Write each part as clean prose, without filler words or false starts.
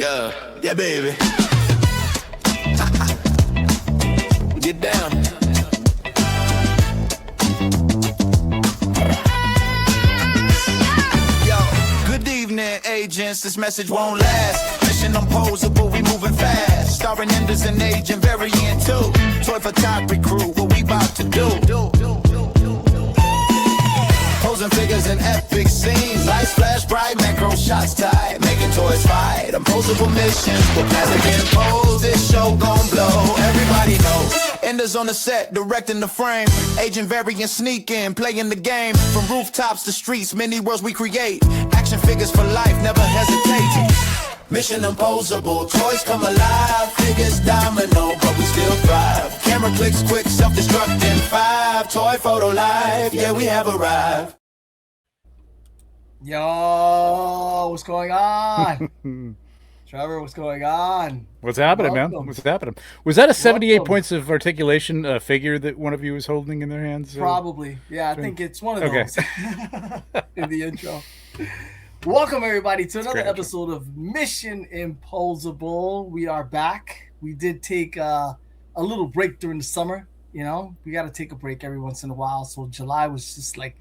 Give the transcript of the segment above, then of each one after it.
Yeah, baby. Get down. Yo, good evening, agents. This message won't last. Mission Imposable, we moving fast. Starring Enders and Agent Variant 2. Toy photography crew, what we about to do. Posing figures in epic scenes. Lights flash bright, macro shots tight. Making toys fight. Imposable missions. We're passing in pose. This show gon' blow. Everybody knows. Enders on the set, directing the frame. Agent Variant sneaking, playing the game. From rooftops to streets, many worlds we create. Action figures for life, never hesitate. Mission Imposable, toys come alive. Figures domino, but we still thrive. Camera clicks quick, self-destructing 5. Toy photo live, yeah, we have arrived. Yo, what's going on? Trevor, what's going on? What's happening, man? What's happening? Was that a 78 points of articulation figure that one of you was holding in their hands? Probably. Yeah, I think it's one of those in the intro. Welcome, everybody, to another episode of Mission Imposable. We are back. We did take a little break during the summer. You know, we got to take a break every once in a while. So July was just like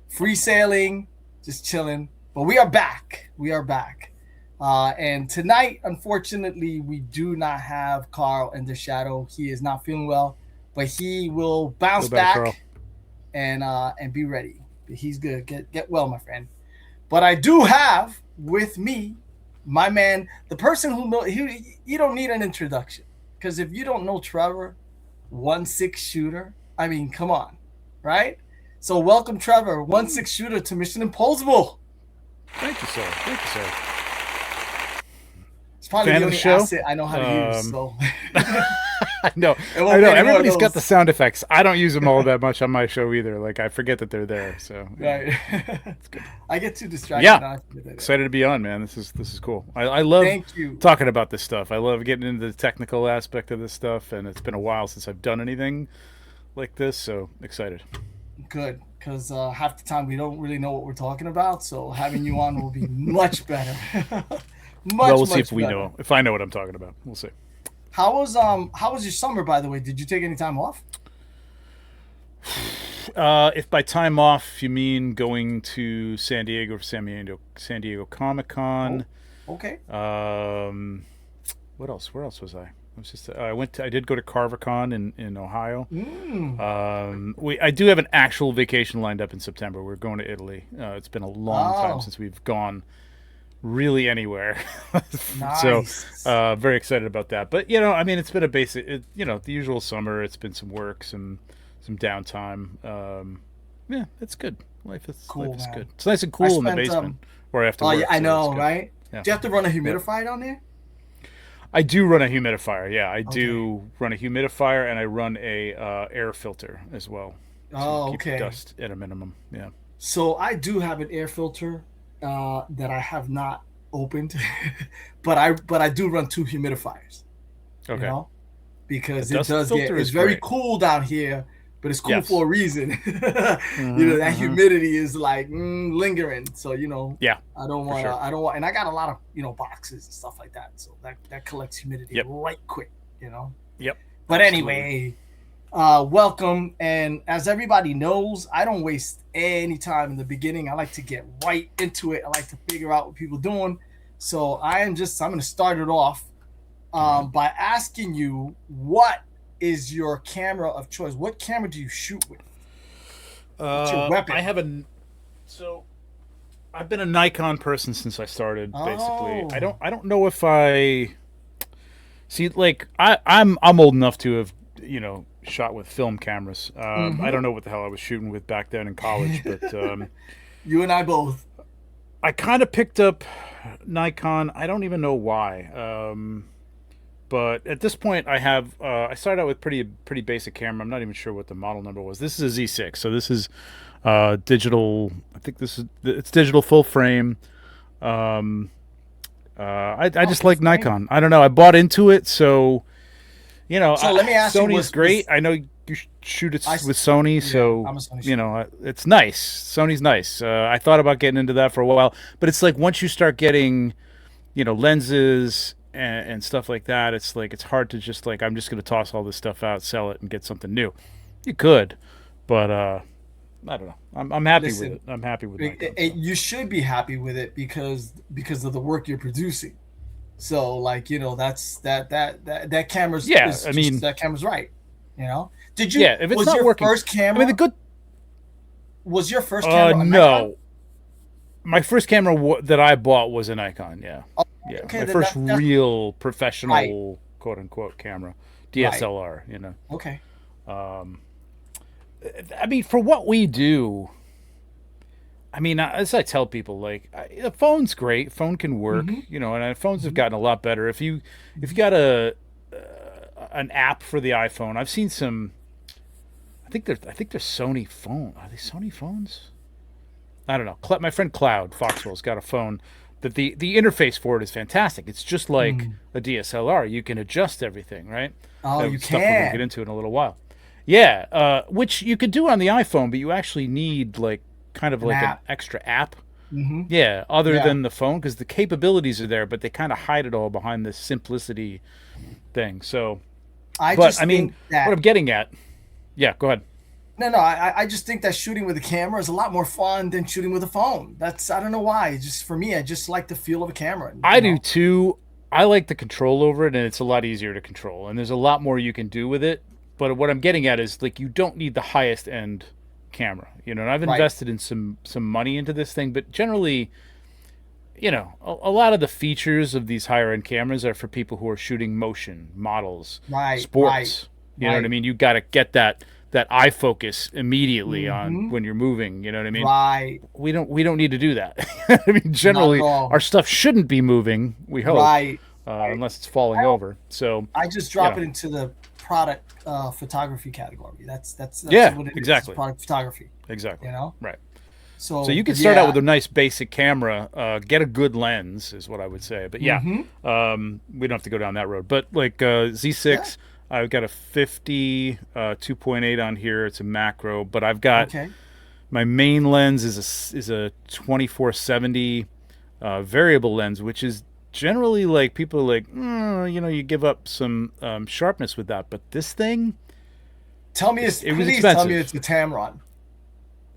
free sailing, just chilling. But we are back. We are back. And tonight, unfortunately, we do not have Carl in the shadow. He is not feeling well, but he will bounce back and be ready. He's good. Get well, my friend. But I do have with me my man, the person who know you don't need an introduction, because if you don't know Trevor, 1/6Shooter, I mean, come on, right? So welcome, Trevor, 1/6Shooter, to Mission Imposable. Thank you, sir. Thank you, sir. It's probably the only asset I know how to use. So I know. Everybody's got the sound effects. I don't use them all that much on my show either. Like, I forget that they're there. So right, it's good. I get too distracted. Yeah, excited to be on, man. This is cool. I love talking about this stuff. I love getting into the technical aspect of this stuff, and it's been a while since I've done anything like this. So excited. Good, because half the time we don't really know what we're talking about. So having you on will be much better. We'll see if I know what I'm talking about. We'll see. How was your summer, by the way? Did you take any time off? If by time off you mean going to San Diego for San Diego Comic-Con. Oh, okay. What else? Where else was I? I did go to CarverCon in Ohio. I do have an actual vacation lined up in September. We're going to Italy. It's been a long time since we've gone really anywhere. Nice. So very excited about that. But I mean, it's been a basic, the usual summer. It's been some work, some downtime. Yeah, it's good. Life is good. It's nice and cool in the basement where I have to work. I know, right? Yeah. Do you have to run a humidifier down there? I do run a humidifier. Yeah, I do run a humidifier, and I run a air filter as well. Keep the dust at a minimum. Yeah. So I do have an air filter that I have not opened, but I do run 2 humidifiers. Okay. Because it's very cool down here, but it's cool for a reason. That humidity is like lingering. So yeah, I don't want, and I got a lot of boxes and stuff like that. So that collects humidity right quick. Yep. But anyway, welcome. And as everybody knows, I don't waste any time in the beginning. I like to get right into it. I like to figure out what people are doing. So I'm going to start it off by asking you, what is your camera of choice? What camera do you shoot with? What's your weapon? I've been a Nikon person since I started. Basically, I don't know if I see, like, I'm old enough to have shot with film cameras. I don't know what the hell I was shooting with back then in college, but you and I both. I kind of picked up Nikon. I don't even know why. But at this point, I have I started out with pretty basic camera. I'm not even sure what the model number was. This is a Z6, so this is digital. I think it's digital full frame. I just like Nikon. I don't know. I bought into it, so let me ask Sony's great. I know you shoot it with Sony, so I'm a Sony shooter. It's nice. Sony's nice. I thought about getting into that for a while, but it's like once you start getting lenses and stuff like that, it's like it's hard to just like I'm just going to toss all this stuff out, sell it, and get something new. You could, but I don't know. I'm happy with it. I'm happy with it. You should be happy with it because of the work you're producing. So like that's that camera's that camera's right. Did you? Yeah, if it's not working, first camera. I mean, was your first camera? No, my first camera that I bought was a Nikon. Yeah, yeah, okay, my first real professional quote unquote camera, DSLR. Right. Okay. I mean, for what we do, I mean, as I tell people, like the phone's great. Phone can work, and phones have gotten a lot better. If you got an app for the iPhone, I've seen some. I think they're Sony phone. Are they Sony phones? I don't know. My friend Cloud Foxwell's got a phone that the interface for it is fantastic. It's just like a DSLR. You can adjust everything, right? Oh, you stuff we're gonna get into in a little while. Yeah, which you could do on the iPhone, but you actually need like kind of like an extra app. Mm-hmm. Yeah, other than the phone, because the capabilities are there, but they kind of hide it all behind this simplicity thing. So, what I'm getting at. Yeah, go ahead. No, I just think that shooting with a camera is a lot more fun than shooting with a phone. I don't know why. Just for me, I just like the feel of a camera. I do too. I like the control over it, and it's a lot easier to control, and there's a lot more you can do with it. But what I'm getting at is like you don't need the highest end camera, and I've invested in some money into this thing, but generally, a lot of the features of these higher end cameras are for people who are shooting motion, models, sports. You know what I mean? You got to get that eye focus immediately on when you're moving. You know what I mean? Right. We don't need to do that. I mean, generally, our stuff shouldn't be moving. We hope, unless it's falling over. So I just drop it into the product photography category. That's what it exactly. is. Product photography. Exactly. Right. So you can start out with a nice basic camera, get a good lens is what I would say. But we don't have to go down that road. But like Z6. Yeah. I've got a 50 2.8 on here. It's a macro, but I've got my main lens is a 24-70 variable lens, which is generally like people are like, you give up some sharpness with that. But this thing, tell me it's a Tamron.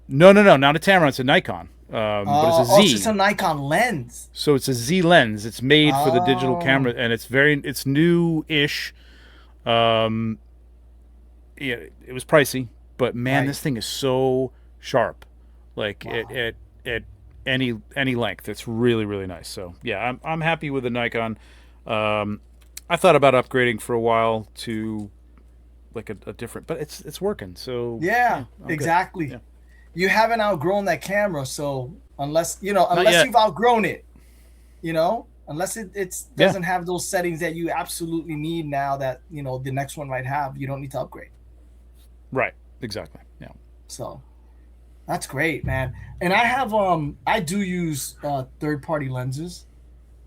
No, not a Tamron. It's a Nikon. But it's a Z. It's a Nikon lens. So it's a Z lens. It's made for the digital camera, and it's new-ish. It was pricey, but man, this thing is so sharp. Like at any length, it's really, really nice. So yeah, I'm happy with the Nikon. I thought about upgrading for a while to like a different, but it's working. So yeah, exactly. Yeah. You haven't outgrown that camera, so unless you've outgrown it, unless it doesn't have those settings that you absolutely need now that the next one might have, you don't need to upgrade. Right. Exactly. Yeah. So that's great, man. And I have I do use third-party lenses,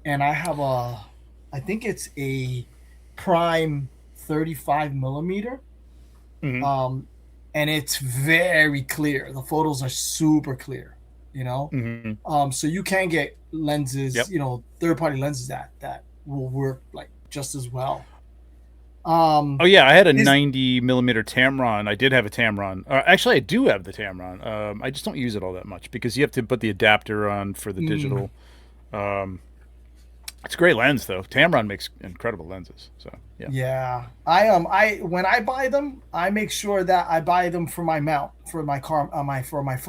and I have I think it's a prime 35 millimeter. Mm-hmm. And it's very clear. The photos are super clear, so you can get lenses, third-party lenses that will work like just as well. I had a 90 millimeter Tamron. I did have a Tamron. Actually, I do have the Tamron. I just don't use it all that much because you have to put the adapter on for the digital. It's a great lens though. Tamron makes incredible lenses. So yeah. Yeah, I when I buy them, I make sure that I buy them for my mount, for my car, for my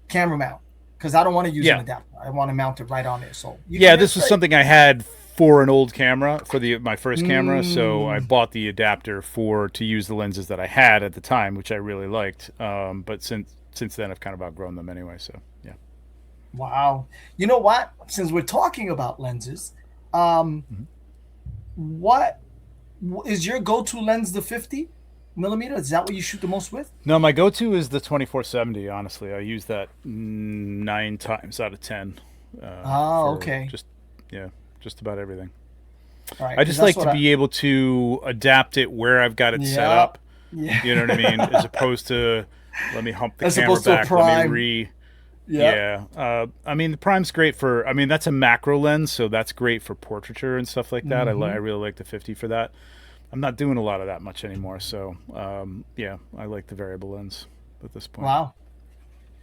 camera mount, because I don't want to use an adapter. I want to mount it right on there. So this was something I had for an old camera for my first camera. So I bought the adapter to use the lenses that I had at the time, which I really liked. But since then, I've kind of outgrown them anyway. So yeah. Wow. You know what? Since we're talking about lenses, what is your go-to lens? The 50 millimeter? Is that what you shoot the most with? No, my go-to is the 24-70. Honestly, I use that 9 times out of 10. Okay. Just about everything. Right, I just like to be able to adapt it where I've got it set up. Yeah. You know what I mean? As opposed to let me hump the camera back. Let me Yeah. I mean, the prime's great for. I mean, that's a macro lens, so that's great for portraiture and stuff like that. I really like the 50 for that. I'm not doing a lot of that much anymore, so yeah, I like the variable lens at this point. Wow.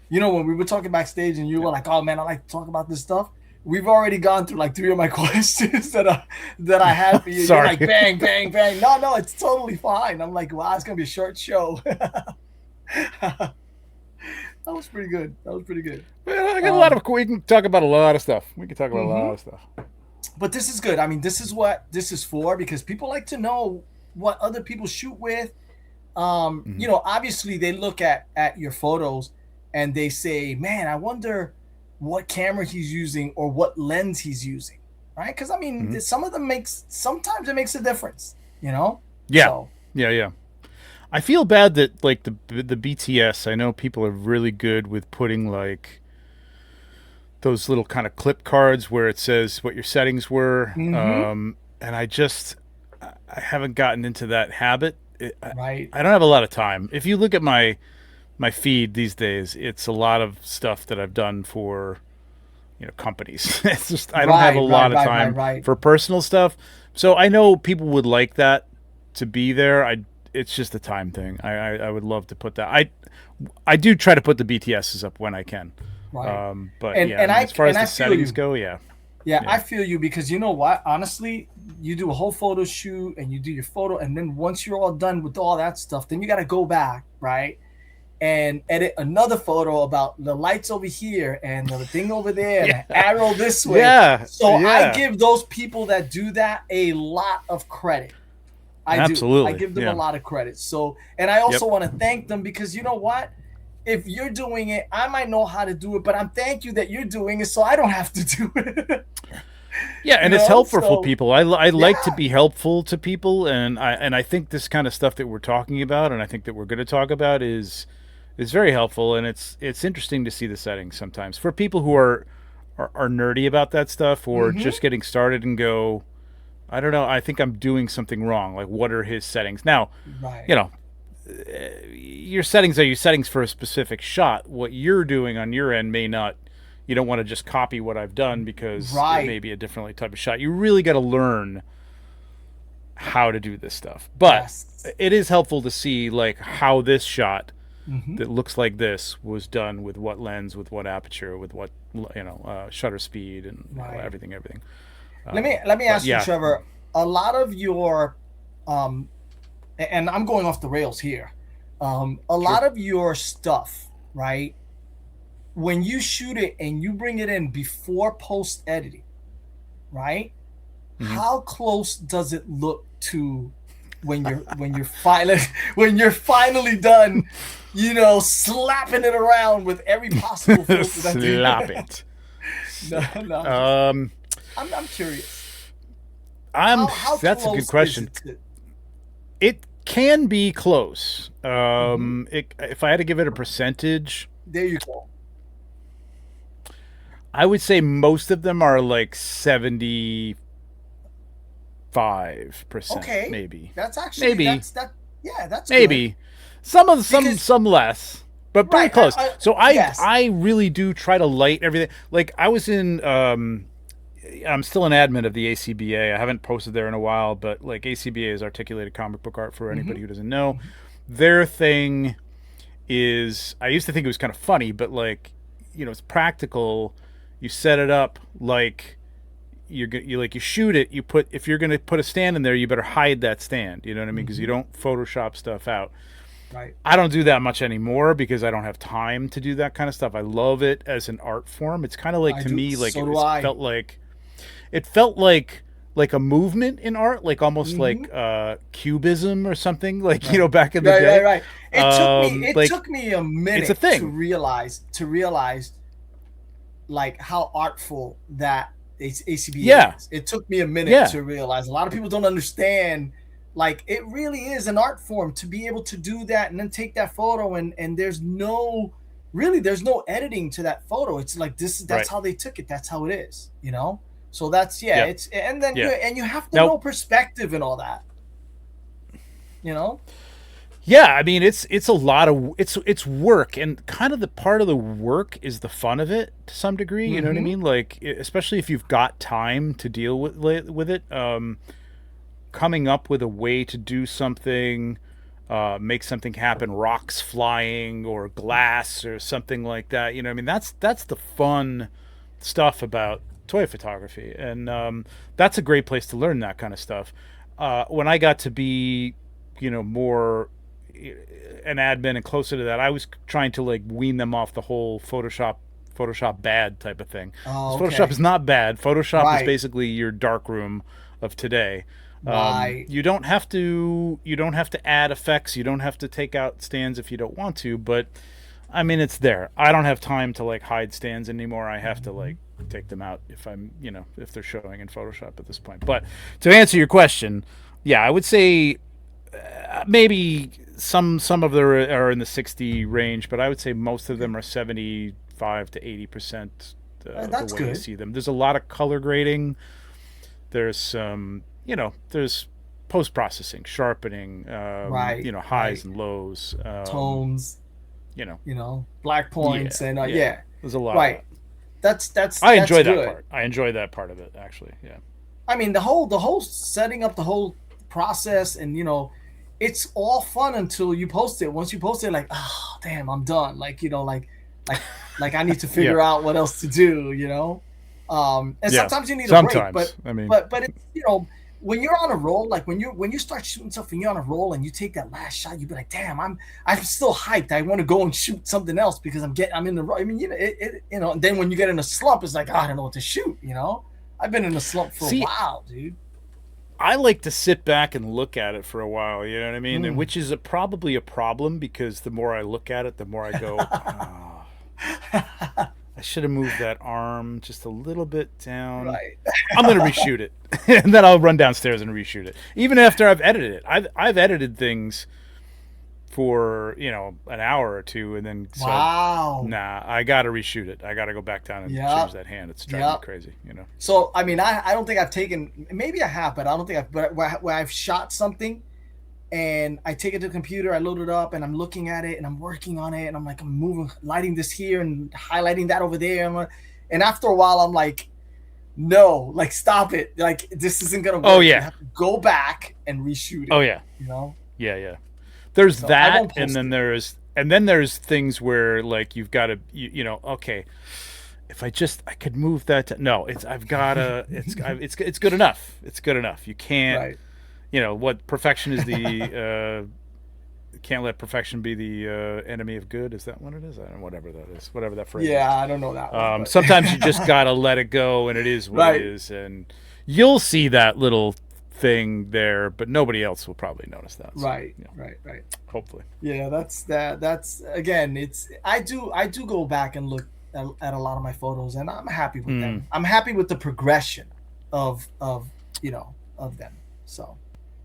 You know, when we were talking backstage and you were like, "Oh man, I like to talk about this stuff," we've already gone through like 3 of my questions that I had for you. Sorry. You're like, bang, bang, bang. No, it's totally fine. I'm like, wow, it's gonna be a short show. That was pretty good. Well, I got a lot of. We can talk about a lot of stuff. But this is good. I mean, this is what this is for, because people like to know what other people shoot with. You know, obviously they look at your photos and they say, man, I wonder what camera he's using or what lens he's using, right? Because I mean, sometimes it makes a difference, you know? Yeah. So. Yeah. I feel bad that like the BTS, I know people are really good with putting like those little kind of clip cards where it says what your settings were. And I haven't gotten into that habit. Right. I don't have a lot of time. If you look at my feed these days, it's a lot of stuff that I've done for, you know, companies. It's just I don't have a lot of time for personal stuff. So I know people would like that to be there. It's just a time thing. I would love to put that. I do try to put the BTSs up when I can. Right. But as far as the settings go, Yeah, I feel you, because you know what? Honestly, you do a whole photo shoot and you do your photo, and then once you're all done with all that stuff, then you got to go back, right? And edit another photo about the lights over here and the thing over there, and arrow this way. I give those people that do that a lot of credit. Absolutely. I give them a lot of credit. So, and I also want to thank them, because you know what? If you're doing it, I might know how to do it, but I'm thank you that you're doing it so I don't have to do it. Yeah, and it's helpful for people. I like to be helpful to people, and I think this kind of stuff that we're talking about, and I think that we're going to talk about, is very helpful, and it's interesting to see the settings sometimes for people who are nerdy about that stuff, or just getting started and go, I don't know, I think I'm doing something wrong. Like, what are his settings? Now, you know, your settings are your settings for a specific shot. What you're doing on your end may not. You don't want to just copy what I've done, because it may be a different type of shot. You really got to learn how to do this stuff. But it is helpful to see like how this shot that looks like this was done with what lens, with what aperture, with what shutter speed, and everything. Let me ask you, Trevor. A lot of your, and I'm going off the rails here. A lot of your stuff, right? When you shoot it and you bring it in before post editing, right? How close does it look to when you're finally done? You know, slapping it around with every possible filter. Slap it. No. I'm curious. How that's a good question. It can be close. If I had to give it a percentage, there you go. I would say most of them are like 75%. Okay, maybe. That's actually that's maybe good. Some less, but pretty close. I really do try to light everything. Like I was in. I'm still an admin of the ACBA. I haven't posted there in a while, but like ACBA is articulated comic book art, for anybody who doesn't know. Their thing is, I used to think it was kind of funny, but like, you know, it's practical. You set it up like you shoot it. If you're gonna put a stand in there, you better hide that stand. You know what I mean? Because you don't Photoshop stuff out. Right. I don't do that much anymore because I don't have time to do that kind of stuff. I love it as an art form. It's kind of like it felt like a movement in art, like almost like cubism or something. Like you know, back in the day. Right. It took me a minute to realize like how artful that ACBA is. It took me a minute to realize. A lot of people don't understand. Like it really is an art form to be able to do that and then take that photo and there's no editing to that photo. It's like that's how they took it. That's how it is, you know? So that's it's and then you have to know perspective and all that. You know? Yeah, I mean it's a lot of it's work, and kind of the part of the work is the fun of it to some degree. You know what I mean? Like especially if you've got time to deal with it. Coming up with a way to do something, make something happen, rocks flying or glass or something like that. You know, I mean that's the fun stuff about toy photography, and that's a great place to learn that kind of stuff. When I got to be, more an admin and closer to that, I was trying to like wean them off the whole Photoshop bad type of thing. Oh, okay. Photoshop is not bad. Photoshop Right. is basically your darkroom of today. Right. You don't have to add effects. You don't have to take out stands if you don't want to, but I mean it's there. I don't have time to like hide stands anymore. I have to like take them out if I'm, if they're showing in Photoshop at this point. But to answer your question, yeah, I would say maybe some of them are in the 60 range, but I would say most of them are 75 to 80% That's the way you good. see them. There's a lot of color grading. There's some, there's post processing, sharpening, Right. highs Right. and lows, Tones. you know, Black points, and yeah. yeah. There's a lot. Right. Of That's I enjoy that good. part. I enjoy that part of it actually. Yeah. I mean, the whole setting up the whole process, and it's all fun until you post it. Once you post it, like, oh damn, I'm done. Like, like I need to figure Yeah. out what else to do. And Yeah. sometimes you need a Sometimes. break, I mean, but it's when you're on a roll, like when you start shooting stuff and you're on a roll and you take that last shot, you be like, damn, I'm still hyped. I want to go and shoot something else because I'm in the roll. I mean, and then when you get in a slump, it's like, oh, I don't know what to shoot. I've been in a slump for a while, dude. I like to sit back and look at it for a while, you know what I mean? And which is probably a problem because the more I look at it, the more I go, oh, I should have moved that arm just a little bit down. Right. I'm going to reshoot it. And then I'll run downstairs and reshoot it. Even after I've edited it. I've edited things for, an hour or two and then said, Wow. nah, I got to reshoot it. I got to go back down and change that hand. It's driving me crazy, So, I mean, I don't think I've taken, maybe I have, but I don't think but where I've shot something and I take it to the computer, I load it up and I'm looking at it and I'm working on it and I'm moving, lighting this here and highlighting that over there. And after a while, I'm like, no, like, stop it. Like, this isn't going to work. Oh, yeah. You have to go back and reshoot it. Oh, yeah. Yeah, yeah. There's that, and then there's things where like you've got to, okay, if I could move that. No, it's good enough. It's good enough. You can't, what perfection is the can't let perfection be the enemy of good. Is that what it is? I don't know, whatever that is, whatever that phrase. Yeah, is. I don't know that one. Sometimes you just gotta let it go, and it is what it is, and you'll see that little thing there, but nobody else will probably notice that. So, right. Hopefully. Yeah, that's again. I do go back and look at a lot of my photos, and I'm happy with them. I'm happy with the progression of them. So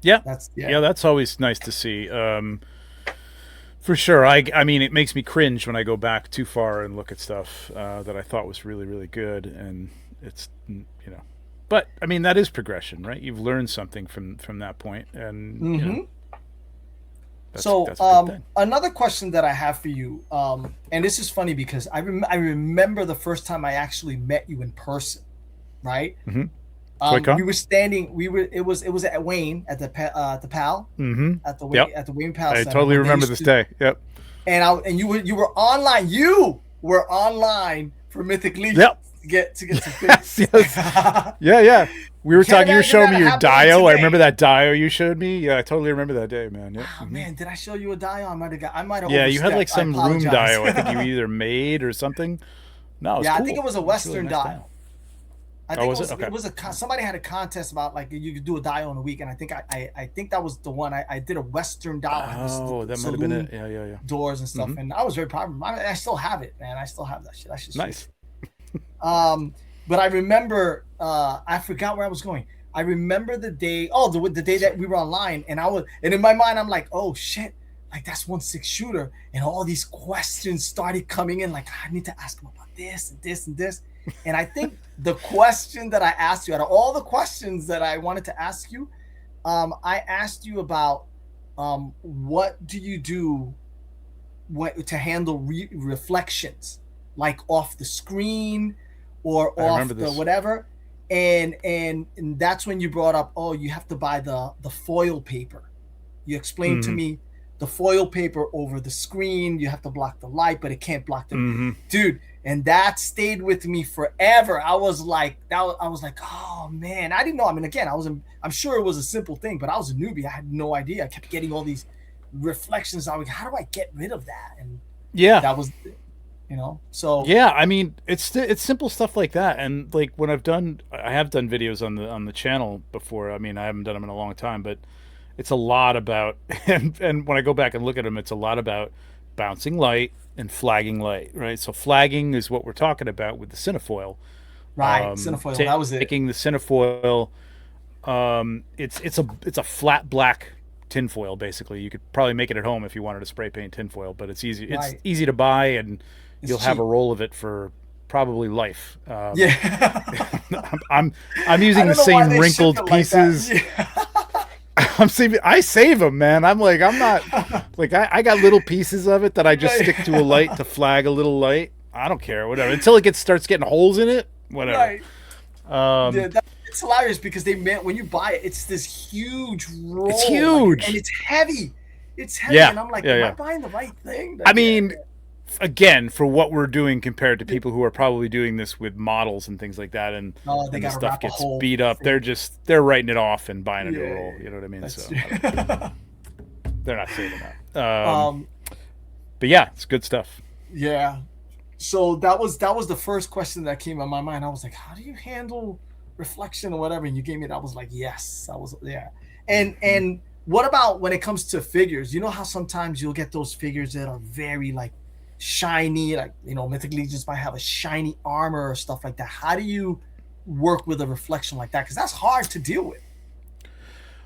yeah, that's always nice to see. For sure. I mean, it makes me cringe when I go back too far and look at stuff that I thought was really, really good, and it's But I mean, that is progression, right? You've learned something from that point, and that's another question that I have for you, and this is funny because I remember the first time I actually met you in person, right? Mm-hmm. We were standing. It was at Wayne at the PAL. Mm-hmm. At the Wayne PAL. I totally remember this day. Yep. And you were online. You were online for Mythic Legion. Yep. To get some pictures. Yeah. We were talking. You were showing me your dio. I remember that dio you showed me. Yeah, I totally remember that day, man. Yep. Oh man, did I show you a dio? I might have. Yeah, you had like some room dio. I think you either either made or something. No, it was cool. I think it was a Western really nice dio. I think it was somebody had a contest about like you could do a dio in a week, and I think that was the one. I did a Western dio. Oh, that might have been it. Yeah. Doors and stuff, and I was very proud of them. I still have it, man. I still have that shit. I should. Nice. But I remember, I forgot where I was going. I remember the day. Oh, the day that we were online, and in my mind, I'm like, oh shit, like that's One6Shooter, and all these questions started coming in. Like I need to ask him about this and this and this, and I think the question that I asked you, out of all the questions that I wanted to ask you, I asked you about what do you do to handle reflections, like off the screen or off the whatever? And that's when you brought up, oh, you have to buy the foil paper. You explained to me the foil paper over the screen. You have to block the light, but it can't block the dude. And that stayed with me forever. I was like, oh man, I didn't know. I mean, again, I'm sure it was a simple thing, but I was a newbie. I had no idea. I kept getting all these reflections. I was like, how do I get rid of that? And that was, so yeah, I mean, it's simple stuff like that. And like when I have done videos on the channel before. I mean, I haven't done them in a long time, but it's a lot about, and when I go back and look at them, it's a lot about bouncing light and flagging light, right? So flagging is what we're talking about with the cinefoil. Right, cinefoil, that was it. Taking the cinefoil, it's a flat black tinfoil, basically. You could probably make it at home if you wanted to spray paint tinfoil, but it's easy. Right. It's easy to buy, and you'll have a roll of it for probably life. I'm using the same wrinkled pieces. Like I save them, man. I'm not like I got little pieces of it that I just stick to a light to flag a little light. I don't care, whatever, until it starts getting holes in it, whatever. Right. It's hilarious because when you buy it, it's this huge roll. It's huge, and it's heavy. And I'm like, am I buying the right thing? I mean, again, for what we're doing compared to people who are probably doing this with models and things like that, and the stuff gets beat up, they're writing it off and buying a new roll. You know what I mean? So they're not saving that. But yeah, it's good stuff. Yeah. So that was the first question that came in my mind. I was like, how do you handle reflection or whatever? And you gave me that. I was like, yes. And what about when it comes to figures? You know how sometimes you'll get those figures that are very like shiny, like, Mythically just might have a shiny armor or stuff like that. How do you work with a reflection like that? Because that's hard to deal with.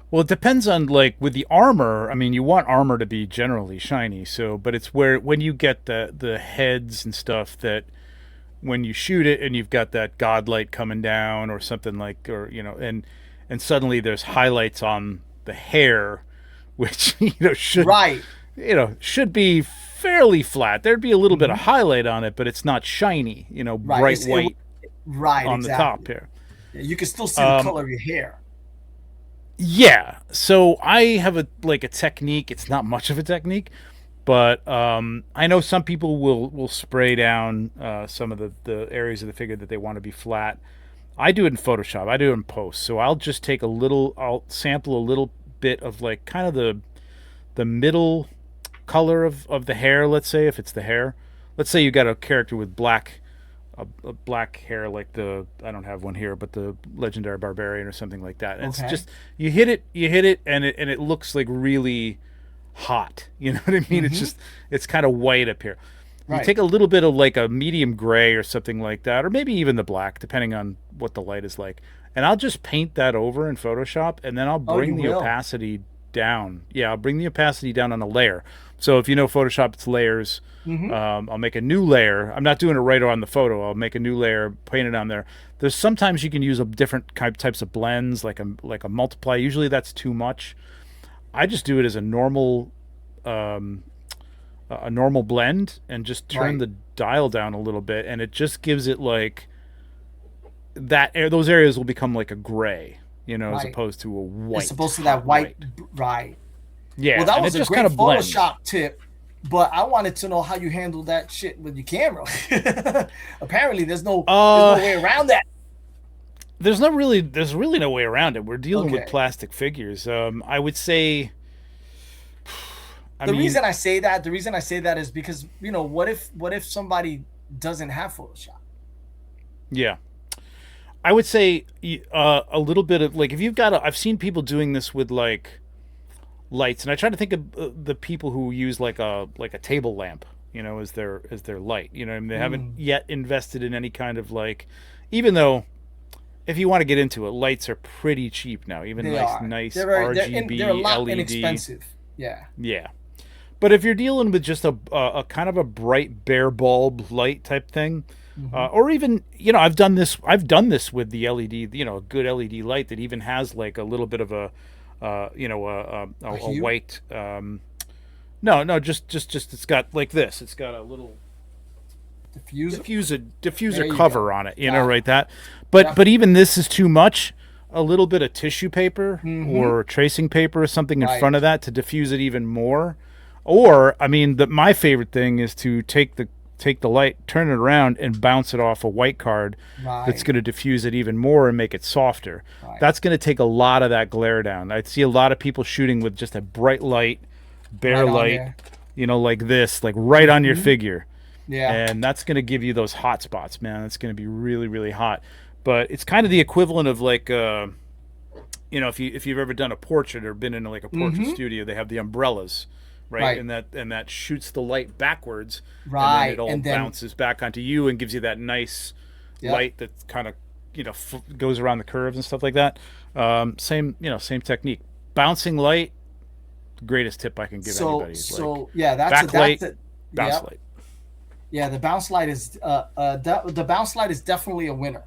Well, it depends on, like, with the armor. I mean, you want armor to be generally shiny, but it's when you get the heads and stuff, that when you shoot it and you've got that godlight coming down or something like, and suddenly there's highlights on the hair, which should be fairly flat. There'd be a little bit of highlight on it, but it's not shiny, bright white on the top here. Yeah, you can still see the color of your hair. Yeah. So I have a technique. It's not much of a technique, but I know some people will spray down some of the areas of the figure that they want to be flat. I do it in Photoshop. I do it in post. So I'll just take I'll sample a little bit of like kind of the middle color of the hair. Let's say if it's the hair. Let's say you got a character with black hair, like I don't have one here, but the legendary barbarian or something like that. And It's just you hit it, and it looks like really hot. You know what I mean? It's kind of white up here. Right. You take a little bit of like a medium gray or something like that, or maybe even the black, depending on what the light is like. And I'll just paint that over in Photoshop, and then I'll bring the opacity down. Yeah, I'll bring the opacity down on a layer. So if you know Photoshop, it's layers. I'll make a new layer. I'm not doing it right on the photo. I'll make a new layer, paint it on there. There's sometimes you can use a different types of blends, like a multiply. Usually that's too much. I just do it as a normal blend, and just turn the dial down a little bit, and it just gives it like that. Those areas will become like a gray, as opposed to a white. As opposed to that white. Right. Yeah. Well, that was a great Photoshop tip, but I wanted to know how you handle that shit with your camera. Apparently, there's no way around that. There's really no way around it. We're dealing with plastic figures. I would say. The reason I say that is because, what if somebody doesn't have Photoshop? Yeah. I would say a little bit of, like, if you've got I've seen people doing this with like lights, and I try to think of the people who use like a table lamp, as their light. They haven't yet invested in any kind of like, even though if you want to get into it, lights are pretty cheap now. Even nice RGB, they're a lot LED. inexpensive. Yeah. Yeah. But if you're dealing with just a kind of a bright bare bulb light type thing, or even, I've done this with the LED, a good LED light that even has like a little bit of a a white. No, just it's got like this. It's got a little diffuser cover on it. Right that. But even this is too much. A little bit of tissue paper or tracing paper or something in front of that to diffuse it even more. Or my favorite thing is to take the light, turn it around, and bounce it off a white card. That's going to diffuse it even more and make it softer. That's going to take a lot of that glare down. I see a lot of people shooting with just a bright light, bare light, like this, like right on your figure. Yeah. And that's going to give you those hot spots, man. It's going to be really, really hot. But it's kind of the equivalent of like, if you've ever done a portrait or been in like a portrait studio, they have the umbrellas. Right. And that shoots the light backwards, and then it all bounces back onto you and gives you that nice light that kind of goes around the curves and stuff like that. Same technique. Bouncing light, greatest tip I can give anybody. Backlight, bounce light. Yeah, the bounce light is the bounce light is definitely a winner.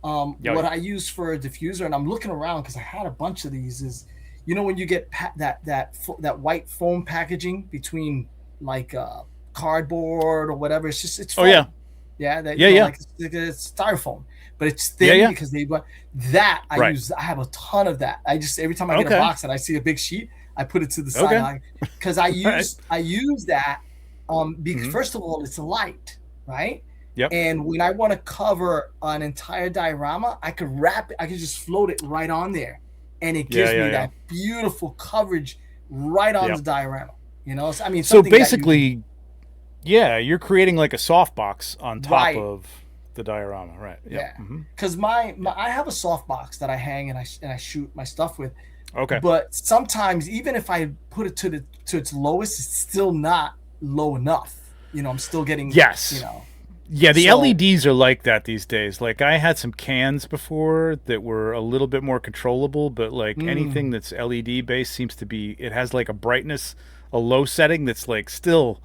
What I use for a diffuser, and I'm looking around because I had a bunch of these, is when you get that white foam packaging between like cardboard or whatever, it's foam. Like it's styrofoam, but it's thin because I use. I have a ton of that. I just every time I get a box and I see a big sheet, I put it to the side because I use that. Because first of all, it's a light, right? Yep. And when I want to cover an entire diorama, I could wrap it. I could just float it right on there, and it gives me that beautiful coverage right on the diorama. So basically, you're creating like a softbox on top of the diorama, right? Yeah. Because I have a softbox that I hang and I shoot my stuff with. Okay. But sometimes, even if I put it to its lowest, it's still not low enough. I'm still getting Yeah, the LEDs are like that these days. Like I had some cans before that were a little bit more controllable, but like anything that's LED based seems to be, it has like a brightness, a low setting that's like still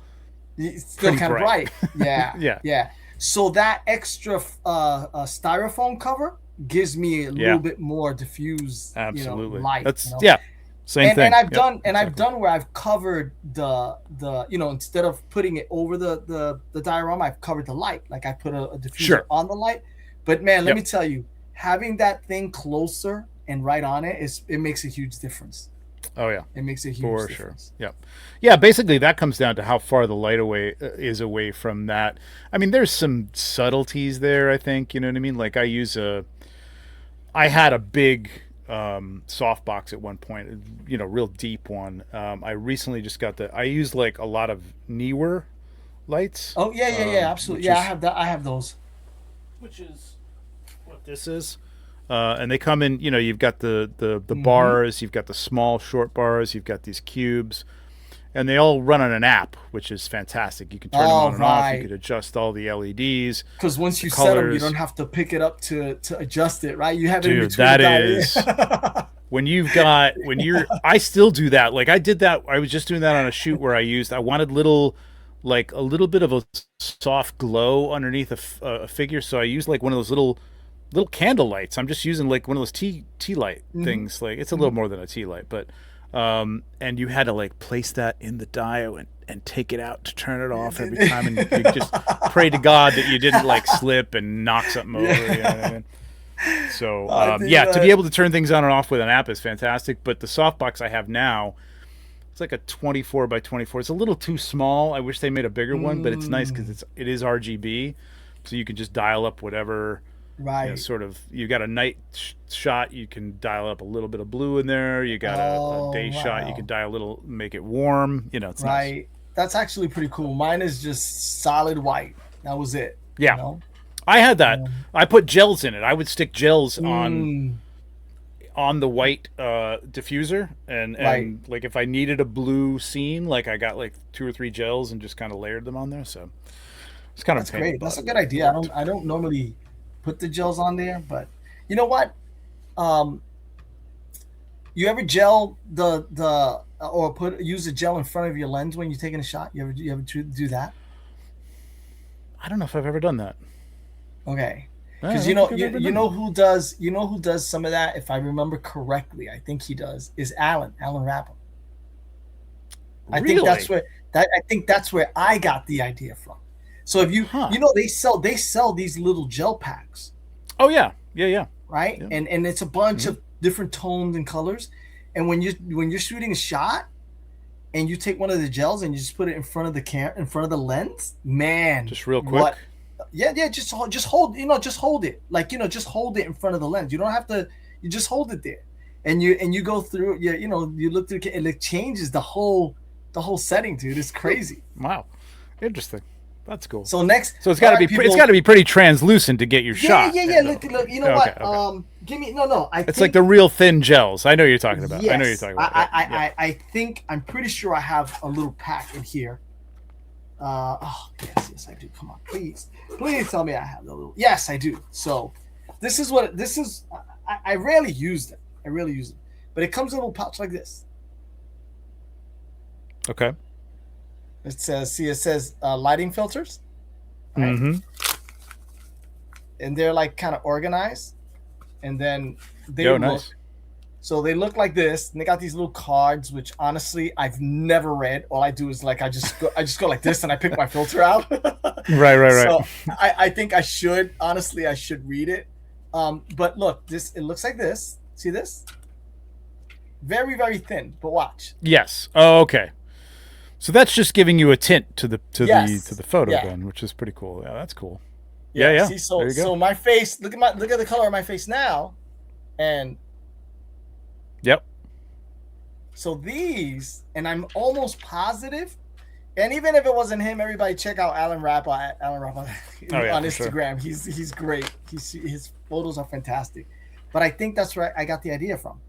kind of bright. Yeah. So that extra styrofoam cover gives me a little bit more diffuse light. That's same thing. And I've done where I've covered the instead of putting it over the diorama, I've covered the light. Like I put a diffuser on the light. But man, let me tell you, having that thing closer and right on it makes a huge difference. Oh yeah, it makes a huge difference. Yeah. Basically, that comes down to how far the light is away from that. There's some subtleties there. I think you know what I mean. Like I had a big softbox at one point, real deep one. I recently just got I use like a lot of Neewer lights. Oh yeah, absolutely. I have those. Which is what this is. And they come in, you've got the bars, you've got the small short bars, you've got these cubes, and they all run on an app, which is fantastic. You can turn them on and off. You could adjust all the LEDs. Because once you set them, you don't have to pick it up to adjust it, right? You have it in between. That is I still do that. Like I did that. I was just doing that on a shoot where I wanted a little bit of a soft glow underneath a figure. So I used like one of those little candle lights. I'm just using like one of those tea light things. Like it's a little more than a tea light, but and you had to like place that in the dio and take it out to turn it off every time, and you just pray to God that you didn't like slip and knock something over. You know what I mean? So to be able to turn things on and off with an app is fantastic. But the softbox I have now, it's like a 24 by 24. It's a little too small. I wish they made a bigger one, but it's nice because it is RGB, so you can just dial up whatever. Right. You got a night shot, you can dial up a little bit of blue in there. You got a day shot, you can dial a little, make it warm. It's nice. That's actually pretty cool. Mine is just solid white. That was it. Yeah. I had that. I put gels in it. I would stick gels on the white diffuser, and like if I needed a blue scene, like I got like 2 or 3 gels and just kind of layered them on there. So it's kind of great. That's a good idea. I don't normally put the gels on there, but you know what? You ever gel use a gel in front of your lens when you're taking a shot? You ever do that? I don't know if I've ever done that. Okay. Because you know who does some of that, if I remember correctly, I think he does, is Alan Rapper. I think that's where I got the idea from. So if you they sell these little gel packs. Oh yeah. Right? Yeah. And it's a bunch of different tones and colors. And when you're shooting a shot and you take one of the gels and you just put it in front of the lens, man. Just real quick. Just hold, just hold it. Like, just hold it in front of the lens. You don't have to, you just hold it there. And you go through, you look through and it changes the whole setting, dude. It's crazy. Wow. Interesting. That's cool. So it's got to be pretty translucent to get your shot. Yeah. Look. You know what? Okay. Give me no. It's like the real thin gels. I know you're talking about. Yes, I know you're talking about. I think I'm pretty sure I have a little pack in here. Yes, I do. Come on, please tell me I have the little. Yes, I do. So, this is. I rarely use them. But it comes in a little pouch like this. Okay. It says lighting filters. Right? Mm-hmm. And they're like kind of organized, and then they look. Nice. So they look like this, and they got these little cards, which honestly I've never read. All I do is I just go like this, and I pick my filter out. Right. So I think I should read it. But look, it looks like this. See this? Very, very thin. But watch. Yes. Oh, okay. So that's just giving you a tint to the photo then, which is pretty cool. Yeah, that's cool. Yeah. See, so my face. Look at the color of my face now, and. Yep. So these, and I'm almost positive, and even if it wasn't him, everybody check out Alan Rappa on Instagram. Sure. He's great. His photos are fantastic. But I think that's where I got the idea from,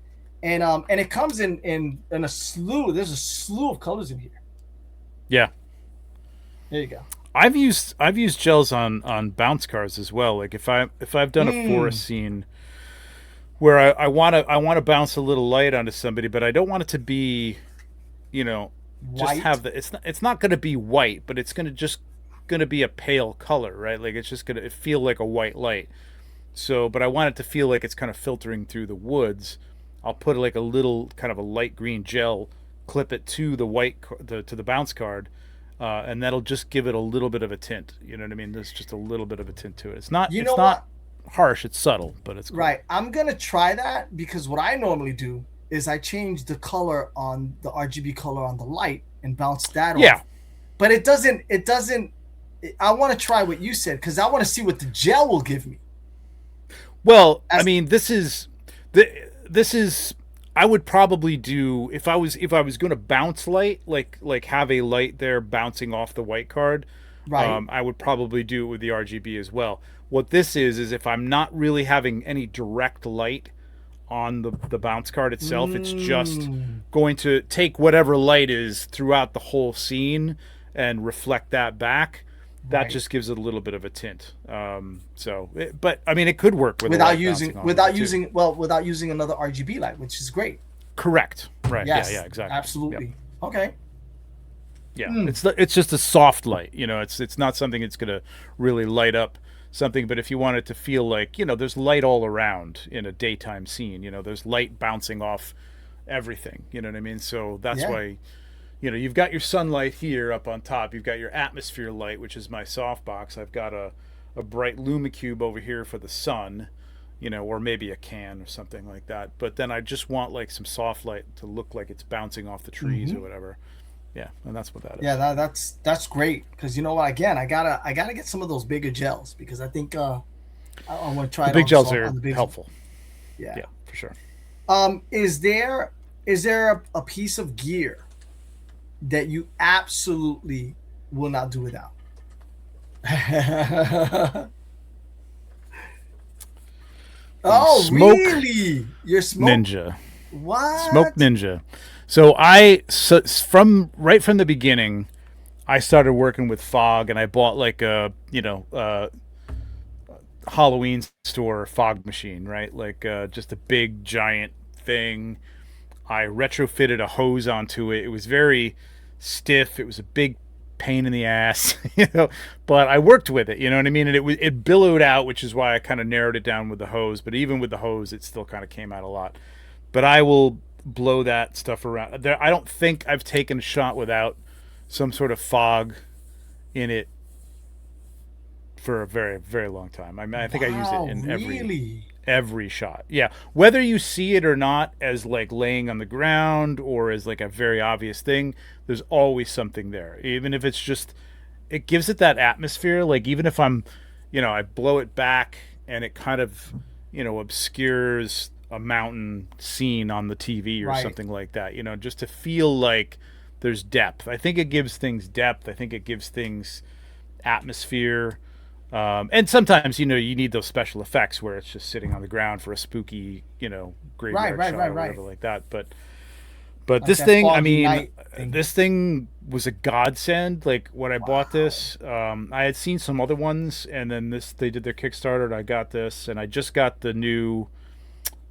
and it comes in a slew. There's a slew of colors in here. Yeah. There you go. I've used gels on bounce cars as well. Like if I've done a forest scene where I want to bounce a little light onto somebody, but I don't want it to be, just white. have it's not going to be white, but it's going to be a pale color, right? Like it's just going to feel like a white light. So, but I want it to feel like it's kind of filtering through the woods. I'll put like a little kind of a light green gel, clip it to the to the bounce card, and that'll just give it a little bit of a tint. You know what I mean? There's just a little bit of a tint to it. It's not harsh, it's subtle, but it's cool. Right. I'm gonna try that, because what I normally do is I change the color on the RGB color on the light and bounce that off. But it doesn't I want to try what you said, because I want to see what the gel will give me. Well, I mean, this is I would probably do, if I was going to bounce light, like have a light there bouncing off the white card. Right. I would probably do it with the RGB as well. What this is if I'm not really having any direct light on the bounce card itself, it's just going to take whatever light is throughout the whole scene and reflect that back. That just gives it a little bit of a tint. But I mean, it could work without using another RGB light, which is great. Correct. Right. Yes, yeah, exactly. Absolutely. Yep. Okay. Yeah, it's just a soft light. It's not something that's going to really light up something. But if you want it to feel like, there's light all around in a daytime scene. There's light bouncing off everything. You know what I mean? So that's why. You've got your sunlight here up on top. You've got your atmosphere light, which is my softbox. I've got a bright Lumicube over here for the sun, or maybe a can or something like that. But then I just want like some soft light to look like it's bouncing off the trees or whatever. Yeah, and that's what that is. Yeah, that's great, because you know what? Again, I gotta get some of those bigger gels, because I think I want to try the big gels are helpful. Yeah, for sure. Is there a piece of gear that you absolutely will not do without? Smoke really? You're smoke ninja. What? Smoke ninja. So from the beginning, I started working with fog, and I bought like a Halloween store fog machine, right? Like just a big giant thing. I retrofitted a hose onto it. It was very stiff. It was a big pain in the ass, but I worked with it, you know what I mean? And it billowed out, which is why I kind of narrowed it down with the hose. But even with the hose, it still kind of came out a lot. But I will blow that stuff around. I don't think I've taken a shot without some sort of fog in it for a very, very long time. I mean, I think I use it in every shot. Yeah. Whether you see it or not as like laying on the ground or as like a very obvious thing, there's always something there. Even if it's just, it gives it that atmosphere. Like even if I'm, I blow it back and it kind of, obscures a mountain scene on the TV or something like that, just to feel like there's depth. I think it gives things depth. I think it gives things atmosphere. And sometimes, you need those special effects where it's just sitting on the ground for a spooky, graveyard shot or whatever like that. But like this thing, I mean, this thing was a godsend. Like when I bought this, I had seen some other ones, and then they did their Kickstarter, and I got this, and I just got the new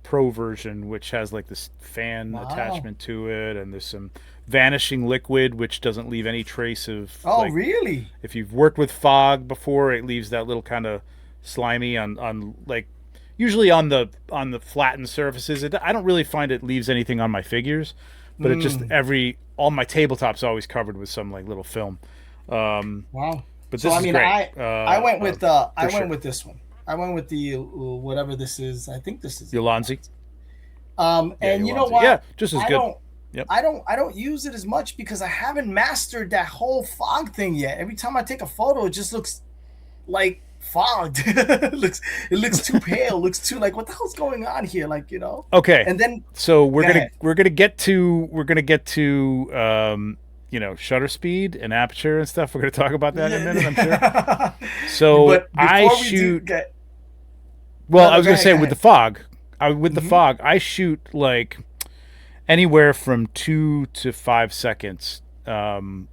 Pro version, which has like this fan attachment to it, and there's some vanishing liquid which doesn't leave any trace of really, if you've worked with fog before, it leaves that little kind of slimy on like usually on the flattened surfaces. I don't really find it leaves anything on my figures, but it just all my tabletop's always covered with some like little film. But this is great. I went with with this one. I went with the whatever this is. I think this is Yolanzi. And you know what? Yeah, just as good. Yep. I don't use it as much because I haven't mastered that whole fog thing yet. Every time I take a photo, it just looks like fogged. it looks too pale. Looks too like what the hell's going on here? Like Okay. And then so we're gonna get to shutter speed and aperture and stuff. We're gonna talk about that in a minute, I'm sure. So I shoot. I was gonna say with the fog. The fog, I shoot like anywhere from 2 to 5 seconds shutter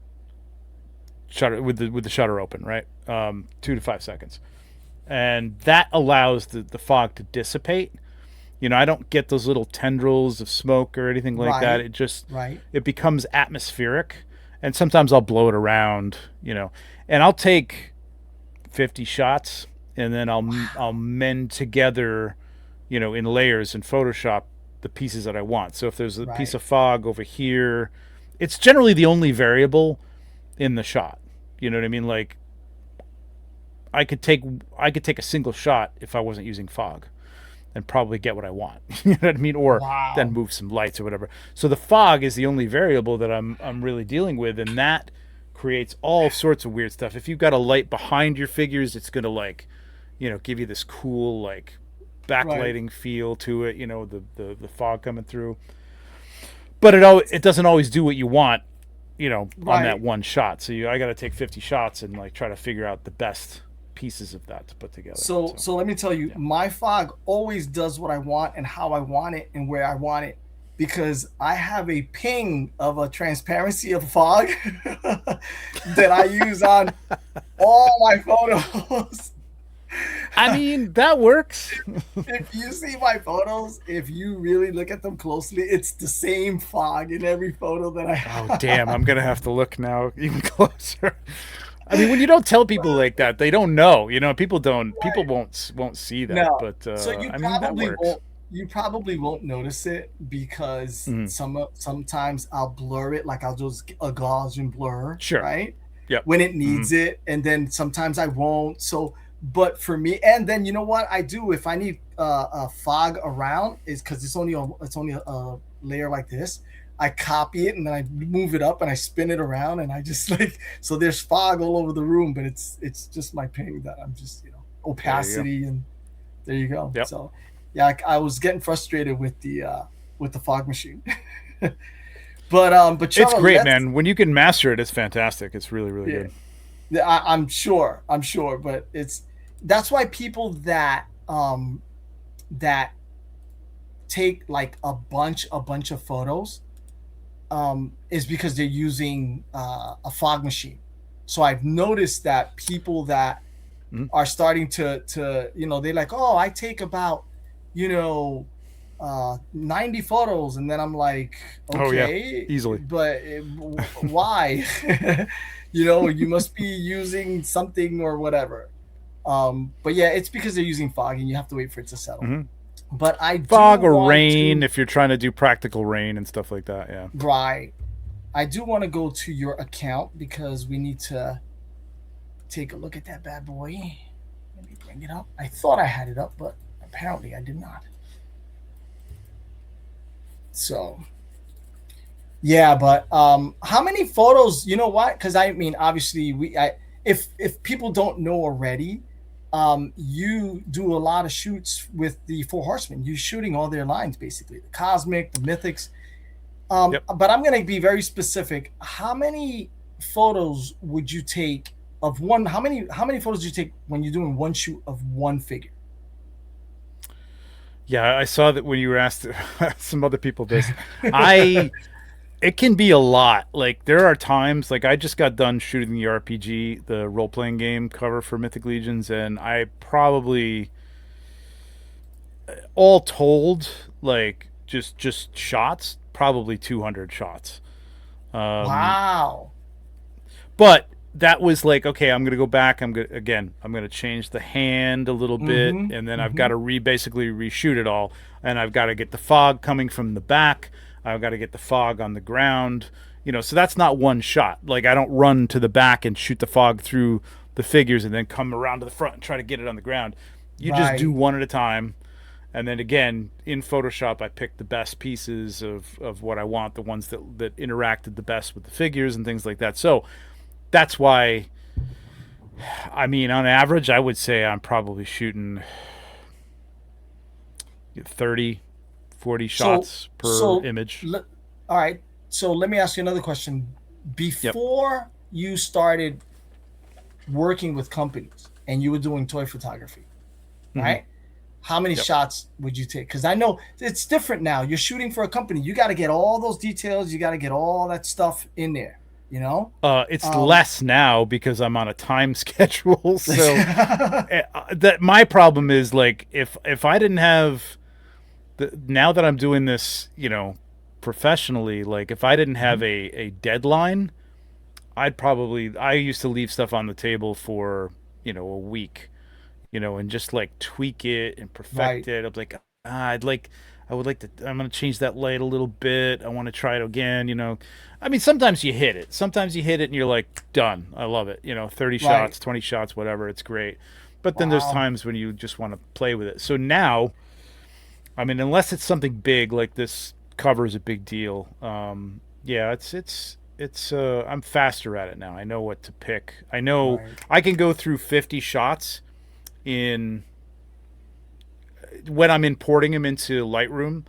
with the shutter open, right? 2 to 5 seconds, and that allows the fog to dissipate. I don't get those little tendrils of smoke or anything like that. It just it becomes atmospheric, and sometimes I'll blow it around, and I'll take 50 shots, and then I'll mend together, in layers in Photoshop, the pieces that I want. So if there's a piece of fog over here, it's generally the only variable in the shot. You know what I mean? Like I could take a single shot if I wasn't using fog and probably get what I want. You know what I mean? Or then move some lights or whatever. So the fog is the only variable that I'm really dealing with, and that creates all sorts of weird stuff. If you've got a light behind your figures, it's gonna like, give you this cool like backlighting feel to it, the fog coming through. But it doesn't always do what you want, on that one shot. So I got to take 50 shots and like try to figure out the best pieces of that to put together. So let me tell you, my fog always does what I want and how I want it and where I want it, because I have a ping of a transparency of fog that I use on all my photos. I mean, that works. If you see my photos, if you really look at them closely, it's the same fog in every photo that I have. Oh, damn. I'm going to have to look now even closer. I mean, when you don't tell people like that, they don't know. People won't see that. No. But so that works. You probably won't notice it because sometimes I'll blur it, like I'll just a Gaussian blur, right? Yep. When it needs it, and then sometimes I won't. So, but for me, and then you know what I do if I need a fog around is because it's only a layer like this. I copy it and then I move it up and I spin it around and I just like, so there's fog all over the room, but it's just my ping that I'm just opacity, and there you go. Yep. So yeah, I was getting frustrated with the fog machine. but Trevor, it's great, man. When you can master it, it's fantastic. It's really, really good. I'm sure, but that's why people that take like a bunch of photos is because they're using a fog machine. So I've noticed that people that are starting to they're like, oh, I take about 90 photos, and then I'm like, okay, easily, but why? You must be using something or whatever. But yeah, it's because they're using fog and you have to wait for it to settle. Mm-hmm. But I do Fog or want rain to, if you're trying to do practical rain and stuff like that. Yeah. right. I do want to go to your account because we need to take a look at that bad boy. Let me bring it up. I thought I had it up, but apparently I did not. So yeah, but how many photos? You know what? Because I mean, obviously, if people don't know already, you do a lot of shoots with the Four Horsemen. You're shooting all their lines, basically, the cosmic, the mythics. Yep. But I'm gonna be very specific. How many photos would you take of one? How many photos do you take when you're doing one shoot of one figure? Yeah, I saw that when you were asked some other people this. It can be a lot. Like there are times, like I just got done shooting the RPG, the role playing game cover for Mythic Legions, and I probably, all told, like just shots, probably 200 shots. Wow. But that was like, okay, I'm gonna go back. I'm gonna change the hand a little bit, and then I've got to basically reshoot it all, and I've got to get the fog coming from the back. I've got to get the fog on the ground. So that's not one shot. Like I don't run to the back and shoot the fog through the figures and then come around to the front and try to get it on the ground. You just do one at a time. And then again, in Photoshop, I picked the best pieces of what I want, the ones that interacted the best with the figures and things like that. So that's why, I mean, on average, I would say I'm probably shooting 30, 40 shots per image. All right. So let me ask you another question. Before you started working with companies and you were doing toy photography, right? How many shots would you take? Because I know it's different now. You're shooting for a company. You got to get all those details. You got to get all that stuff in there. It's less now because I'm on a time schedule. So that my problem is like if I didn't have now that I'm doing this, professionally, like if I didn't have a deadline, I used to leave stuff on the table for, a week, and just like tweak it and perfect it. I'm like, I'm going to change that light a little bit. I want to try it again, I mean, sometimes you hit it. Sometimes you hit it and you're like, done. I love it. 30 shots, 20 shots, whatever. It's great. But then there's times when you just want to play with it. So now, I mean, unless it's something big like this cover is a big deal. It's I'm faster at it now. I know what to pick. I know I can go through 50 shots in when I'm importing them into Lightroom.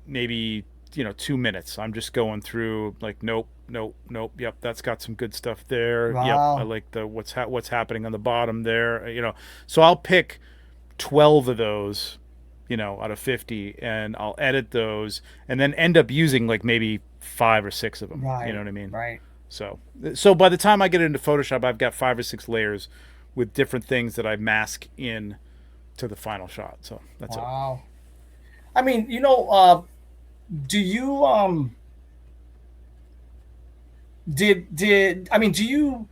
Maybe 2 minutes. I'm just going through like nope. Yep, that's got some good stuff there. Wow. Yep, I like the what's happening on the bottom there. So I'll pick 12 of those. Out of 50, and I'll edit those and then end up using like maybe 5 or 6 of them. You know what I mean? Right. So by the time I get into Photoshop, I've got 5 or 6 layers with different things that I mask in to the final shot. So that's it. Wow. I mean, do you do you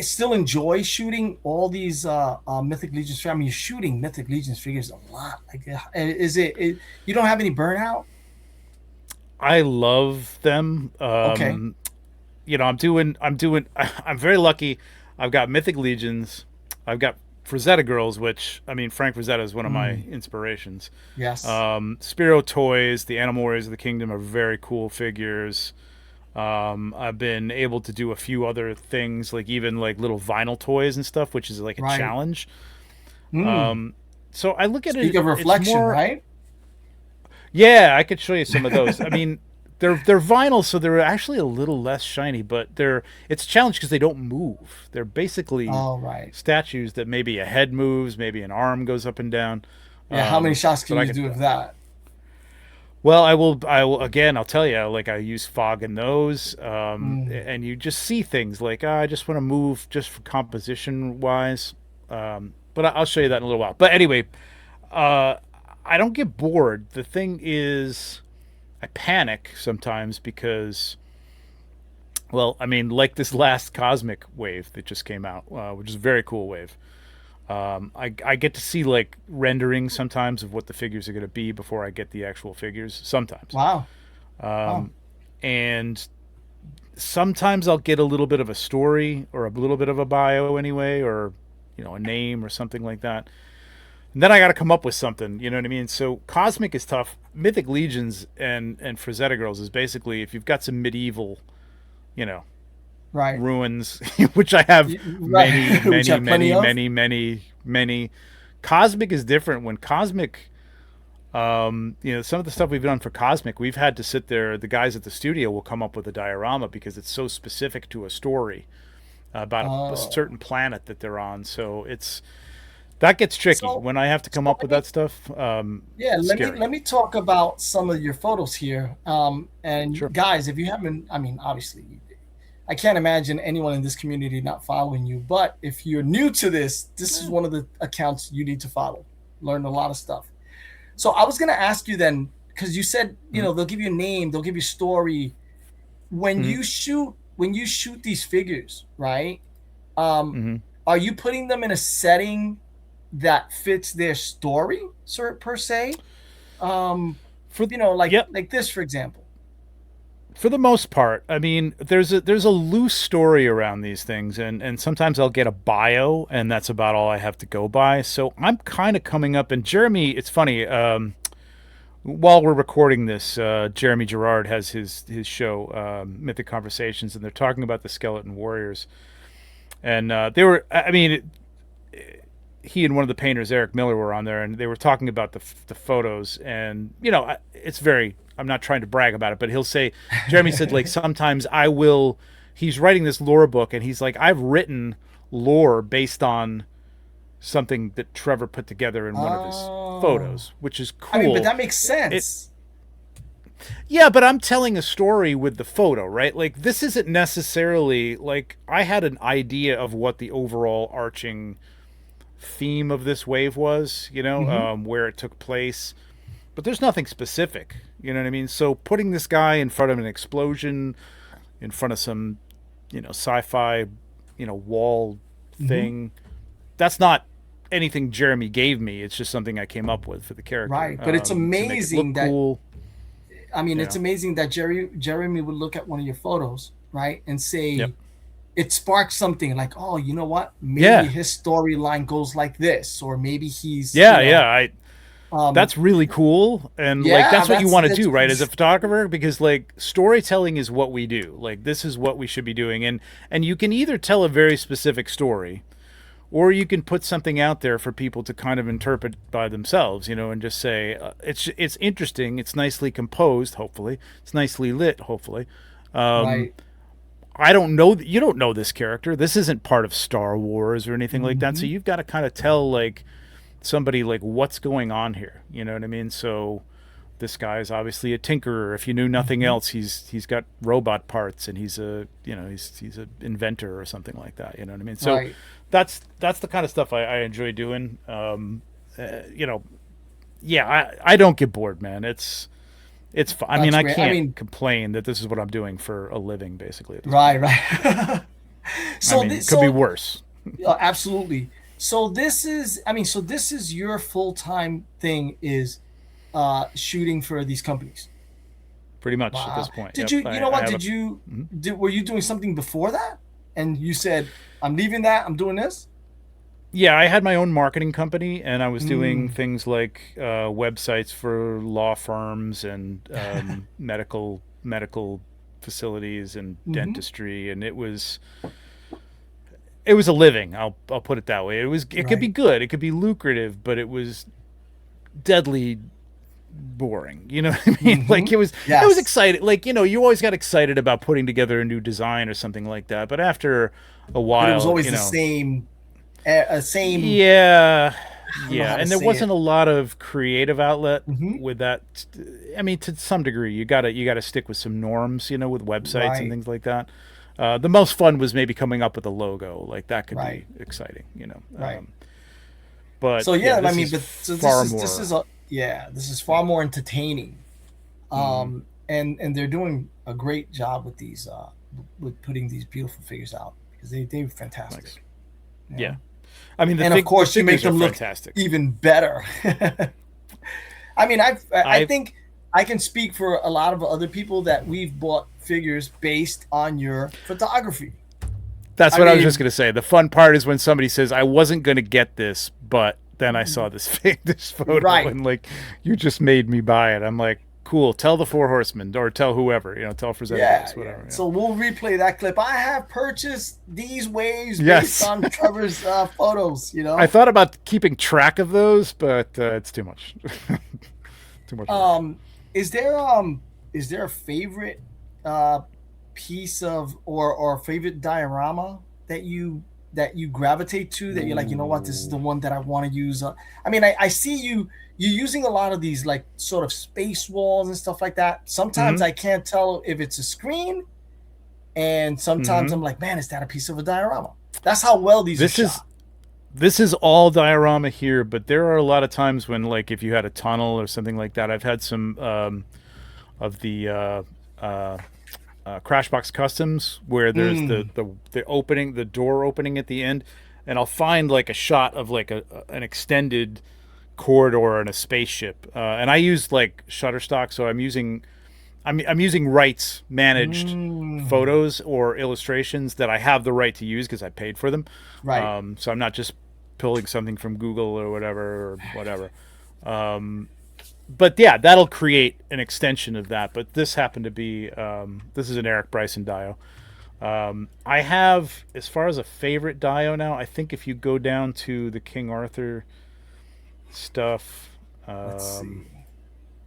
still enjoy shooting all these Mythic Legions figures? I mean, you're shooting Mythic Legions figures a lot. Like, is it you don't have any burnout? I love them. Okay. I'm very lucky. I've got Mythic Legions. I've got Frazetta Girls, which, I mean, Frank Frazetta is one of my inspirations. Yes. Spiro Toys, the Animal Warriors of the Kingdom are very cool figures. I've been able to do a few other things, like even like little vinyl toys and stuff, which is like a challenge. So I look at it. Speak of reflection, right? Yeah, I could show you some of those. I mean, they're vinyl, so they're actually a little less shiny, but it's a challenge because they don't move. They're basically statues that maybe a head moves, maybe an arm goes up and down. Yeah, how many shots can you do with that? Well, I will again, I'll tell you, like I use fog in those, and you just see things like, I just want to move just for composition wise. But I'll show you that in a little while. But anyway, I don't get bored. The thing is, I panic sometimes because Well, I mean, like this last Cosmic wave that just came out, which is a very cool wave. I get to see like renderings sometimes of what the figures are going to be before I get the actual figures. Sometimes, Wow. Wow. and sometimes I'll get a little bit of a story or a little bit of a bio anyway, or a name or something like that. And then I got to come up with something. You know what I mean? So Cosmic is tough. Mythic Legions and Frazetta Girls is basically if you've got some medieval, you know, Right. ruins, which I have Right. Which have plenty of. many. Cosmic is different. When Cosmic, some of the stuff we've done for Cosmic, we've had to sit there. The guys at the studio will come up with a diorama because it's so specific to a story about a certain planet that they're on. So that gets tricky when I have to come up with that stuff. Let me talk about some of your photos here. And Sure. guys, if you haven't, I mean, obviously, I can't imagine anyone in this community not following you. But if you're new to this is one of the accounts you need to follow. Learn a lot of stuff. So I was gonna ask you then, because you said they'll give you a name, they'll give you a story. When you shoot these figures, right? Are you putting them in a setting that fits their story, per se? Like this, for example. For the most part, I mean, there's a loose story around these things, and sometimes I'll get a bio, and that's about all I have to go by. So I'm kind of coming up, and Jeremy, it's funny. While we're recording this, Jeremy Gerard has his show, Mythic Conversations, and they're talking about the Skeleton Warriors, and they were, I mean, he and one of the painters, Eric Miller, were on there, and they were talking about the photos, and it's very. I'm not trying to brag about it, but he'll say, Jeremy said, like, sometimes he's writing this lore book, and he's like, I've written lore based on something that Trevor put together in one of his photos, which is cool. I mean, but that makes sense. Yeah, but I'm telling a story with the photo, right? Like, this isn't necessarily, like, I had an idea of what the overall arching theme of this wave was, where it took place, but there's nothing specific. You know what I mean? So putting this guy in front of an explosion, in front of some, sci-fi, wall thing, that's not anything Jeremy gave me. It's just something I came up with for the character. Right, but it's amazing that. Cool. I mean, it's amazing that Jeremy would look at one of your photos, right, and say, it sparks something like, oh, you know what? Maybe his storyline goes like this, or maybe he's. That's really cool, and like that's what you want to do, right, as a photographer, because like storytelling is what we do. Like this is what we should be doing, and you can either tell a very specific story, or you can put something out there for people to kind of interpret by themselves, and just say it's interesting, it's nicely composed, hopefully, it's nicely lit, hopefully. Right. I don't know. You don't know this character. This isn't part of Star Wars or anything like that. So you've got to kind of tell like somebody like what's going on here. You know what I mean? So this guy is obviously a tinkerer. If you knew nothing else, he's got robot parts, and he's a he's an inventor or something like that. You know what I mean? So that's the kind of stuff I enjoy doing. I don't get bored, man. It's I mean, I can't complain that this is what I'm doing for a living, basically. Right. So it could be worse. Absolutely. So this is your full-time thing, is shooting for these companies. Pretty much at this point. Were you doing something before that? And you said, I'm leaving that, I'm doing this? Yeah, I had my own marketing company, and I was doing things like websites for law firms and medical facilities and dentistry, and it was a living. I'll put it that way. It could be good, it could be lucrative, but it was deadly boring. You know what I mean? Like it was exciting. Like you always got excited about putting together a new design or something like that, but after a while, it was always the same. And there wasn't a lot of creative outlet with that. I mean, to some degree, you gotta stick with some norms, with websites and things like that. The most fun was maybe coming up with a logo, like that could be exciting, Right. But this is far more entertaining, and they're doing a great job with these with putting these beautiful figures out, because they're fantastic. Thanks. You know? Yeah. I mean, of course, you make them look fantastic. even better. I mean, I think I can speak for a lot of other people that we've bought figures based on your photography. That's what I was just going to say. The fun part is when somebody says, I wasn't going to get this, but then I saw this photo, right. and like, you just made me buy it. I'm like, cool. Tell the Four Horsemen, or tell whoever, tell Frazetta Girls, whatever. Yeah. So we'll replay that clip. I have purchased these waves based on Trevor's photos. I thought about keeping track of those, but it's too much. Too much work. Is there a favorite piece of or favorite diorama that you gravitate to, that you're like, you know what, this is the one that I want to use? I mean, I see you're using a lot of these like sort of space walls and stuff like that. Sometimes I can't tell if it's a screen, and sometimes I'm like, man, is that a piece of a diorama? That's how well these are shot. This is all diorama here, but there are a lot of times when, like, if you had a tunnel or something like that. I've had some of the Crashbox Customs where there's the opening, the door opening at the end, and I'll find like a shot of like an extended corridor in a spaceship, and I use like Shutterstock, so I'm using rights managed photos or illustrations that I have the right to use because I paid for them. Right. So I'm not just pulling something from Google or whatever. But yeah, that'll create an extension of that. But this happened to be, this is an Eric Bryson dio. I have, as far as a favorite dio now, I think if you go down to the King Arthur stuff,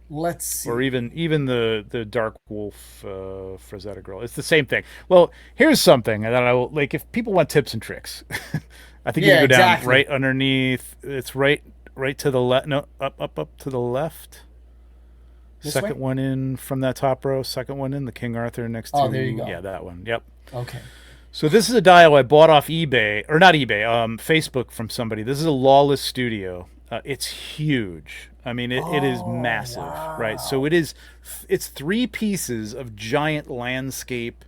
let's see, or even the Dark Wolf Frazetta Girl, it's the same thing. Well, here's something that I will, like, if people want tips and tricks, I think you can go down right underneath. It's right to the left. No, up to the left. This second way? one in from that top row. Second one in, the King Arthur next to. Oh, there you go. Yeah, that one. Yep. Okay. So this is a dio I bought off eBay, or not eBay, Facebook from somebody. This is a Lawless Studio. It's huge. I mean, it is massive, right? So it's 3 pieces of giant landscape.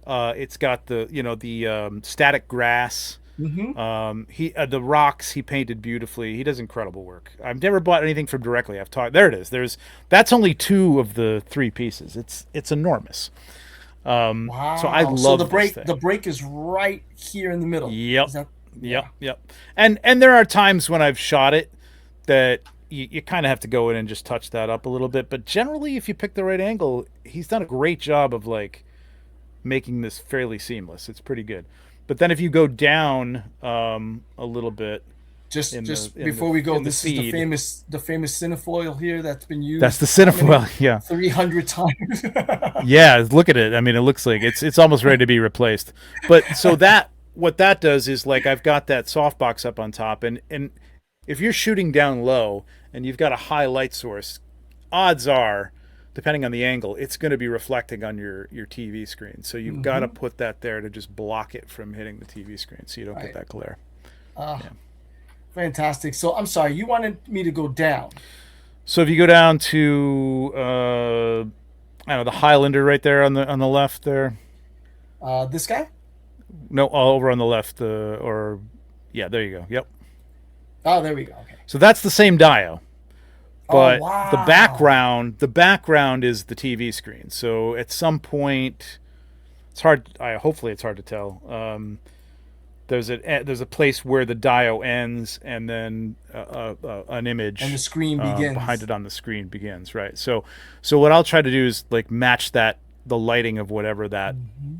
It's got the static grass. The rocks he painted beautifully. He does incredible work. I've never bought anything from directly. I've talked. There it is. That's only 2 of the 3 pieces. It's enormous. Wow. So I love the break is right here in the middle. Yep. Yep. And there are times when I've shot it that you kind of have to go in and just touch that up a little bit. But generally, if you pick the right angle, he's done a great job of like making this fairly seamless. It's pretty good. But then if you go down a little bit, just before we go, this is the famous cinefoil here that's been used. That's the cinefoil, yeah, 300 times. Yeah, look at it. I mean, it looks like it's almost ready to be replaced. But so what that does is, like, I've got that softbox up on top, and if you're shooting down low and you've got a high light source, odds are, depending on the angle, it's going to be reflecting on your TV screen. So you've got to put that there to just block it from hitting the TV screen so you don't get that glare. Fantastic. So I'm sorry, you wanted me to go down. So if you go down to I don't know, the Highlander right there on the left there. This guy? No, all over on the left. There you go. Yep. Oh, there we go. Okay. So that's the same dio. But wow. the background is the TV screen. So at some point, it's hard. Hopefully, it's hard to tell. There's a place where the dio ends, and then an image and the screen begins behind it on the screen begins. Right. So what I'll try to do is like match the lighting of whatever that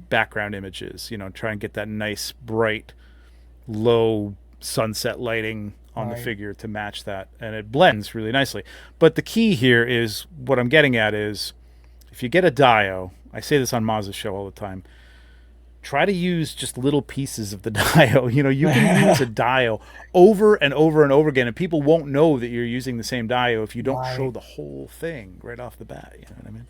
background image is. Try and get that nice bright, low sunset lighting on the figure to match that, and it blends really nicely. But the key here is, what I'm getting at is, if you get a dio, I say this on Maz's show all the time, try to use just little pieces of the dio. You can use a dio over and over and over again, and people won't know that you're using the same dio if you don't show the whole thing right off the bat. You know what I mean?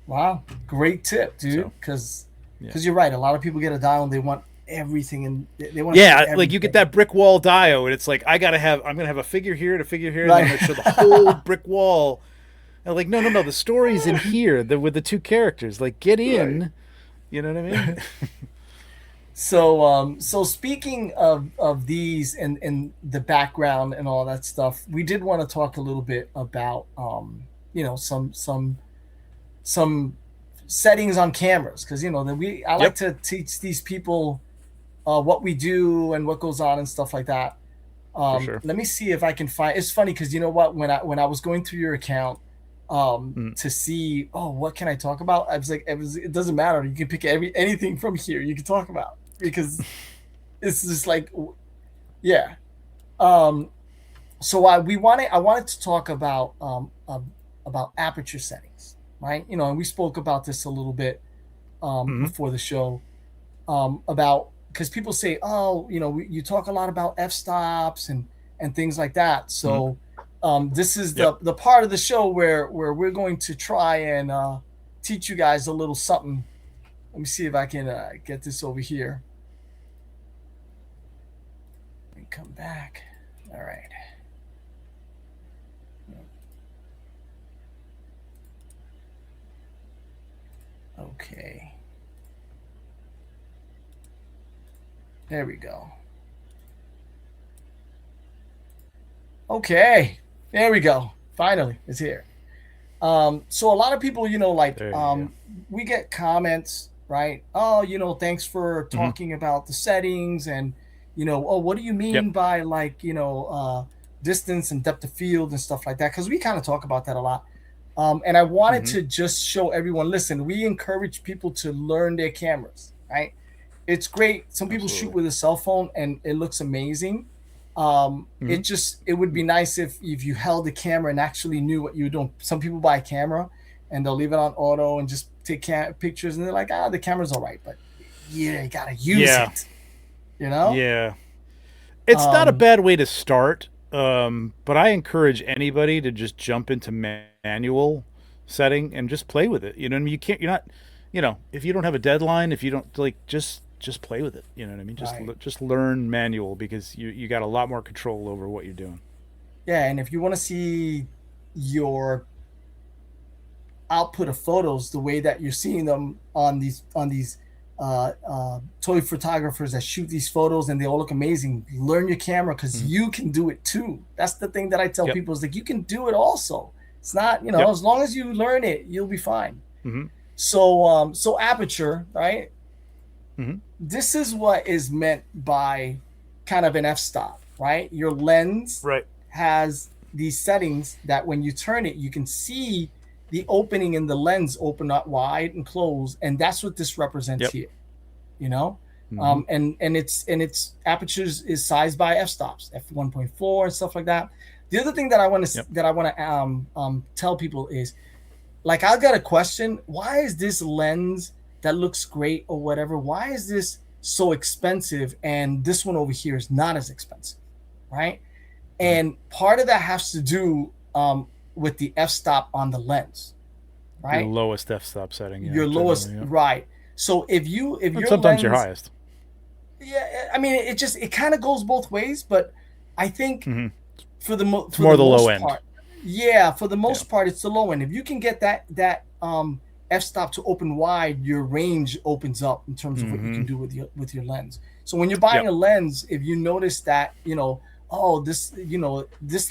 Wow, great tip, dude. Because you're right. A lot of people get a dio and they want everything, and they want like you get that brick wall dio, and it's like I'm gonna have a figure here, and a figure here, and I'm gonna show the whole brick wall. And like, no, the story's in here with the 2 characters. Like, get in, You know what I mean? So speaking of these and the background and all that stuff, we did want to talk a little bit about some settings on cameras, because I like to teach these people what we do and what goes on and stuff like that. For sure. Let me see if I can find. It's funny because you know what, when I was going through your account to see, what can I talk about, I was like, it doesn't matter, you can pick anything from here you can talk about, because it's just like, yeah. So I wanted to talk about aperture settings, right? And we spoke about this a little bit before the show, about, because people say, you talk a lot about f-stops and things like that. So this is the part of the show where we're going to try and teach you guys a little something. Let me see if I can get this over here. Let me come back. All right. Okay. There we go. Okay. There we go. Finally, it's here. So a lot of people, we get comments, right? Oh, thanks for talking about the settings, and, what do you mean by distance and depth of field and stuff like that? Because we kind of talk about that a lot. And I wanted to just show everyone, listen, we encourage people to learn their cameras, right? It's great. Some people shoot with a cell phone and it looks amazing. It would be nice if you held the camera and actually knew what you were doing. Some people buy a camera and they'll leave it on auto and just take pictures, and they're like, the camera's all right, but you gotta use it. Yeah. It's not a bad way to start. But I encourage anybody to just jump into manual setting and just play with it. You know what I mean? If you don't have a deadline, if you don't just play with it. You know what I mean? Just learn manual, because you got a lot more control over what you're doing. Yeah, and if you want to see your output of photos the way that you're seeing them on these toy photographers that shoot these photos and they all look amazing, learn your camera, because you can do it too. That's the thing that I tell people, is like, you can do it also. It's not, as long as you learn it, you'll be fine. So aperture, right? This is what is meant by kind of an f-stop, right? Your lens has these settings that when you turn it, you can see the opening in the lens open up wide and close, and that's what this represents here. And its apertures is sized by f-stops, f1.4 and stuff like that. The other thing that I want to tell people is, like, I've got a question: why is this lens that looks great or whatever, why is this so expensive and this one over here is not as expensive, right? And part of that has to do with the f-stop on the lens, right? Your lowest f-stop setting. Your lowest, right? So if your sometimes your highest. Yeah, I mean, it kind of goes both ways, but I think for the most low end. Yeah, for the most part, it's the low end. If you can get that f-stop to open wide, your range opens up in terms of what you can do with your lens. So when you're buying a lens, if you notice that, this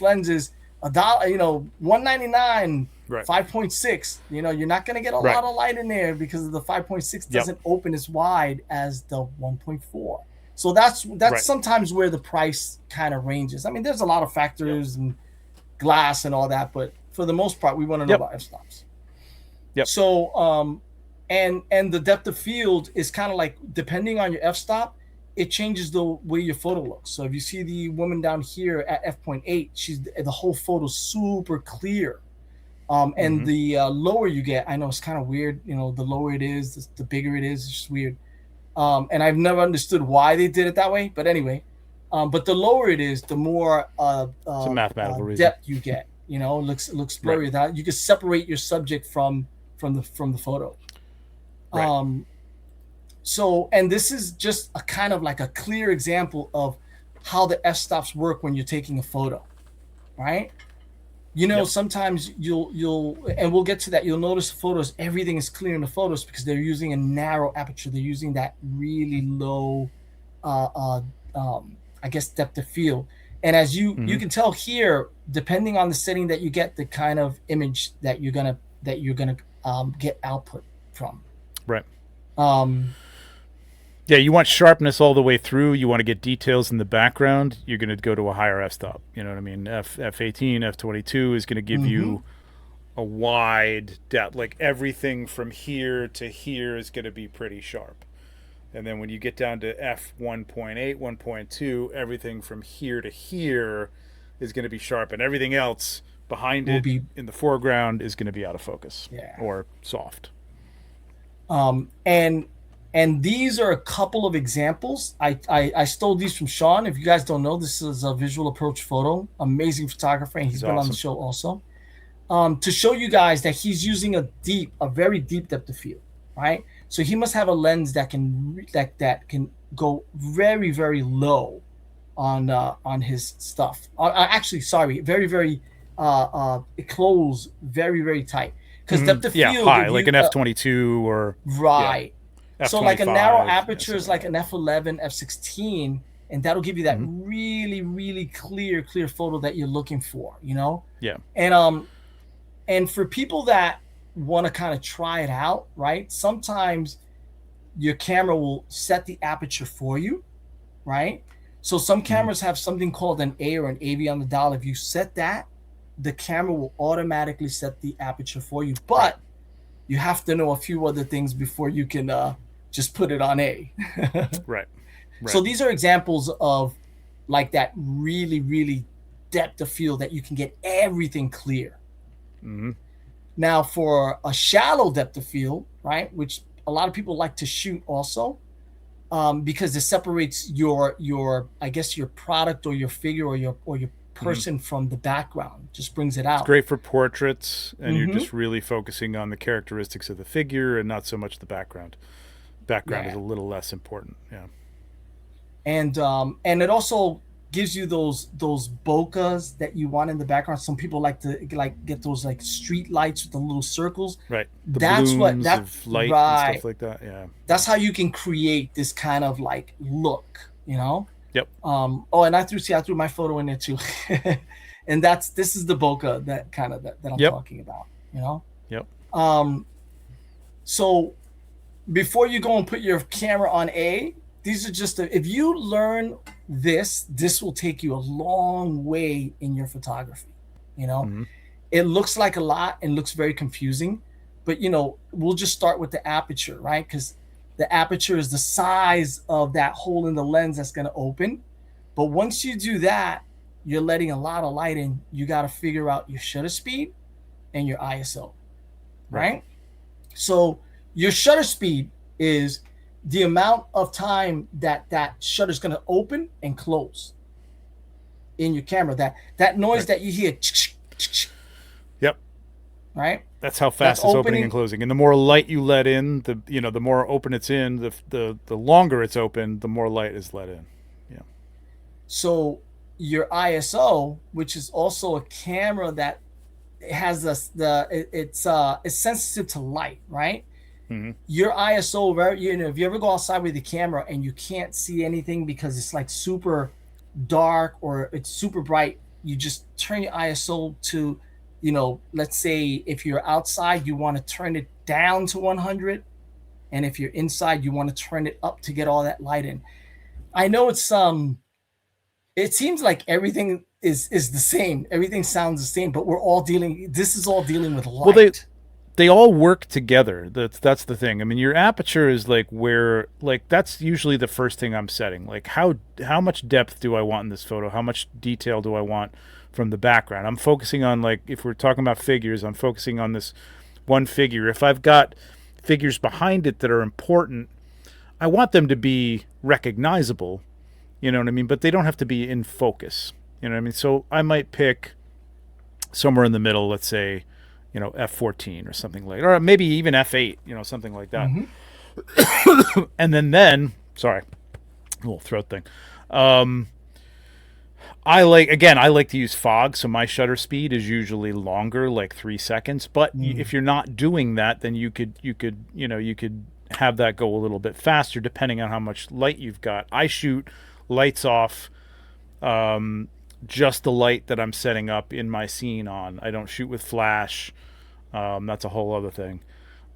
lens is $1, $199, 5.6, you're not going to get a lot of light in there, because the 5.6 doesn't open as wide as the 1.4. So that's sometimes where the price kind of ranges. I mean, there's a lot of factors and glass and all that, but for the most part, we want to know about f-stops. So, and the depth of field is kind of like, depending on your f-stop, it changes the way your photo looks. So if you see the woman down here at f.8, the whole photo's super clear. And the lower you get, I know it's kind of weird, the lower it is, the bigger it is. It's just weird. And I've never understood why they did it that way. But anyway, but the lower it is, the more it's a mathematical reason. Depth you get. It looks blurry. That you can separate your subject from the photo. So, and this is just a kind of like a clear example of how the f-stops work when you're taking a photo, right? You know, sometimes you'll, and we'll get to that. You'll notice the photos, everything is clear in the photos because they're using a narrow aperture. They're using that really low, I guess, depth of field. And as you can tell here, depending on the setting that you get, the kind of image that you're gonna get output from. Right. Yeah, you want sharpness all the way through. You want to get details in the background. You're going to go to a higher f-stop. You know what I mean? F18, F22 is going to give you a wide depth. Like everything from here to here is going to be pretty sharp. And then when you get down to F1.8, 1.2, everything from here to here is going to be sharp. And everything else behind it in the foreground is going to be out of focus or soft. And these are a couple of examples. I stole these from Sean. If you guys don't know, this is a visual approach photo. Amazing photographer, and he's been on the show also. To show you guys that he's using a very deep depth of field, right? So he must have a lens that can go very, very low on his stuff. Actually, sorry, very, very close, very, very tight. Because depth of field, high, like an F22 or right. F25, so like a narrow aperture is like an F11, F16, and that'll give you that really, really clear photo that you're looking for, you know? Yeah. And for people that want to kind of try it out, right? Sometimes your camera will set the aperture for you, right? So some cameras have something called an A or an AV on the dial. If you set that, the camera will automatically set the aperture for you. But you have to know a few other things before you can just put it on A. Right. So these are examples of like that really, really depth of field that you can get everything clear. Now for a shallow depth of field, right, which a lot of people like to shoot also, because it separates your I guess your product or your figure or your person from the background, just brings it out. It's great for portraits, and you're just really focusing on the characteristics of the figure and not so much the background. Background is a little less important. And it also gives you those bokehs that you want in the background. Some people like to get those like street lights with the little circles. Right. That's of light and stuff like that. Yeah. That's how you can create this kind of like look, you know? Yep. And I threw my photo in there too. And this is the bokeh that I'm talking about, you know? Yep. So before you go and put your camera on A, these are just if you learn this will take you a long way in your photography. You know, it looks like a lot and looks very confusing, but you know, we'll just start with the aperture, right? Because the aperture is the size of that hole in the lens that's going to open. But once you do that, you're letting a lot of light in. You got to figure out your shutter speed and your ISO, right? So your shutter speed is the amount of time that shutter is going to open and close in your camera. That noise that you hear. Yep. Right. That's how fast it's opening and closing. And the more light you let in, the more open it's in. The longer it's open, the more light is let in. Yeah. So your ISO, which is also a camera that has it's sensitive to light, right? Your ISO, if you ever go outside with the camera and you can't see anything because it's like super dark or it's super bright, you just turn your ISO to, let's say if you're outside, you want to turn it down to 100. And if you're inside, you want to turn it up to get all that light in. I know it seems like everything is the same. Everything sounds the same, but this is all dealing with light. Well, they all work together. That's the thing. I mean, your aperture is that's usually the first thing I'm setting. Like how much depth do I want in this photo? How much detail do I want from the background? I'm focusing on, like, if we're talking about figures, I'm focusing on this one figure. If I've got figures behind it that are important, I want them to be recognizable. You know what I mean? But they don't have to be in focus. You know what I mean? So I might pick somewhere in the middle, let's say, F14 or something like, or maybe even F8, something like that. And then, sorry, little throat thing. I like to use fog, so my shutter speed is usually longer, like 3 seconds. But if you're not doing that, then you could have that go a little bit faster depending on how much light you've got. I shoot lights off, just the light that I'm setting up in my scene on. I don't shoot with flash. That's a whole other thing.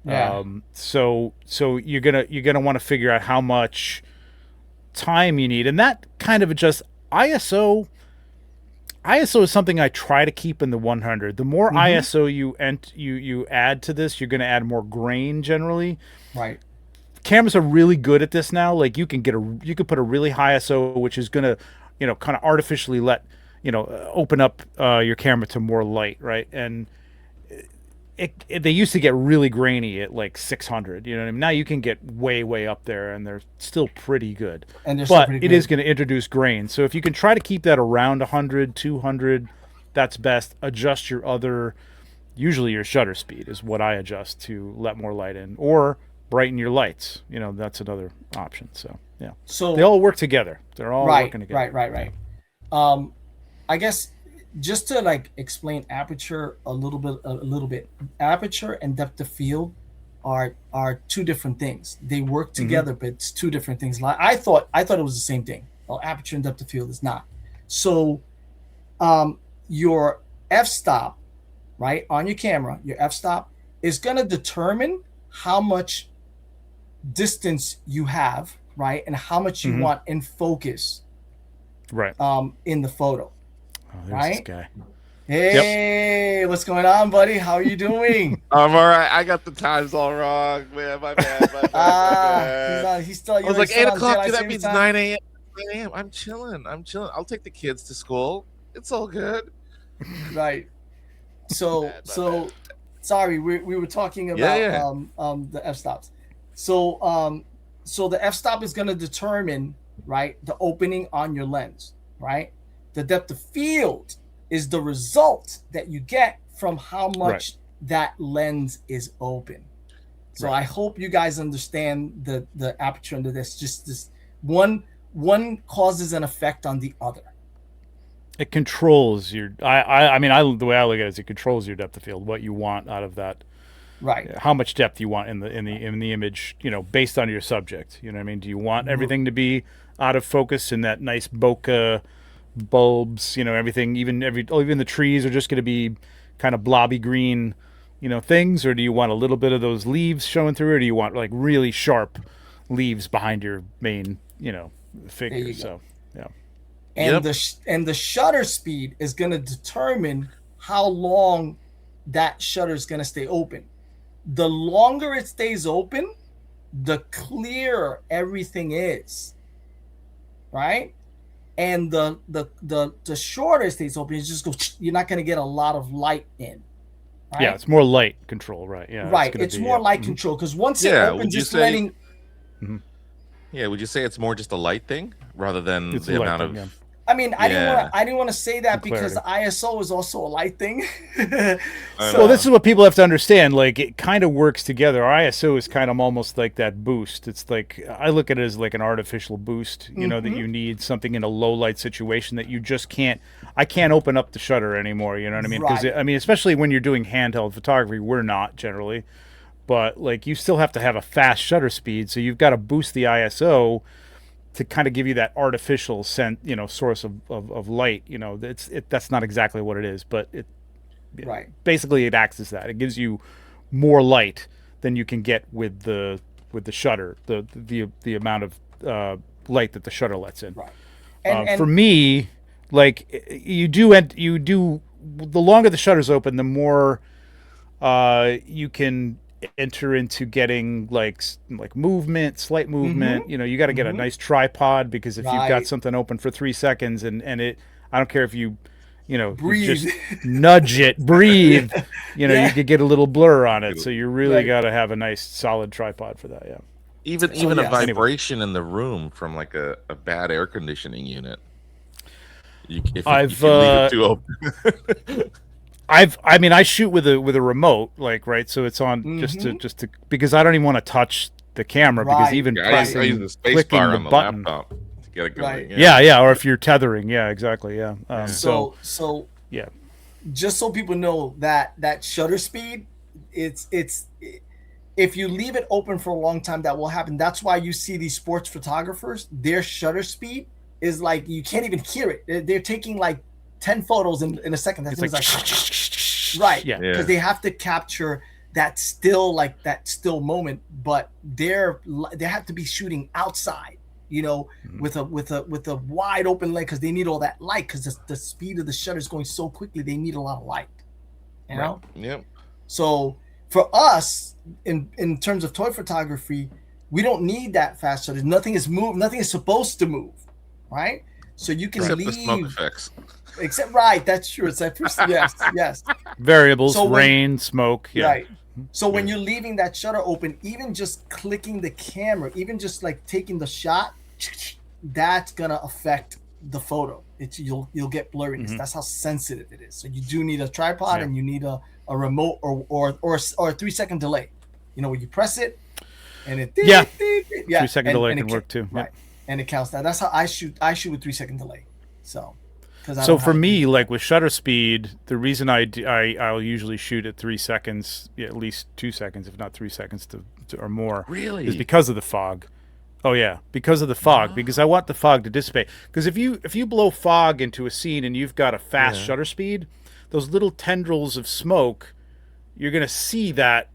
Yeah. So you're gonna want to figure out how much time you need, and that kind of adjusts. ISO is something I try to keep in the 100. The more ISO you add to this, you're going to add more grain generally. Right. Cameras are really good at this now. Like you can put a really high ISO, which is going to, kind of artificially open up your camera to more light, right? And they used to get really grainy at like 600. You know what I mean? Now you can get way up there, and they're still pretty good. But it is going to introduce grain. So if you can try to keep that around 100, 200, that's best. Adjust usually your shutter speed is what I adjust to let more light in, or brighten your lights. That's another option. So yeah. So they all work together. They're all working together. Right. I guess, just to explain aperture a little bit. Aperture and depth of field are two different things. They work together, but it's two different things. I thought it was the same thing. Well, aperture and depth of field is not. So, your f-stop, right, on your camera, your f-stop is going to determine how much distance you have, right, and how much you want in focus, right, in the photo. Oh, there's this guy. Hey, What's going on, buddy? How are you doing? I'm all right. I got the times all wrong, man. My bad. He's still. I was like 8 o'clock. Dude, that means 9 a.m. 9 a.m. I'm chilling. I'll take the kids to school. It's all good. Right. So sorry. We were talking about the f-stops. So the f-stop is going to determine, right, the opening on your lens, right? The depth of field is the result that you get from how much that lens is open. So I hope you guys understand the aperture under this. Just this one causes an effect on the other. It controls your. I mean, the way I look at it is it controls your depth of field, what you want out of that. Right. How much depth you want in the image, based on your subject. You know what I mean? Do you want everything to be out of focus in that nice bokeh bulbs, everything, even the trees are just going to be kind of blobby green, things, or do you want a little bit of those leaves showing through, or do you want like really sharp leaves behind your main, figure? So, yeah. And the shutter speed is going to determine how long that shutter is going to stay open. The longer it stays open, the clearer everything is, right? And the shorter it stays open, you're not going to get a lot of light in. Right? Yeah, it's more light control, right? Yeah, right. It's more light control, because once it opens, it's letting. Yeah, would you say it's more just a light thing rather than the amount of? Yeah. I mean, I didn't want to say that because ISO is also a light thing. Well, this is what people have to understand. Like, it kind of works together. Our ISO is kind of almost like that boost. It's like, I look at it as like an artificial boost, that you need something in a low light situation that you just can't. I can't open up the shutter anymore. You know what I mean? Because especially when you're doing handheld photography, we're not generally, but like you still have to have a fast shutter speed, so you've got to boost the ISO to kind of give you that artificial source of light. That's not exactly what it is, but basically it acts as that. It gives you more light than you can get with the shutter, the amount of light that the shutter lets in. Right. And for me, like you do the longer the shutter's open, the more you can enter into getting like slight movement. You got to get a nice tripod, because if you've got something open for 3 seconds and it, I don't care if you breathe. You just nudge it, breathe, you could get a little blur on it. So you really got to have a nice solid tripod for that. Yeah. Even a vibration in the room from like a bad air conditioning unit. If you leave it too open. I shoot with a remote, right? So it's on just to because I don't even want to touch the camera, because even I use the space bar on the laptop to get it going. Right. Yeah. Or if you're tethering, yeah, exactly, yeah. So yeah. Just so people know that shutter speed, it's if you leave it open for a long time, that will happen. That's why you see these sports photographers, their shutter speed is like you can't even hear it. They're taking like 10 photos in a second. That's like right, yeah, because they have to capture that still moment, but they have to be shooting outside, with a wide open lens, because they need all that light, because the speed of the shutter is going so quickly. They need a lot of light, know. Yep. So for us, in terms of toy photography, we don't need that fast shutter. Nothing is supposed to move, right? So you can leave the smoke effects. Except right, that's true. It's yes. Variables, rain, smoke, yeah. Right. So when you're leaving that shutter open, even just clicking the camera, even just like taking the shot, that's gonna affect the photo. You'll get blurriness. That's how sensitive it is. So you do need a tripod, and you need a remote or a 3-second delay. When you press it, and it 3-second delay can work too. Right, and it counts that. That's how I shoot. I shoot with 3-second delay. So for me, like with shutter speed, the reason I'll usually shoot at 3 seconds, at least 2 seconds, if not 3 seconds or more, really, is because of the fog. Oh yeah, because of the fog. Because I want the fog to dissipate. Because if you blow fog into a scene and you've got a fast shutter speed, those little tendrils of smoke, you're gonna see that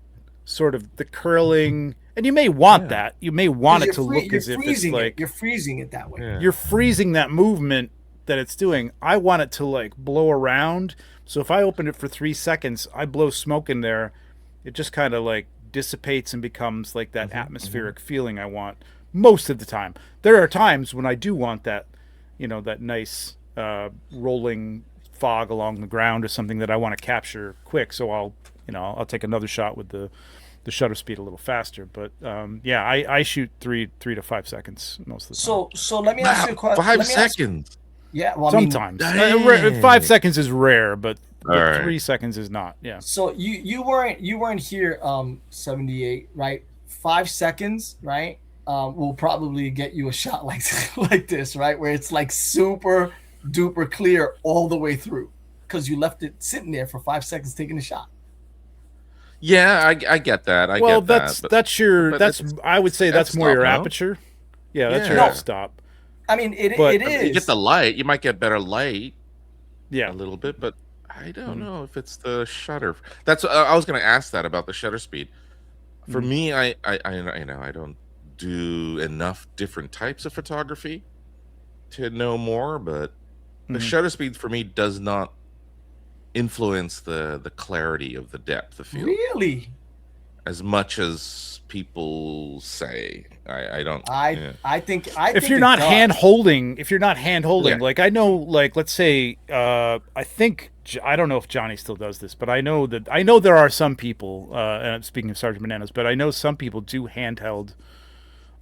sort of the curling, and you may want that. You may want it to look as if it's like you're freezing it that way. Yeah. You're freezing that movement that it's doing. I want it to like blow around. So if I open it for 3 seconds, I blow smoke in there, it just kind of like dissipates and becomes like that atmospheric feeling I want. Most of the time. There are times when I do want that, that nice rolling fog along the ground or something that I want to capture quick. So I'll take another shot with the shutter speed a little faster. But I shoot 3 to 5 seconds most of the time. So let me ask you a question. 5 seconds. Yeah, well, sometimes 5 seconds is rare, but 3 seconds is not. Yeah. So you weren't here 78, right? 5 seconds, right? Will probably get you a shot like this, right? Where it's like super duper clear all the way through, because you left it sitting there for 5 seconds taking a shot. Yeah, I get that. I would say that's more your aperture. Yeah, that's your f-stop. I mean, it is. You get the light. You might get better light. Yeah, a little bit, but I don't know if it's the shutter. That's I was going to ask that about the shutter speed. For me, I don't do enough different types of photography to know more, but the shutter speed for me does not influence the clarity of the depth of field. Really? As much as people say. I don't. I think if you're not hand holding, like I know, like let's say, I don't know if Johnny still does this, but I know there are some people. And speaking of Sergeant Bananas, but I know some people do handheld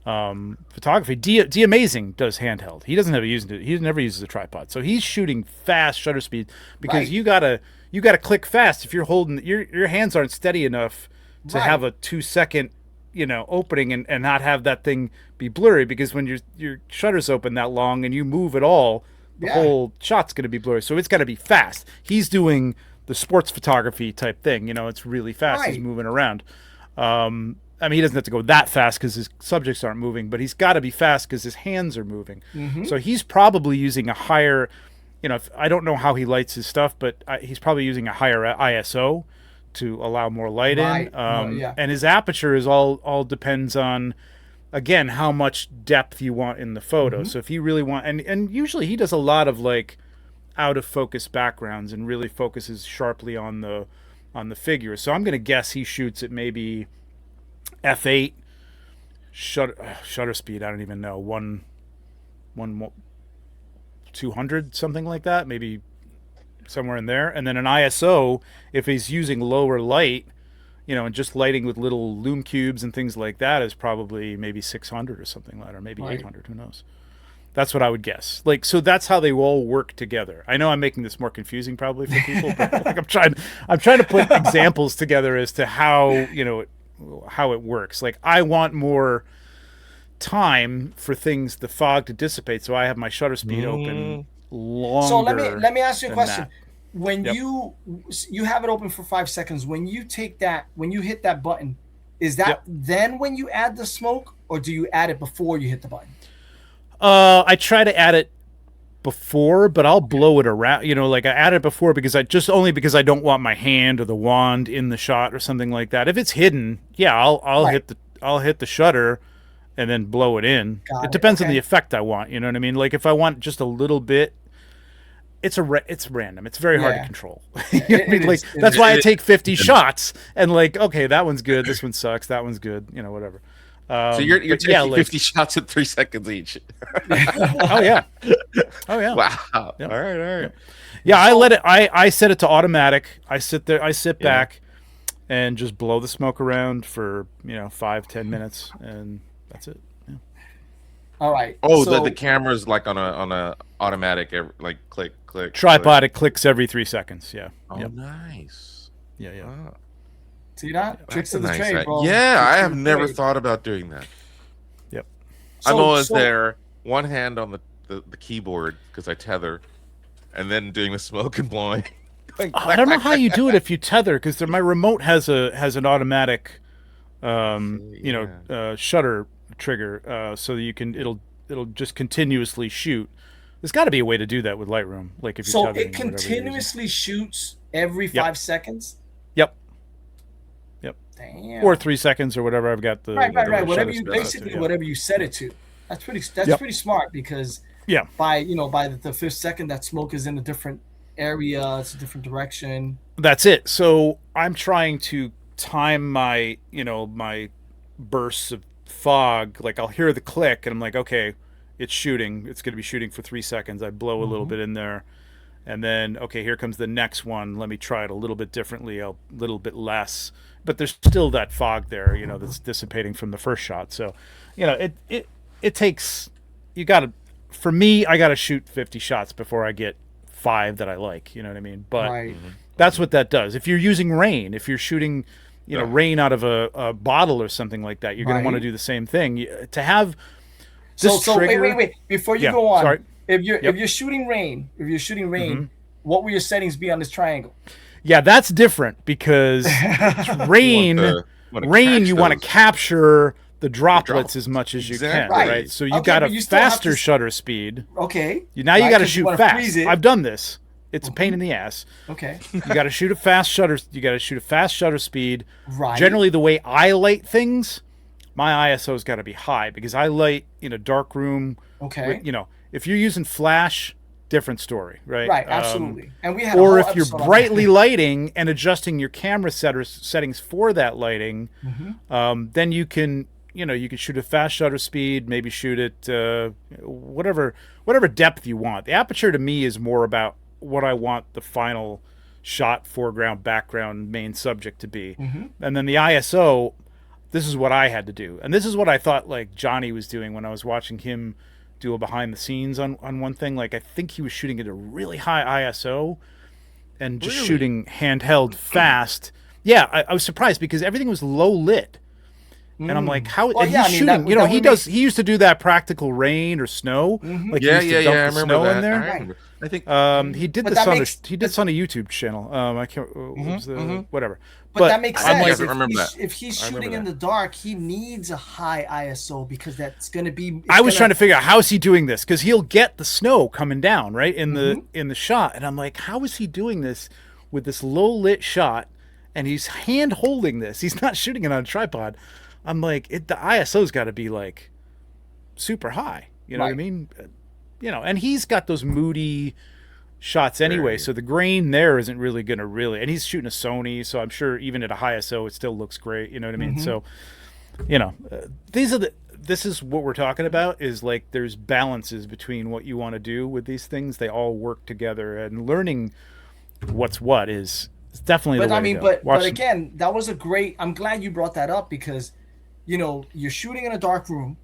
photography. D Amazing does handheld. He doesn't have he never uses a tripod, so he's shooting fast shutter speed because you gotta click fast. If you're holding your hands aren't steady enough to have a 2 second opening and not have that thing be blurry, because when your shutter's open that long and you move at all, the whole shot's going to be blurry. So it's got to be fast. He's doing the sports photography type thing. It's really fast. He's moving around. I mean, he doesn't have to go that fast because his subjects aren't moving, but he's got to be fast because his hands are moving. So he's probably using a higher, I don't know how he lights his stuff, but he's probably using a higher ISO to allow more light in. And his aperture is all depends on, again, how much depth you want in the photo. So if you really want, and usually he does a lot of like out of focus backgrounds and really focuses sharply on the figure. So I'm going to guess he shoots at maybe f8 shutter speed. I don't even know, 200, something like that, maybe somewhere in there. And then an ISO, if he's using lower light, and just lighting with little lume cubes and things like that, is probably maybe 600 or something like that, or maybe 800, who knows. That's what I would guess. Like, so that's how they all work together. I know I'm making this more confusing probably for people, but like I'm trying to put examples together as to how, how it works. Like, I want more time for the fog to dissipate. So I have my shutter speed open longer. So let me ask you a question. That. When you have it open for 5 seconds, when you hit that button, is that then when you add the smoke, or do you add it before you hit the button? I try to add it before, but I'll blow it around. Like I add it before because I don't want my hand or the wand in the shot or something like that. If it's hidden, I'll hit the shutter and then blow it in. It depends on the effect I want. You know what I mean? Like if I want just a little bit, it's random. It's very hard to control. That's why I take 50 shots and like, okay, that one's good. This one sucks. That one's good. Whatever. So you're taking 50 shots at 3 seconds each. Oh yeah. Wow. Yep. All right. Yep. Yeah, I set it to automatic. I sit back and just blow the smoke around for 5-10 minutes, and that's it. Yeah. All right. Oh, the camera's like on a automatic, like click. Tripod, it clicks every 3 seconds. Yeah. Oh, nice. Yeah. Wow. See that? Tricks of the nice trade, bro. Yeah, I have never thought about doing that. Yep. I'm always there, one hand on the keyboard because I tether, and then doing the smoke and blowing. I don't know how you do it if you tether, because my remote has an automatic, shutter trigger, so that it'll just continuously shoot. There's got to be a way to do that with Lightroom, like if you. So it continuously shoots every 5 seconds. Yep. Damn. Or 3 seconds or whatever. I've got the right. Whatever you set it to. That's pretty smart, because by the 5th second that smoke is in a different area, it's a different direction. That's it. So I'm trying to time my bursts of fog. Like I'll hear the click and I'm like, okay, it's shooting. It's going to be shooting for 3 seconds. I blow a little bit in there, and then okay, here comes the next one. Let me try it a little bit differently, a little bit less, but there's still that fog there, that's dissipating from the first shot. So, it takes, for me, I got to shoot 50 shots before I get 5 that I like. You know what I mean? But that's what that does. If you're using rain, if you're shooting, rain out of a bottle or something like that, you're going to want to do the same thing. To have this trigger, wait. Before you go on, sorry. If you're shooting rain, what will your settings be on this triangle? Yeah, that's different, because rain, you want to capture the droplets as much as you can, right? So you got a faster shutter speed. Okay. Now you got to shoot fast. I've done this. It's a pain in the ass. Okay. You got to shoot a fast shutter. You got to shoot a fast shutter speed. Right. Generally, the way I light things, my ISO's got to be high, because I light in a dark room. Okay. If you're using flash, different story, right? Right, absolutely. And we have or if you're brightly lighting and adjusting your camera settings for that lighting, then you can shoot a fast shutter speed, maybe shoot it whatever depth you want. The aperture to me is more about what I want the final shot, foreground, background, main subject to be. And then the ISO, this is what I had to do. And this is what I thought like Johnny was doing when I was watching him do a behind the scenes on one thing. Like I think he was shooting at a really high ISO and just shooting handheld fast. Yeah, I was surprised because everything was low lit. And I'm like, how? Well, and he's shooting. He used to do that practical rain or snow. Like he used to dump the snow in there. I think he did this on a YouTube channel. I can't. Whatever. But that makes sense. If he's shooting in the dark, he needs a high ISO, because that's going to be. I was trying to figure out how is he doing this, because he'll get the snow coming down right in the shot, and I'm like, how is he doing this with this low lit shot, and he's hand holding this? He's not shooting it on a tripod. I'm like, the ISO's got to be like super high. You know what I mean? And he's got those moody shots anyway, so the grain there isn't really going to and he's shooting a Sony, so I'm sure even at a high ISO it still looks great. You know what I mean? So, this is what we're talking about, is like there's balances between what you want to do with these things. They all work together, and learning what's what is definitely the way to go. But again, that was a great. I'm glad you brought that up, because you're shooting in a dark room,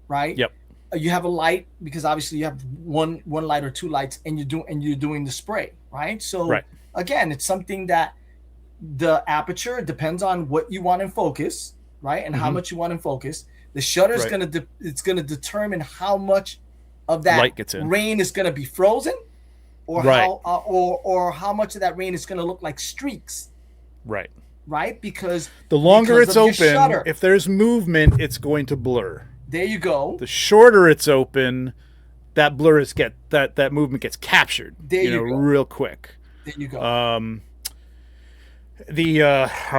right? Yep. You have a light, because obviously you have one light or 2 lights, and you're doing the spray, right? So again, it's something that the aperture depends on what you want in focus, right? And how much you want in focus. The shutter is it's gonna determine how much of that light gets in. rain is gonna be frozen, or or how much of that rain is gonna look like streaks. Right. Right, because the longer it's open, shutter, if there's movement, it's going to blur. There you go. The shorter it's open, that that movement gets captured. There you go. Real quick. There you go. I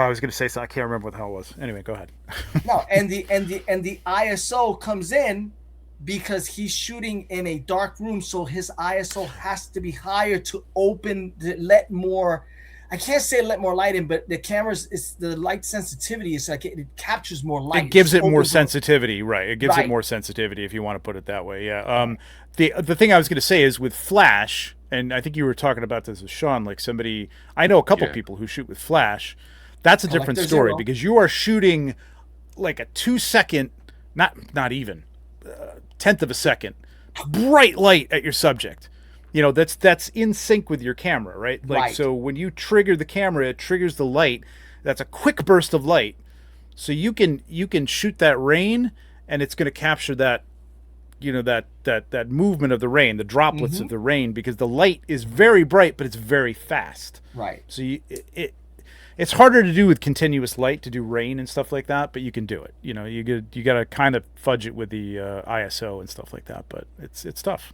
was going to say something. I can't remember what the hell it was. Anyway, go ahead. No, and the ISO comes in because he's shooting in a dark room, so his ISO has to be higher to let more. I can't say let more light in, but the the light sensitivity is like it captures more light. It gives it more sensitivity, right? It gives right. it more sensitivity, if you want to put it that way. Yeah. The thing I was going to say is with flash, and I think you were talking about this with Sean, like I know a couple people who shoot with flash. That's a different story because you are shooting like a 2-second, not even, tenth of a second, bright light at your subject. That's in sync with your camera, right? So when you trigger the camera, it triggers the light. That's a quick burst of light. So you can shoot that rain, and it's going to capture that, that movement of the rain, the droplets of the rain, because the light is very bright, but it's very fast. Right. So it's harder to do with continuous light to do rain and stuff like that, but you can do it. You got to kind of fudge it with the ISO and stuff like that, but it's tough.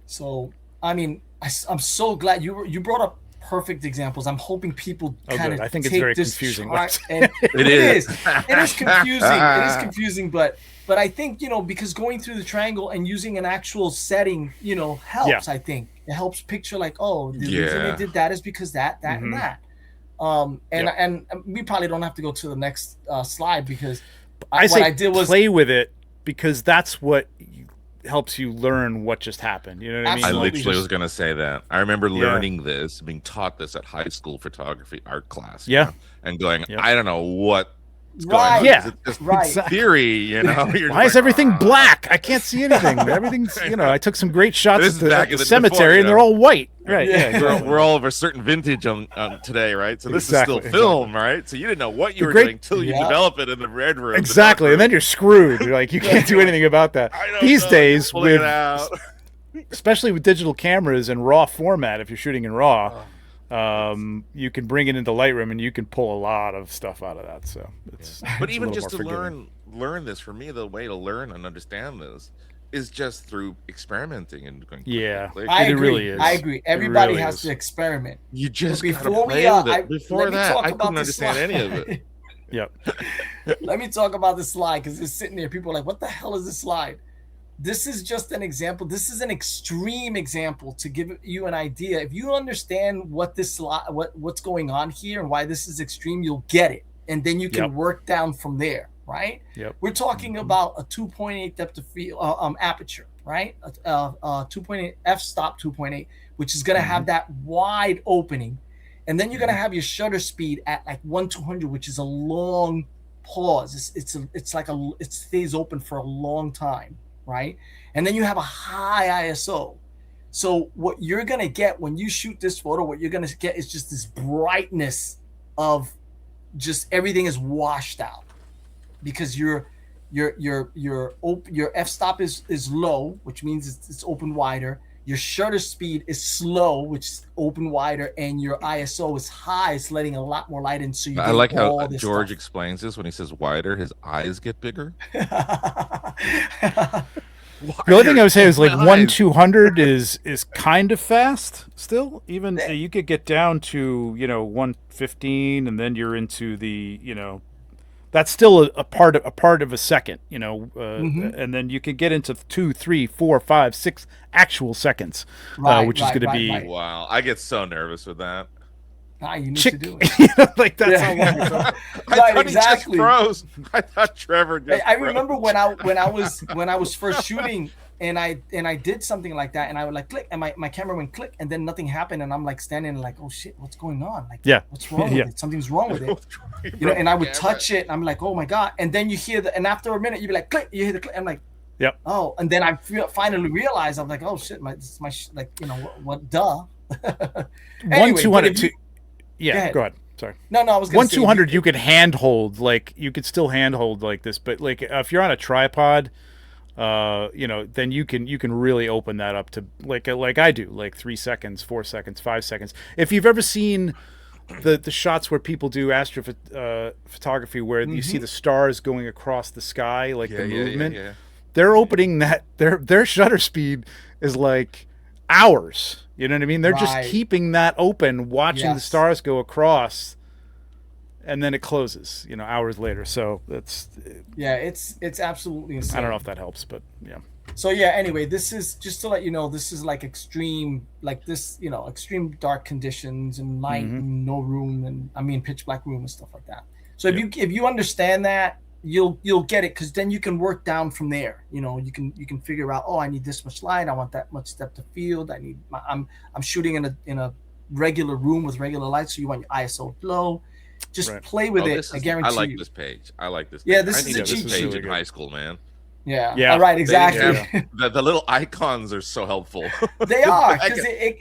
So. I mean, I'm so glad you brought up perfect examples. I'm hoping people kind of I think it's very confusing. And it is confusing. It is confusing, but I think because going through the triangle and using an actual setting helps. I think it helps picture like, the reason they did that is because that and that. And we probably don't have to go to the next slide because what I did was play with it because that's what helps you learn what just happened. You know what I mean? I literally was going to say that. I remember learning this, being taught this at high school photography art class. And going, I don't know what's going on. Yeah. It's just theory, You're Why is everything black? I can't see anything. Everything's, I took some great shots at the cemetery and they're all white. Right. Yeah. We're all of a certain vintage on today, right? So this is still film, right? So you didn't know what you were doing until you develop it in the red room. Exactly. And then you're screwed. You're like, you can't do anything about that. These days, especially with digital cameras and raw format, if you're shooting in raw, you can bring it into Lightroom and you can pull a lot of stuff out of that. So but even just to learn this, for me, the way to learn and understand this is just through experimenting and going. I agree. It really is. I agree. Everybody has to experiment. You just before I couldn't understand any of it. Yep. Let me talk about the slide because it's sitting there. People are like, "What the hell is this slide?" This is just an example. This is an extreme example to give you an idea. If you understand what's going on here and why this is extreme, you'll get it, and then you can work down from there. Right? Yep. We're talking about a 2.8 depth of field aperture, right? 2.8 f-stop 2.8, which is going to have that wide opening, and then you're going to have your shutter speed at like 1/200, which is a long pause. It stays open for a long time, right? And then you have a high ISO. So what you're going to get when you shoot this photo, what you're going to get is just this brightness of just everything is washed out. Because your f-stop is low, which means it's open wider. Your shutter speed is slow, which is open wider, and your ISO is high. It's letting a lot more light in. So I like how George explains this when he says wider. His eyes get bigger. The only thing I would say is like 1/200 is kind of fast still. Even you could get down to 115, and then you're into the that's still a part of a second, and then you can get into 2, 3, 4, 5, 6 actual seconds, which is going to be. Wow, I get so nervous with that. You need to do it. Like that's how long it's on. Right, exactly. He just froze. I thought Trevor just I remember when I was first shooting and I did something like that and I would like click and my camera went click and then nothing happened and I'm like standing like, oh shit, what's going on? Like what's wrong with it? Something's wrong with it. And I would touch it and I'm like, oh my God. And then you hear and after a minute you'd be like click, you hear the click. I'm like, yep. Oh, and then I finally realized I'm like, oh shit, what duh. Anyway, 1/200. Go ahead. Sorry. No, I was going to say 1/200 you could handhold, like you could still handhold like this, but like if you're on a tripod, then you can really open that up to like I do, like 3 seconds, 4 seconds, 5 seconds. If you've ever seen the shots where people do photography where you see the stars going across the sky, like the movement, they're opening that their shutter speed is like hours. You know what I mean? They're just keeping that open, watching the stars go across, and then it closes, hours later. So that's it's absolutely insane. I don't know if that helps, but yeah. So yeah, anyway, this is just to let you know, this is like extreme, like this, extreme dark conditions and light and no room, and I mean pitch black room and stuff like that. So if you understand that, you'll get it, because then you can work down from there. You can figure out, I need this much light, I want that much depth of field, I'm shooting in a regular room with regular light, so you want your ISO low. Just play with it. I guarantee you. I like this page. Yeah, this is a cheat cheat page sheet in high school, man. Yeah. All right. Exactly. The little icons are so helpful. They are. Because they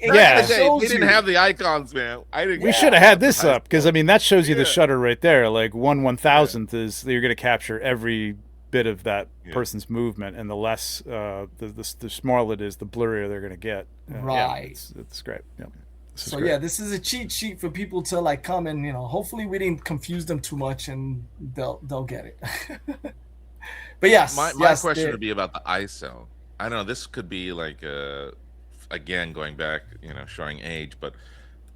didn't have the icons, man. We should have had this up, because I mean that shows you the shutter right there. Like 1/1000th is you're going to capture every bit of that person's movement, and the less the smaller it is, the blurrier they're going to get. Right. It's great. Yeah. This is a cheat sheet for people to like come and hopefully we didn't confuse them too much, and they'll get it. But my question would be about the ISO. I don't know, this could be like again going back, showing age, but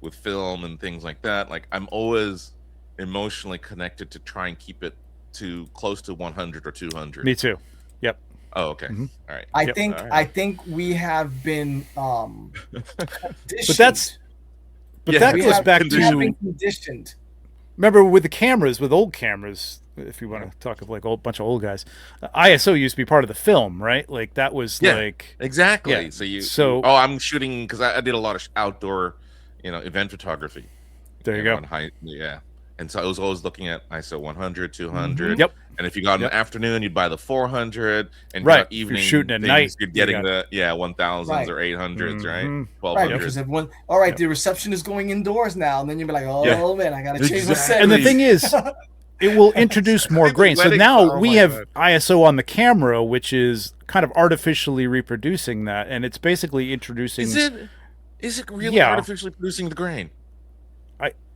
with film and things like that, like I'm always emotionally connected to try and keep it to close to 100 or 200. Me too. Yep. Oh, okay. All right. I think we have been conditioned. But that goes back to conditioned. Remember with the cameras, with old cameras, if you want to talk of like a bunch of old guys, ISO used to be part of the film, right? Like that was like exactly. I'm shooting because I did a lot of outdoor, event photography. There you go. And so I was always looking at ISO 100, 200. Yep. And if you got in the afternoon, you'd buy the 400. And evening, if you're shooting at night, you're getting the 1000s or 800s, right? 1200s. Right, because everyone, the reception is going indoors now, and then you'll be like, man, I gotta change my settings. And the thing is, it will introduce more grain. So now we have ISO on the camera, which is kind of artificially reproducing that, and it's basically introducing. Is it really artificially producing the grain?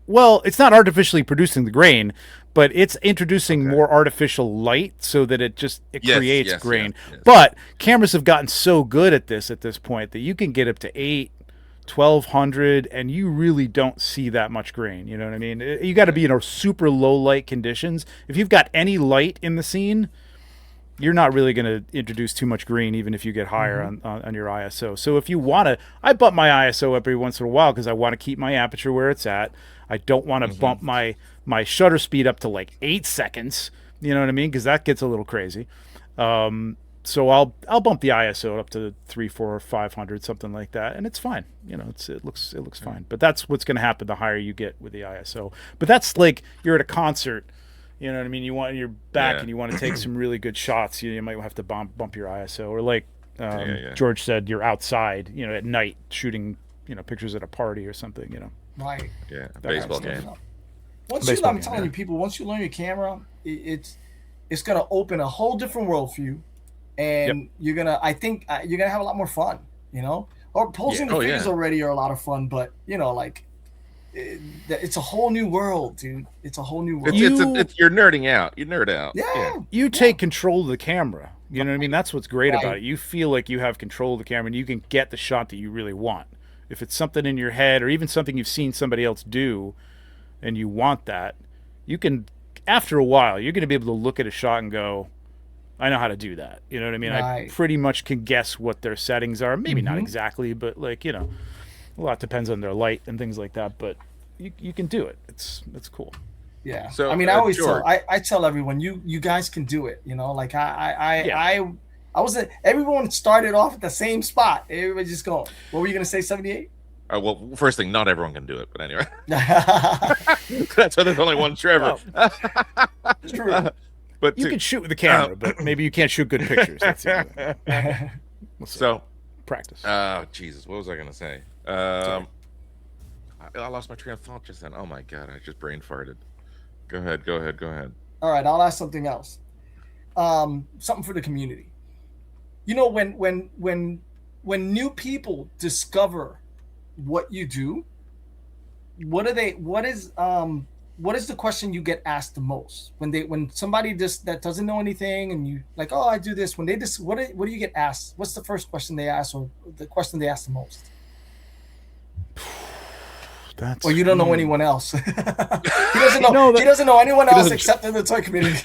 Well, it's not artificially producing the grain, but it's introducing more artificial light so that it creates grain. Yes. But cameras have gotten so good at this point that you can get up to 1200 and you really don't see that much grain. You know what I mean? You got to be in super low light conditions. If you've got any light in the scene, you're not really going to introduce too much green, even if you get higher on your ISO. So if you want to, I bump my ISO every once in a while because I want to keep my aperture where it's at. I don't want to bump my shutter speed up to like 8 seconds. You know what I mean? Because that gets a little crazy. So I'll bump the ISO up to 300, 400, 500, something like that, and it's fine. It looks fine. But that's what's going to happen the higher you get with the ISO. But that's like you're at a concert. You know what I mean? You're back and you want to take some really good shots. You might have to bump your ISO, or like George said, you're outside. At night shooting. Pictures at a party or something. Right. Yeah. Baseball game. I'm telling you, people. Once you learn your camera, it's gonna open a whole different world for you, and you're gonna. I think you're gonna have a lot more fun. Or posting the figures already are a lot of fun, but it's a whole new world, dude. It's a whole new world. You're nerding out. You nerd out. Yeah. You take control of the camera. You know what I mean? That's what's great about it. You feel like you have control of the camera, and you can get the shot that you really want. If it's something in your head or even something you've seen somebody else do and you want that, you can, after a while, you're going to be able to look at a shot and go, I know how to do that. You know what I mean? Right. I pretty much can guess what their settings are. Maybe not exactly, but a lot depends on their light and things like that. But you can do it. It's cool. Yeah. So I mean, I always tell everyone, you guys can do it. Everyone started off at the same spot. Everybody just going. What were you going to say, 78? Well, first thing, not everyone can do it, but anyway. That's why there's only one Trevor. It's true. But you can shoot with the camera, but maybe you can't shoot good pictures. That's it. So practice. Jesus, what was I going to say? I lost my train of thought just then. Oh my god, I just brain farted. Go ahead, go ahead, go ahead. All right, I'll ask something else. Something for the community. You know, when new people discover what you do, what is the question you get asked the most when somebody that doesn't know anything and you like, oh, I do this, when they just what do you get asked? What's the first question they ask, or the question they ask the most? Or you don't know anyone else. He doesn't know. He doesn't know anyone else except in the toy community.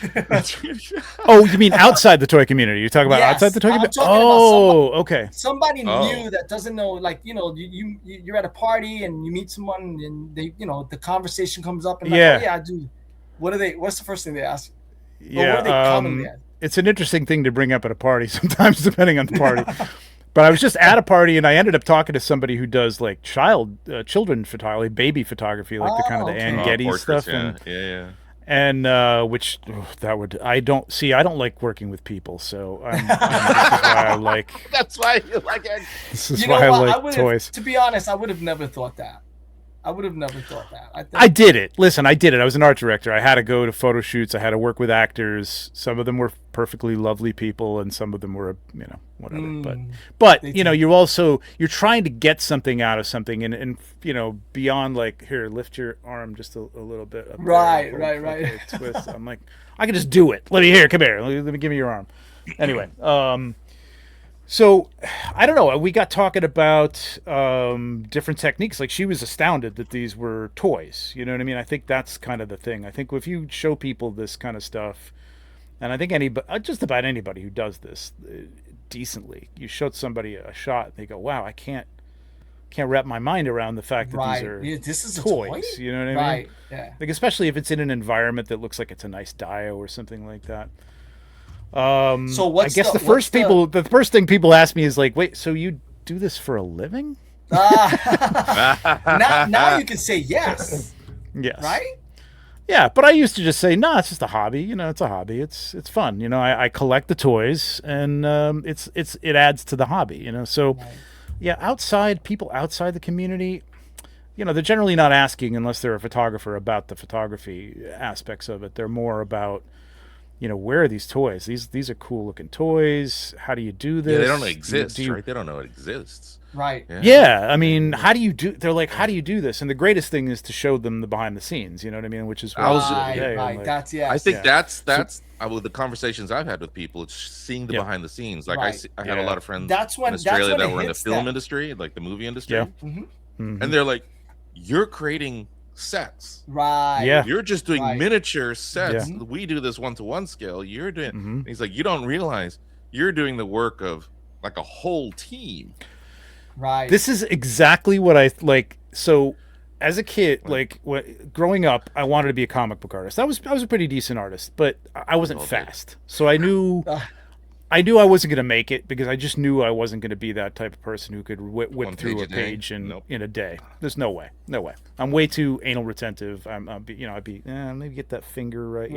Oh, you mean outside the toy community? You're talking about outside the toy community? Oh, okay. Somebody new that doesn't know, like, you know, you're at a party and you meet someone and they, you know, the conversation comes up and like, oh yeah, I do. What's the first thing they ask? Yeah, what are they commonly ask? It's an interesting thing to bring up at a party sometimes, depending on the party. But I was just at a party and I ended up talking to somebody who does like children photography, baby photography, like the kind of the Ann Getty stuff. And which I don't like working with people, so this is why I like. That's why you like it. This is why I like toys. To be honest, I would have never thought that. I did it. Listen, I did it. I was an art director. I had to go to photo shoots. I had to work with actors. Some of them were perfectly lovely people, and some of them were, you know, whatever. But you know, you're trying to get something out of something, and you know, beyond like, here, lift your arm just a little bit. Up right. Twist. I'm like, I can just do it. Come here. Let me give me your arm. Anyway, so, I don't know. We got talking about different techniques. Like, she was astounded that these were toys. You know what I mean? I think that's kind of the thing. I think if you show people this kind of stuff, and I think just about anybody who does this decently, you showed somebody a shot, and they go, "Wow, I can't wrap my mind around the fact that these are this is toys." A toy? You know what I mean? Right. Yeah. Like, especially if it's in an environment that looks like it's a nice dio or something like that. So I guess the first thing people ask me is like, wait, so you do this for a living? Now you can say yes. Yes. Right? Yeah, but I used to just say, no, it's just a hobby. You know, it's a hobby. It's fun. You know, I collect the toys, and it adds to the hobby. You know, so yeah, people outside the community, you know, they're generally not asking unless they're a photographer about the photography aspects of it. They're more about, you know, where are these toys? These are cool looking toys. How do you do this? Yeah, they don't exist, right? They don't know it exists. Right. Yeah. I mean, they're like, how do you do this? And the greatest thing is to show them the behind the scenes, you know what I mean? Which is right. Like, that's I think that's with the conversations I've had with people, it's seeing the behind the scenes. Like I had a lot of friends in Australia that were in the film industry, like the movie industry. Yeah. And they're like, you're creating sets, right? Yeah, you're just doing miniature sets. We do this 1-to-1 scale. You're doing he's like, you don't realize you're doing the work of like a whole team, right? This is exactly what I like. So as a kid, like growing up, I wanted to be a comic book artist. I was a pretty decent artist, but I wasn't fast. So I knew I wasn't going to make it, because I just knew I wasn't going to be that type of person who could whip through a page in a day. There's no way. I'm way too anal retentive. I'd be maybe get that finger right.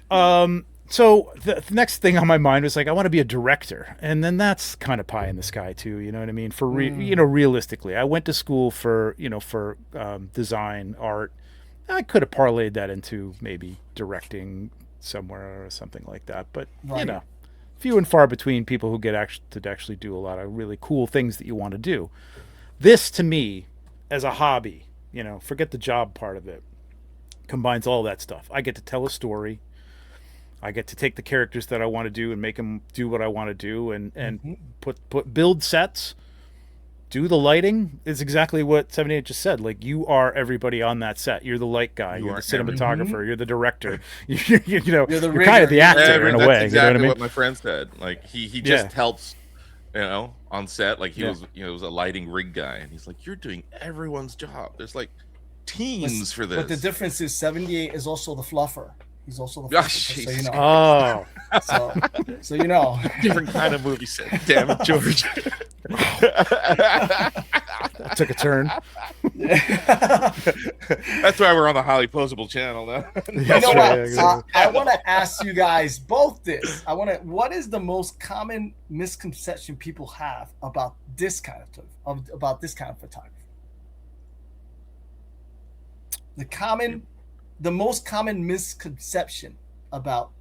Right. So the next thing on my mind was like, I want to be a director, and then that's kind of pie in the sky too. You know what I mean? For realistically, I went to school for design, art. I could have parlayed that into maybe directing somewhere or something like that, but you know, few and far between people who get to actually do a lot of really cool things that you want to do. This, to me, as a hobby, you know, forget the job part of it, combines all that stuff. I get to tell a story. I get to take the characters that I want to do and make them do what I want to do, and build sets. Do the lighting is exactly what 78 just said. Like, you are everybody on that set. You're the light guy. You're the cinematographer. You're the director. You're kind of the actor in a way. That's exactly you know what I mean? What my friend said. Like he just helps, you know, on set. Like he was, you know, was a lighting rig guy, and he's like, you're doing everyone's job. There's like teams for this. But the difference is 78 is also the fluffer. He's also the fluffer, so you know. So you know. Different kind of movie set. Damn it, George. That took a turn. That's why we're on the Highly Posable channel now. You know what? I want to ask you guys both this. What is the most common misconception people have about this kind of photography? the most common misconception about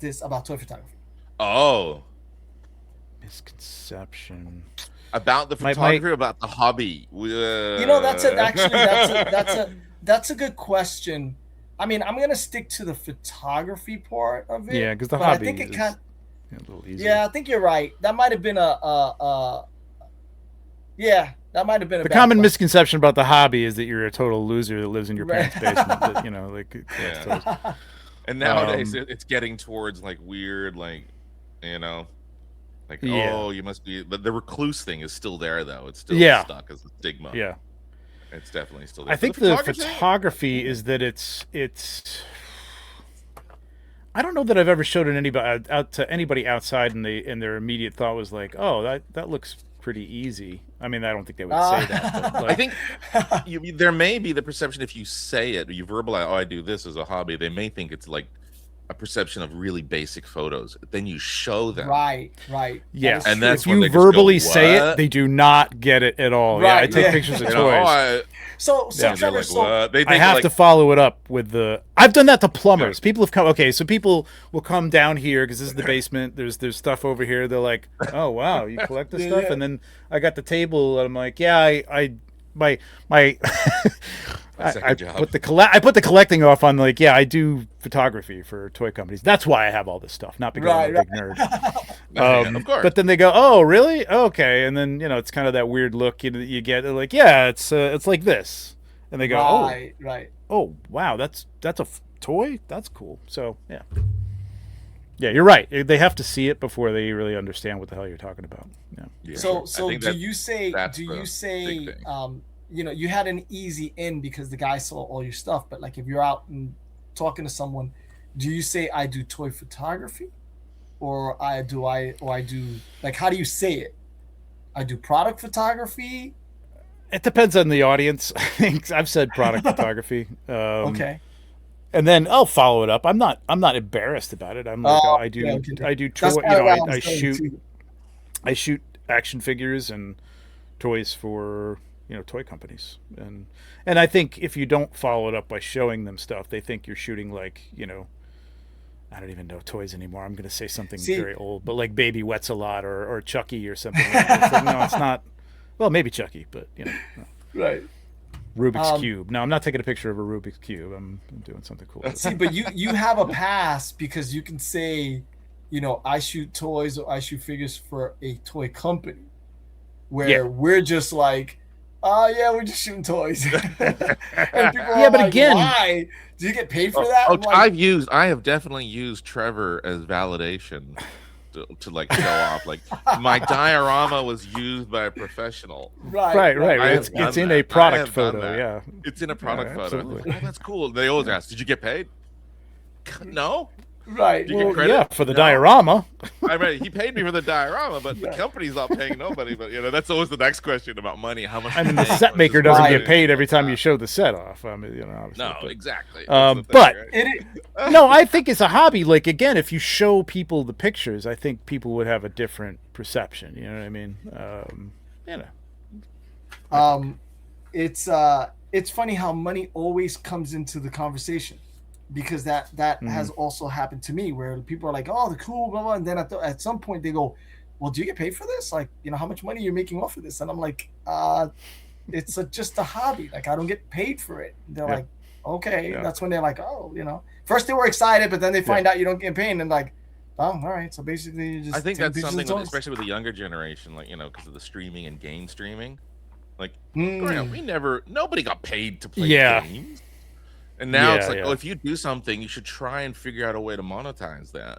toy photography. Oh, misconception about the photography, or about the hobby. That's a good question. I mean, I'm gonna stick to the photography part of it. Yeah, because the hobby I think it kind. A little easier. Yeah, I think you're right. That might have been that might have been the common misconception about the hobby is that you're a total loser that lives in your parents' basement. That, yeah. And nowadays it's getting towards like weird, like, oh, you must be. The recluse thing is still there, though. It's still stuck as a stigma. Yeah, it's definitely still there. I think the photography is that it's. I don't know that I've ever showed it out to anybody outside, and their immediate thought was like, "Oh, that looks pretty easy." I mean, I don't think they would say that. But I think there may be the perception, if you say it, you verbalize, "Oh, I do this as a hobby." They may think it's like a perception of really basic photos. Then you show them, right? Yeah, and that's if when you verbally say it, they do not get it at all. Right. Yeah, I take pictures of toys. Trevor, I have to follow it up with the. I've done that to plumbers. People have come. Okay, so people will come down here because this is the basement. There's stuff over here. They're like, "Oh wow, you collect this stuff?" And then I got the table, and I'm like, "Yeah, I put the collecting off on, like, yeah, I do photography for toy companies. That's why I have all this stuff, not because I'm a big nerd." Of course. But then they go, "Oh, really? Okay." And then it's kind of that weird look you get. They're like, "Yeah, it's like this," and they go, "Oh, wow, that's a toy. That's cool." So yeah, you're right. They have to see it before they really understand what the hell you're talking about. Yeah. So do you say you had an easy in because the guy saw all your stuff, but like if you're out and talking to someone, do you say I do toy photography, or I do like, how do you say it? I do product photography. It depends on the audience. I think I've said product photography. Okay. And then I'll follow it up. I'm not embarrassed about it. I'm like, I do toy. I shoot action figures and toys for toy companies, and I think if you don't follow it up by showing them stuff, they think you're shooting like I don't even know toys anymore. I'm going to say something very old, but like Baby Wet's-a-Lot or Chucky or something. It's like, no, it's not. Well, maybe Chucky, but no. Right. Rubik's Cube. No, I'm not taking a picture of a Rubik's Cube. I'm doing something cool. See, but you have a pass because you can say, I shoot toys or I shoot figures for a toy company, where we're just like, we're just shooting toys. And people are but like, again, why? Do you get paid for that? I have definitely used Trevor as validation to like show off. Like, my diorama was used by a professional. Right. It's in a product photo. Yeah, it's in a product photo. Like, oh, that's cool. They always ask, "Did you get paid?" No. Right. Well, yeah, for the diorama. I mean, he paid me for the diorama, but the company's not paying nobody. But that's always the next question about money. How much? I mean, the set maker doesn't get paid every time you show the set off. I mean, exactly. But no, I think it's a hobby. Like, again, if you show people the pictures, I think people would have a different perception. You know what I mean? It's funny how money always comes into the conversation. Because that has also happened to me, where people are like, "Oh, the cool, blah blah," and then at some point they go, "Well, do you get paid for this? Like, how much money you're making off of this?" And I'm like, "It's just a hobby. Like, I don't get paid for it." And they're like, "Okay." Yeah. That's when they're like, "Oh, First they were excited, but then they find out you don't get paid, and like, "Oh, all right." So basically, you just. I think that's something, especially with the younger generation, like because of the streaming and game streaming. Like, nobody got paid to play games. And now it's like, if you do something, you should try and figure out a way to monetize that.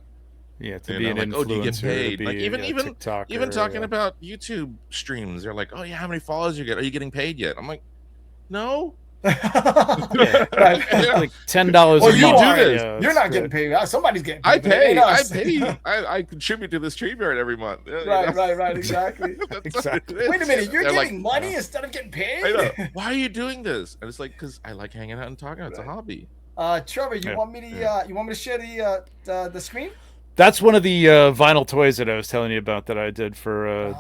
Yeah, to be an influencer. Do you get paid? Like, even talking TikToker, about YouTube streams, they're like, "Oh yeah, how many followers you get? Are you getting paid yet?" I'm like, "No." Like $10 Well, a you month. do this. You're not getting paid. Somebody's getting paid. I pay. I contribute to this StreamYard every month. Right. Exactly. Wait a minute. You're getting money instead of getting paid? I know. Why are you doing this? And it's like, because I like hanging out and talking. It's a hobby. Trevor, you want me to share the screen? That's one of the vinyl toys that I was telling you about that I did for.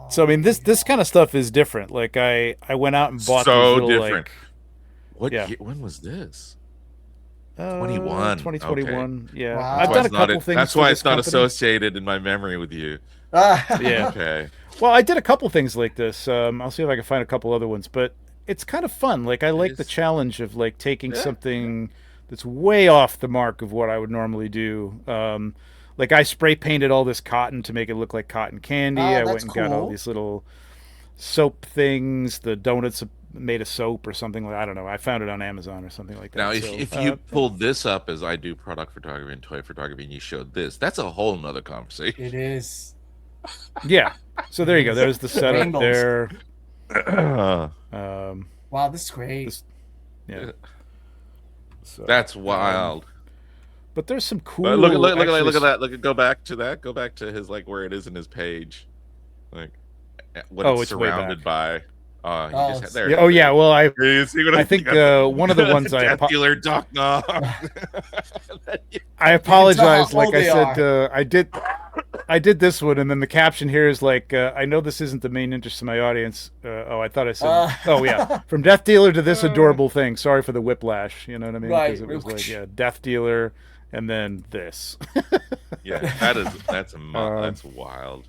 So I mean, this kind of stuff is different. Like I went out and bought these little, What Yeah. year, when was this? 21. 2021. Okay. Yeah. Wow. I've done a couple things. That's why for it's this not company. associated in my memory with you. Yeah. Okay. Well, I did a couple things like this. I'll see if I can find a couple other ones, but it's kind of fun. Like I like the challenge of like taking something that's way off the mark of what I would normally do. Like I spray painted all this cotton to make it look like cotton candy. I went and got all these little soap things, the donuts made of soap or something like, I don't know. I found it on Amazon or something like that. Now, if you pulled this up as I do product photography and toy photography, and you showed this, that's a whole nother conversation. It is. Yeah. So there you go. There's the setup Rainbows. there. Wow, this is great. Yeah. So, that's wild. But there's some cool. But look at that. Go back to that. Go back to his like where it is in his page, like what it's surrounded by. There. Yeah, oh yeah. Well, I think one of the ones death-dealer Doc Knob. I apologize. Like I said, I did this one, and then the caption here is like, I know this isn't the main interest of my audience. I thought I said, oh yeah, from death dealer to this adorable thing. Sorry for the whiplash. You know what I mean? Right. Because it was like, yeah, death dealer, and then this. Yeah, that's wild. Uh,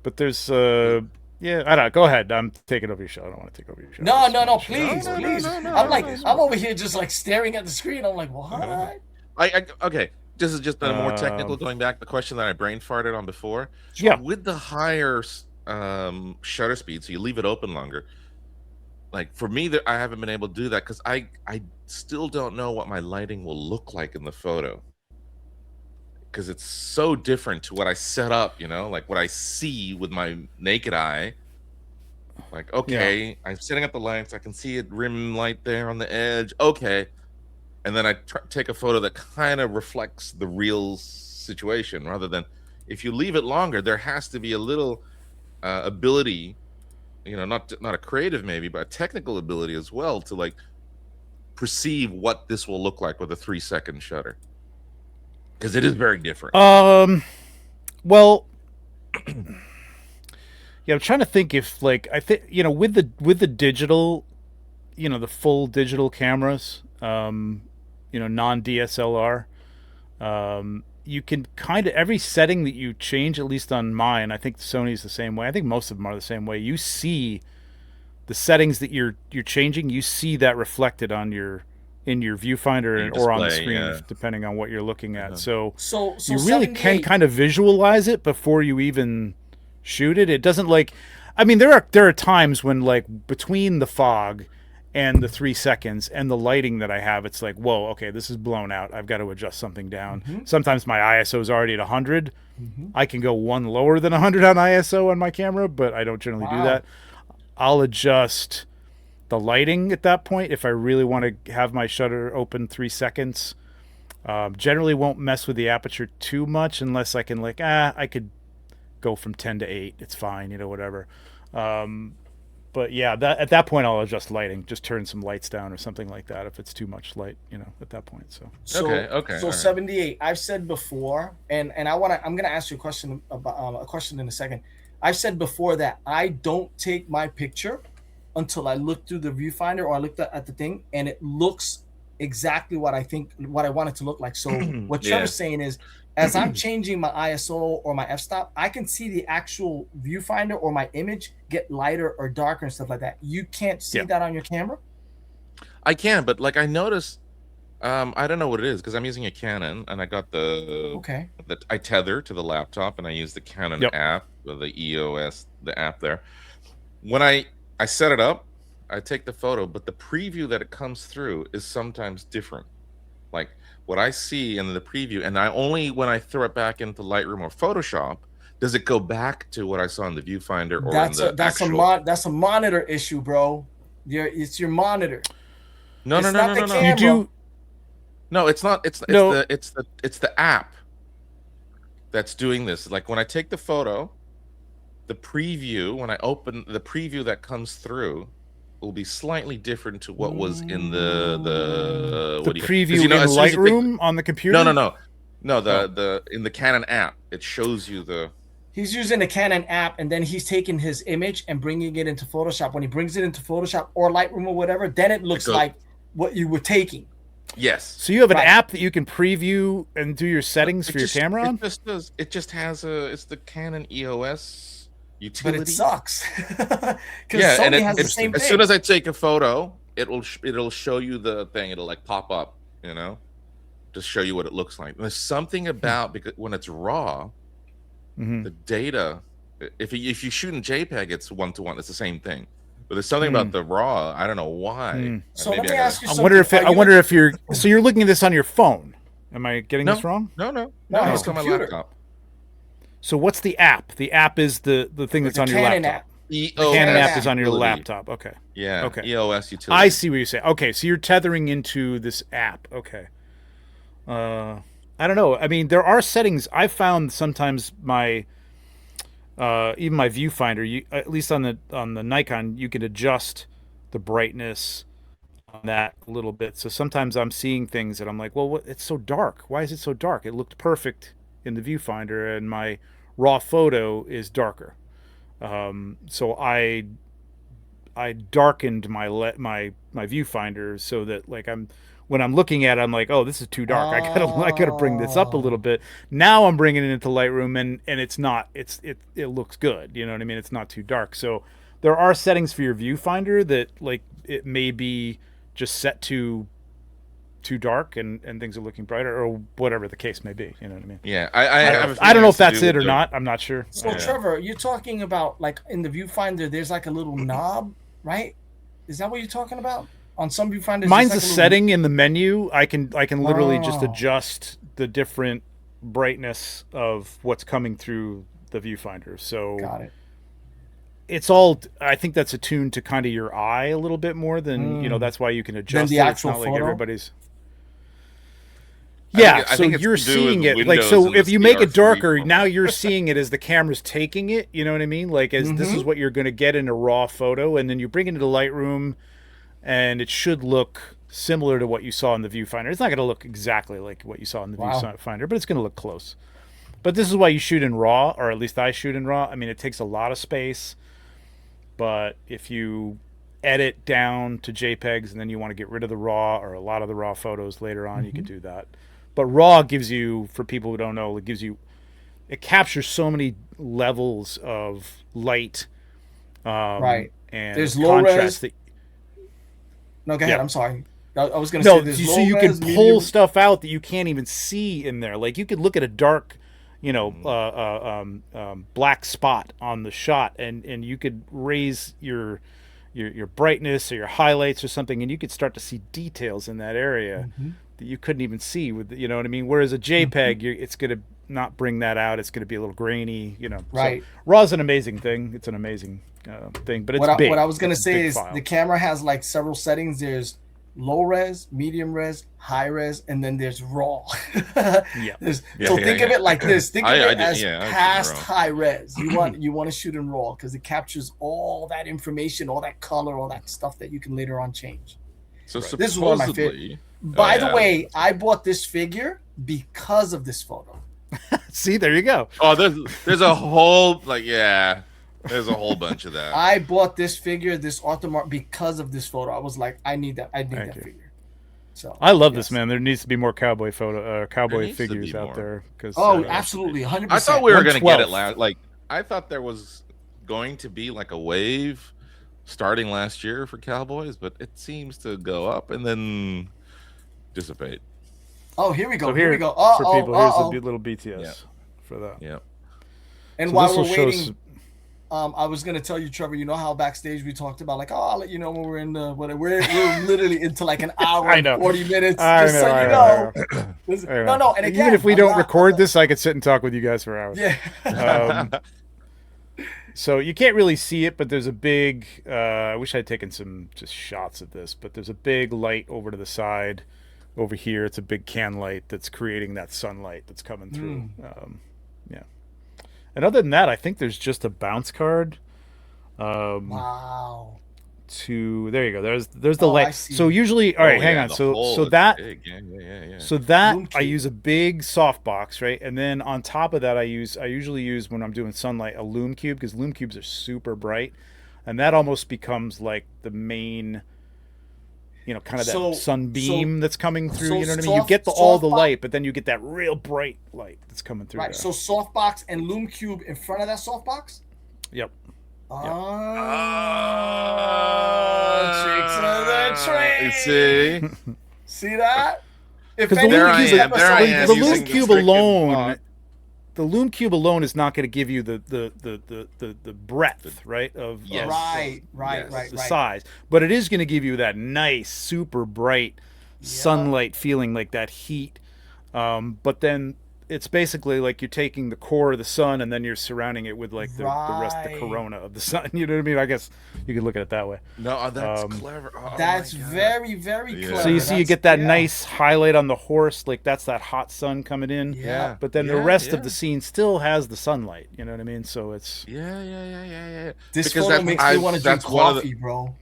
But there's yeah, I don't know. Go ahead. I'm taking over your show. I don't want to take over your show. No, please. I'm over here just like staring at the screen. I'm like, what? Okay. This is just a more technical. Going back to the question that I brain farted on before. Yeah. With the higher shutter speed, so you leave it open longer. Like for me, I haven't been able to do that because I still don't know what my lighting will look like in the photo. Because it's so different to what I set up, like what I see with my naked eye. Like, okay, I'm setting up the lights. I can see a rim light there on the edge. Okay. And then I take a photo that kind of reflects the real situation rather than if you leave it longer, there has to be a little ability, not a creative maybe, but a technical ability as well to like perceive what this will look like with a 3-second shutter. Because it is very different. Well, yeah, I'm trying to think if like I think with the digital, the full digital cameras, non DSLR, you can kind of every setting that you change, at least on mine. I think Sony's the same way. I think most of them are the same way. You see the settings that you're changing. You see that reflected on in your viewfinder or on the screen, depending on what you're looking at. So you really can kind of visualize it before you even shoot it. It doesn't like, I mean, there are times when like between the fog and the 3 seconds and the lighting that I have, it's like, whoa, okay, this is blown out. I've got to adjust something down. Mm-hmm. Sometimes my ISO is already at 100. Mm-hmm. I can go one lower than 100 on ISO on my camera, but I don't generally do that. I'll adjust the lighting at that point if I really want to have my shutter open 3 seconds. Generally won't mess with the aperture too much unless I can like, I could go from 10 to 8. It's fine, whatever. But yeah, at that point I'll adjust lighting, just turn some lights down or something like that if it's too much light, at that point. Okay. So 78. I've said before, and I'm gonna ask you a question about a question in a second. I've said before that I don't take my picture until I look through the viewfinder or I look at the thing and it looks exactly what I want it to look like. So what Trevor's saying is, as I'm changing my ISO or my f-stop, I can see the actual viewfinder or my image get lighter or darker and stuff like that. You can't see that on your camera? I can, but like I noticed, I don't know what it is because I'm using a Canon and I got I tether to the laptop and I use the Canon app, the EOS, the app there. When I set it up, I take the photo, but the preview that it comes through is sometimes different. Like what I see in the preview, and when I throw it back into Lightroom or Photoshop, does it go back to what I saw in the viewfinder or that's a monitor issue, bro. It's your monitor. No. You do. No, it's not. It's the app that's doing this. Like when I take the photo, the preview, when I open the preview that comes through will be slightly different to what was in the preview in Lightroom on the computer. No. The in the Canon app, it shows you the. he's using a Canon app, and then he's taking his image and bringing it into Photoshop. When he brings it into Photoshop or Lightroom or whatever, then it looks like what you were taking. Yes. So you have an app that you can preview and do your settings for your camera on? It just has it's the Canon EOS utility. But it sucks. Yeah, Sony and has the same thing. As soon as I take a photo, it'll show you the thing. It'll like pop up, you know, just show you what it looks like. And there's something about, because when it's raw, the data, if you shoot in JPEG, it's 1:1. It's the same thing. But there's something about the raw. I don't know why. So let me ask you something. I wonder if you're. So you're looking at this on your phone. Am I getting this wrong? No. It's on my laptop. So what's the app? The app is the thing that's on your laptop. The Canon app is on your laptop. Okay. Yeah. Okay. EOS utility. I see what you're saying. Okay, so you're tethering into this app. Okay. I don't know. I mean, there are settings. I found sometimes my even my viewfinder, at least on the Nikon, you can adjust the brightness on that a little bit. So sometimes I'm seeing things that I'm like, well, it's so dark. Why is it so dark? It looked perfect in the viewfinder, and my raw photo is darker. So I darkened my viewfinder so that like when I'm looking at it, I'm like, oh, this is too dark. I gotta bring this up a little bit. Now I'm bringing it into Lightroom, and it's not. It looks good. You know what I mean? It's not too dark. So there are settings for your viewfinder that like it may be just set to too dark and things are looking brighter, or whatever the case may be. You know what I mean? Yeah, I don't know if that's it or not. I'm not sure. So Trevor, you're talking about like in the viewfinder, there's like a little knob, right? Is that what you're talking about? On some viewfinders, mine's a setting in the menu. I can literally just adjust the different brightness of what's coming through the viewfinder. So got it. It's all. I think that's attuned to kind of your eye a little bit more than you know. That's why you can adjust the actual it's not photo? like everybody's. Yeah, so you're seeing it like so. If you make it darker, now you're seeing it as the camera's taking it. You know what I mean? Like as this is what you're going to get in a raw photo, and then you bring it into Lightroom. And it should look similar to what you saw in the viewfinder. It's not going to look exactly like what you saw in the viewfinder, but it's going to look close. But this is why you shoot in RAW, or at least I shoot in RAW. I mean, it takes a lot of space, but if you edit down to JPEGs and then you want to get rid of the RAW or a lot of the RAW photos later on, you can do that. But RAW gives you, for people who don't know, it captures so many levels of light, right? And there's low res. No, go ahead. Yeah. I'm sorry. I was going to say there's so you can pull stuff out that you can't even see in there. Like you could look at a dark, black spot on the shot, and you could raise your brightness or your highlights or something, and you could start to see details in that area that you couldn't even see with, you know what I mean? Whereas a JPEG, it's going to not bring that out. It's going to be a little grainy, you know. Right. So RAW is an amazing thing. It's an amazing thing, but it's big. What I was going to say is file. The camera has like several settings. There's low res, medium res, high res, and then there's raw. Think of it like this. Think of it as past high res. You want to shoot in raw because it captures all that information, all that color, all that stuff that you can later on change. So this is one of my favorite. By the way, I bought this figure because of this photo. See, there you go. Oh, there's a whole there's a whole bunch of that. I bought this figure, this Arthur Mark, because of this photo. I was like, I need that figure. So I love this, man. There needs to be more cowboy figures out there. Absolutely, 100%. I thought we were going to get it last. Like I thought there was going to be like a wave starting last year for cowboys, but it seems to go up and then dissipate. Oh, here we go. So here we go. For people, here's a little BTS for that. Yeah. And so while we're waiting, I was gonna tell you, Trevor. You know how backstage we talked about like, I'll let you know when we're in the whatever. We're literally into like an hour and 40 minutes. No. And again, even if we don't record this, I could sit and talk with you guys for hours. Yeah. So you can't really see it, but there's a big. I wish I'd taken some just shots of this, but there's a big light over to the side. Over here, it's a big can light that's creating that sunlight that's coming through. And other than that, I think there's just a bounce card. Wow. to there you go. There's the I light. see. So usually, all right, hang on. The So hole is that big. Yeah. so that Loom I cube. use a big softbox, right? And then on top of that, I usually use when I'm doing sunlight a loom cube, because loom cubes are super bright, and that almost becomes like the main, kind of that sunbeam that's coming through. You know what I mean? You get all the light, but then you get that real bright light that's coming through. Right. There. So softbox and loom cube in front of that softbox. Yep. Oh, tricks of the trade. See that? Because the loom cube alone, the loom cube alone is not going to give you the breadth, right? Of right. The size, but it is going to give you that nice, super bright sunlight feeling, like that heat. But then it's basically like you're taking the core of the sun and then you're surrounding it with like the rest of the corona of the sun. You know what I mean? I guess you could look at it that way. No, that's clever. That's very, very clever. So you see, you get that nice highlight on the horse, like that's that hot sun coming in. Yeah. But then the rest of the scene still has the sunlight. You know what I mean? So it's yeah. This photo makes me want to drink coffee, bro.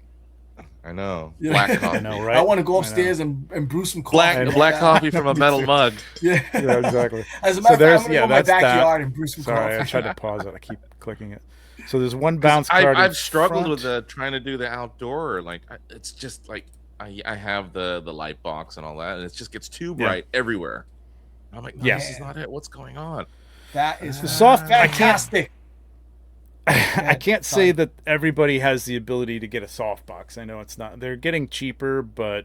I know. Black coffee. I know, right? I want to go upstairs and brew some coffee. Black coffee from a metal mug. Yeah, exactly. As a matter of fact, I'm going to go in my backyard and brew some coffee. Sorry, I tried to pause it. I keep clicking it. So there's one bounce card. I've struggled with trying to do the outdoor. Like it's just like I have the light box and all that, and it just gets too bright everywhere. I'm like, no, this is not it. What's going on? That is the soft. Fantastic. I can't say that everybody has the ability to get a softbox. I know it's not. They're getting cheaper, but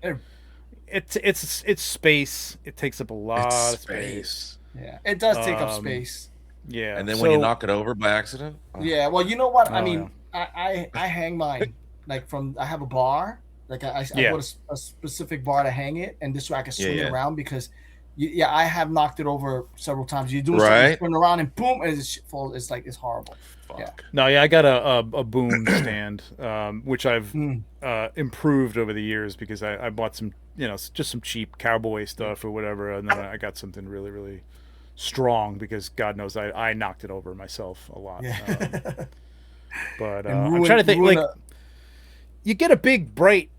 it's space. It takes up a lot of space. Yeah, it does take up space. Yeah, and then when you knock it over by accident. Yeah, well, you know what? I mean, I hang mine like I have a bar. Like I put a specific bar to hang it, and this way I can swing it around because. I have knocked it over several times. You do something, turn around, and boom, and it falls. It's like it's horrible. Fuck. Yeah. No, I got a boom stand, which I've improved over the years because I bought some, just some cheap cowboy stuff or whatever, and then I got something really, really strong because God knows I knocked it over myself a lot. Yeah. But I'm trying to think, you get a big bright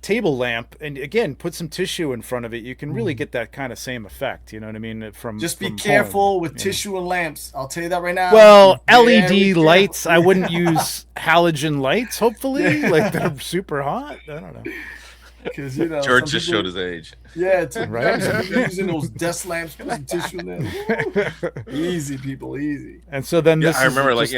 table lamp and again put some tissue in front of it, you can really get that kind of same effect, you know what I mean? Just be careful with tissue and lamps, I'll tell you that right now. Well, LED lights, I wouldn't use halogen lights, hopefully. Like they're super hot. I don't know. Because George just showed his age. Yeah, right. Using those desk lamps, put some tissue in there. Easy, people, easy. And so then this I remember is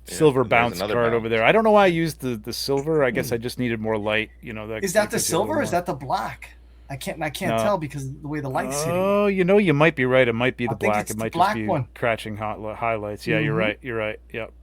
silver bounce card over there. I don't know why I used the silver. I guess I just needed more light. Is that the silver or is that the black? I can't tell because of the way the light's hitting. Oh, you might be right. It might be the black. It might just be catching highlights. Yeah, you're right. Yep.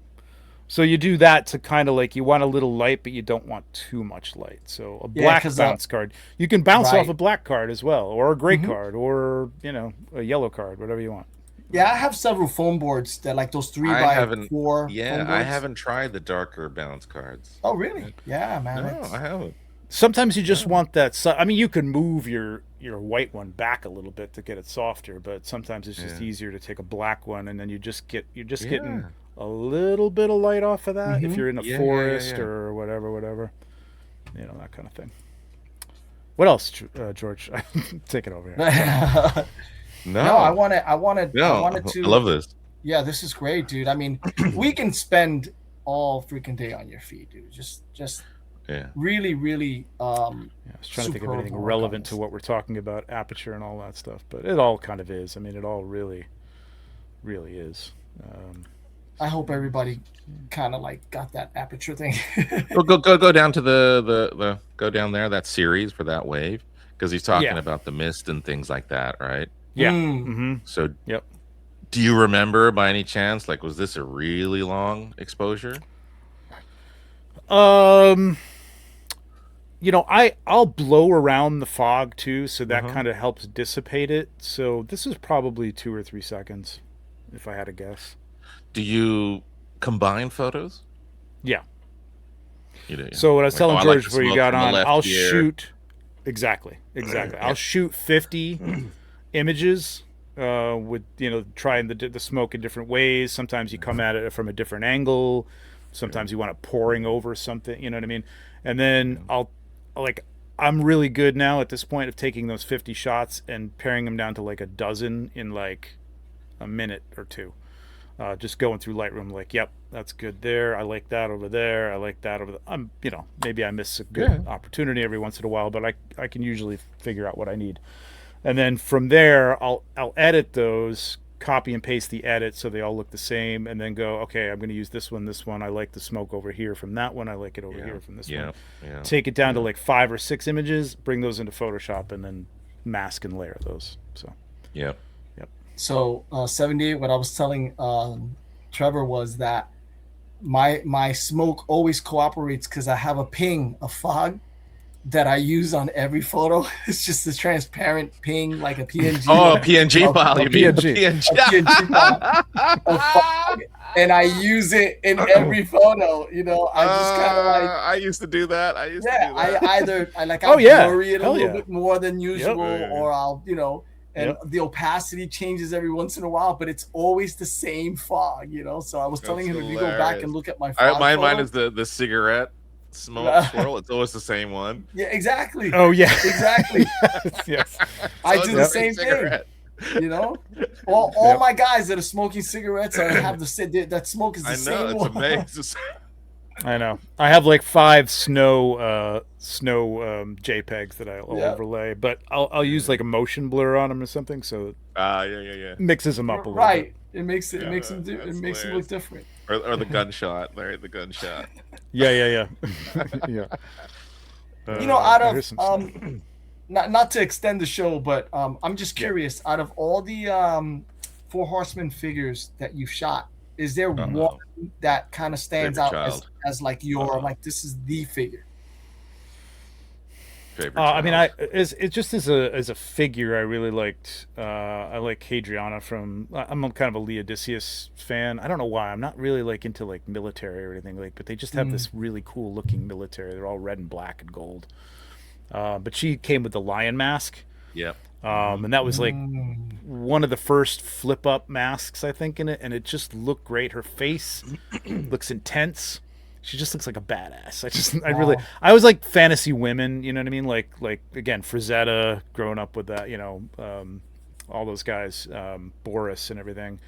So you do that to kind of like, you want a little light, but you don't want too much light. So a black bounce card. You can bounce off a black card as well, or a gray card, or, a yellow card, whatever you want. Yeah, I have several foam boards that like those 3x4. Yeah, I haven't tried the darker bounce cards. Oh, really? Yeah, man. No, I haven't. Sometimes you just want that. I mean, you can move your white one back a little bit to get it softer, but sometimes it's just easier to take a black one, and then you're just getting a little bit of light off of that if you're in a forest or whatever, that kind of thing. What else, George? Take it over here. No, I wanted to. I love this. Yeah, this is great, dude. I mean, we can spend all freaking day on your feed, dude. Just really, really. I was trying to think of anything relevant to what we're talking about, aperture and all that stuff, but it all kind of is. I mean, it all really, really is. I hope everybody kind of like got that aperture thing. go down to the go down there, that series for that wave, because he's talking about the mist and things like that, right? Yeah. So do you remember by any chance, like, was this a really long exposure? I'll blow around the fog too, so that kind of helps dissipate it. So this is probably 2 or 3 seconds, if I had to guess. Do you combine photos? Yeah. You do. So what I was telling George before you got on, I'll shoot exactly. I'll shoot 50 images with trying the smoke in different ways. Sometimes you come at it from a different angle. Sometimes you want it pouring over something, you know what I mean? And then I'm really good now at this point of taking those 50 shots and paring them down to like a dozen in like a minute or two. Just going through Lightroom, like, yep, that's good there. I like that over there. I like that over there. Maybe I miss a good opportunity every once in a while, but I can usually figure out what I need. And then from there, I'll edit those, copy and paste the edit so they all look the same, and then go, okay, I'm going to use this one. I like the smoke over here from that one. I like it over here from this one. Yeah. Take it down to like 5 or 6 images, bring those into Photoshop, and then mask and layer those. So. Yep. So 78, what I was telling Trevor was that my smoke always cooperates because I have a fog that I use on every photo. It's just a transparent ping, like a PNG. Oh, a PNG file. You mean PNG file. And I use it in every photo. I just kind of like. I used to do that. I I'll blurry it a little bit more than usual, or I'll the opacity changes every once in a while, but it's always the same fog. So I was telling him, if you go back and look at my fog mine is the cigarette smoke swirl. It's always the same one. Yeah, exactly. Oh yeah, exactly. Yes. I do the same cigarette thing. All my guys that are smoking cigarettes have that smoke is the same one. It's amazing. I know. I have like 5 snow JPEGs that I'll overlay, but I'll use like a motion blur on them or something, so mixes them up a little bit. Right. It makes them look different. Or the gunshot, Larry. The gunshot. Yeah. Out of not to extend the show, but I'm just curious. Out of all the Four Horsemen figures that you've shot, is there one that kind of stands out as like your like this is the figure? I mean, it just as a figure, I really liked. I like Hadriana from. I'm kind of a Lee Odysseus fan. I don't know why. I'm not really like into like military or anything but they just have this really cool looking military. They're all red and black and gold. But she came with the lion mask. Yep. And that was like one of the first flip up masks, I think, in it, and it just looked great. Her face looks intense. She just looks like a badass. I was like fantasy women, you know what I mean? Like again, Frazetta, growing up with that, all those guys, Boris and everything.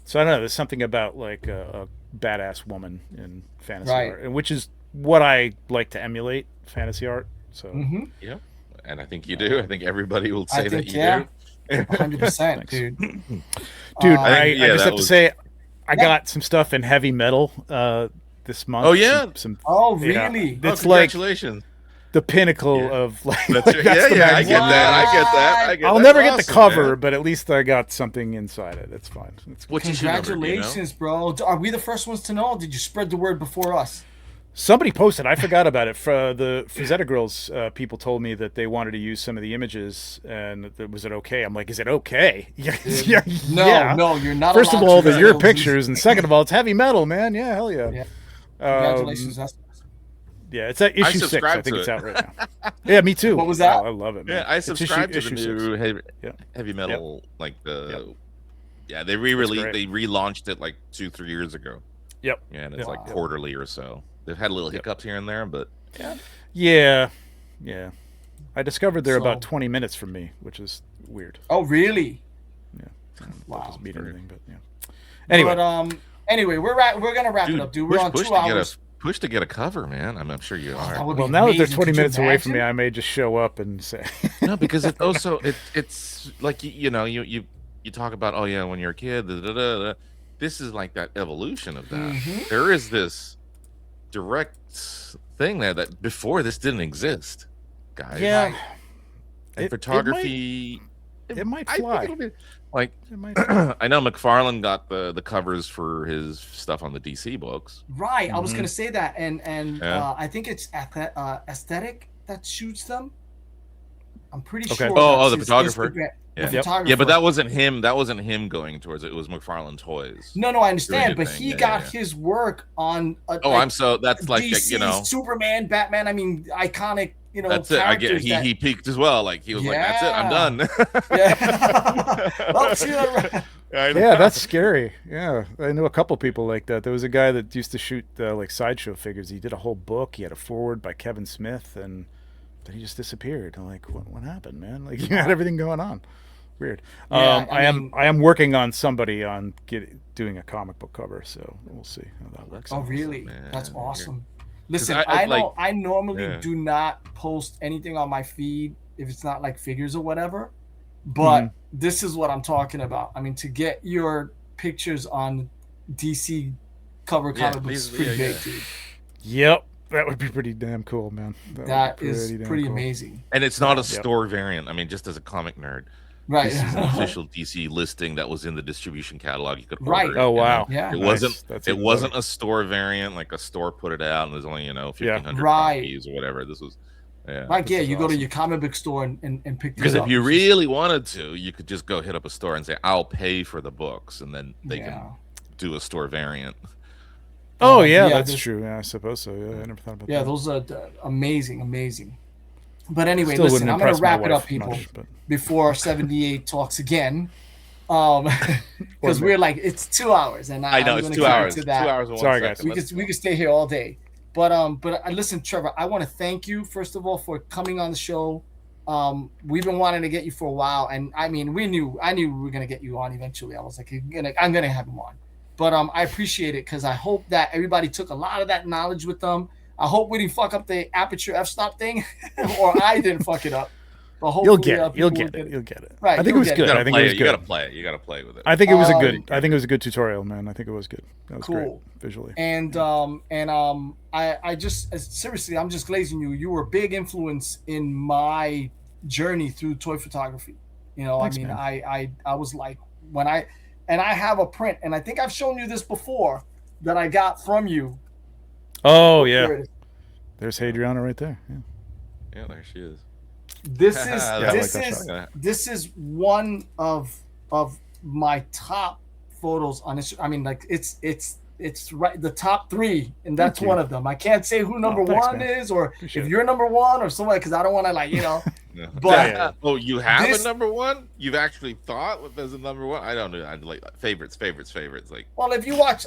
So I don't know. There's something about like a badass woman in fantasy art, and which is what I like to emulate, fantasy art. So yeah. And I think you do. I think everybody will say that you do. 100%, dude. Dude, I just have to say, I got some stuff in heavy metal this month. Oh yeah. Really? It's congratulations. Like the pinnacle of like. That's I get that. I'll never get the cover, but at least I got something inside it. It's fine. Congratulations, bro. Are we the first ones to know? Did you spread the word before us? Somebody posted. I forgot about it. The Frazetta Girls people told me that they wanted to use some of the images, and was it okay? I'm like, is it okay? No, you're not. First of all, they're your pictures, and second of all, it's heavy metal, man. Yeah, hell yeah. Congratulations. Yeah, it's at issue 6. I think it's out right now. Yeah, me too. What was that? I love it, man. Yeah, I subscribed to the new heavy metal, like the. Yeah, they re-released. They relaunched it like 2-3 years ago. Yep. Yeah, and it's like quarterly or so. They've had little hiccups here and there, but yeah. I discovered they're about 20 minutes from me, which is weird. Oh, really? Yeah. Wow. Doesn't mean anything, but yeah. Anyway, we're gonna wrap it up, dude. We're on 2 hours. Push to get a cover, man. I'm sure you are. Well, now that they're 20 minutes away from me, I may just show up and say no, because it's like you talk about when you're a kid. This is like that evolution of that. There is this direct thing there that before this didn't exist, guys. Yeah. And photography, it might fly. I think I know McFarlane got the covers for his stuff on the DC books. Right. I was gonna say that, and I think it's Aesthetic that shoots them. I'm pretty sure. Oh, the photographer. Photographer. Yeah, but that wasn't him. That wasn't him going towards it. It was McFarlane Toys. No, I understand, but he got his work on. That's like DC, Superman, Batman. I mean, iconic. That's it. I get. He peaked as well. Like he was like, "That's it. I'm done." Yeah. Well, see you later. Yeah, that's scary. Yeah, I know a couple people like that. There was a guy that used to shoot like sideshow figures. He did a whole book. He had a forward by Kevin Smith, and then he just disappeared. I'm like, what happened, man? Like, you had everything going on. Weird. Yeah, I am working on somebody on doing a comic book cover, so we'll see how that works. Oh, really? Man, that's awesome. Listen, I normally do not post anything on my feed if it's not like figures or whatever, but this is what I'm talking about. I mean, to get your pictures on DC cover comic books is pretty big, dude. Yep. That would be pretty damn cool, man. That is pretty amazing. And it's not a store variant. I mean, just as a comic nerd. Right. This is an official DC listing that was in the distribution catalog. You could order it. Oh, wow. Yeah. It wasn't a store variant, like a store put it out and there's only, 1,500 copies or whatever. This was you go to your comic book store and pick these up. Because if you really wanted to, you could just go hit up a store and say, I'll pay for the books, and then they can do a store variant. Oh, yeah, that's true. Yeah, I suppose so. Yeah, I never thought about that. Yeah, those are amazing. But anyway, listen, I'm going to wrap it up, people, before 78 talks again. Because we're like, it's 2 hours. And I know, it's 2 hours. 2 hours and 1 Sorry, second. guys. We could stay here all day. But listen, Trevor, I want to thank you, first of all, for coming on the show. We've been wanting to get you for a while. And, I mean, I knew we were going to get you on eventually. I was like, I'm going to have him on. But I appreciate it because I hope that everybody took a lot of that knowledge with them. I hope we didn't fuck up the aperture f-stop thing, or I didn't fuck it up. But You'll get it. You'll get it. Right. I think it was good. I think it was good. You gotta play it. You gotta play with it. I think it was a good tutorial, man. I think it was good. That was great visually. And I just seriously, I'm just glazing you. You were a big influence in my journey through toy photography. Thanks, man. I was like when I have a print, and I think I've shown you this before that I got from you. Oh yeah, there's Hadriana right there. Yeah, there she is. This is one of my top photos on this. I mean, like it's right the top 3, and that's one of them. I can't say who number one is, or if you're number one or somebody, because I don't want to But you have a number one? You've actually thought there's a number one? I don't know. I'd like favorites. Like, well, if you watch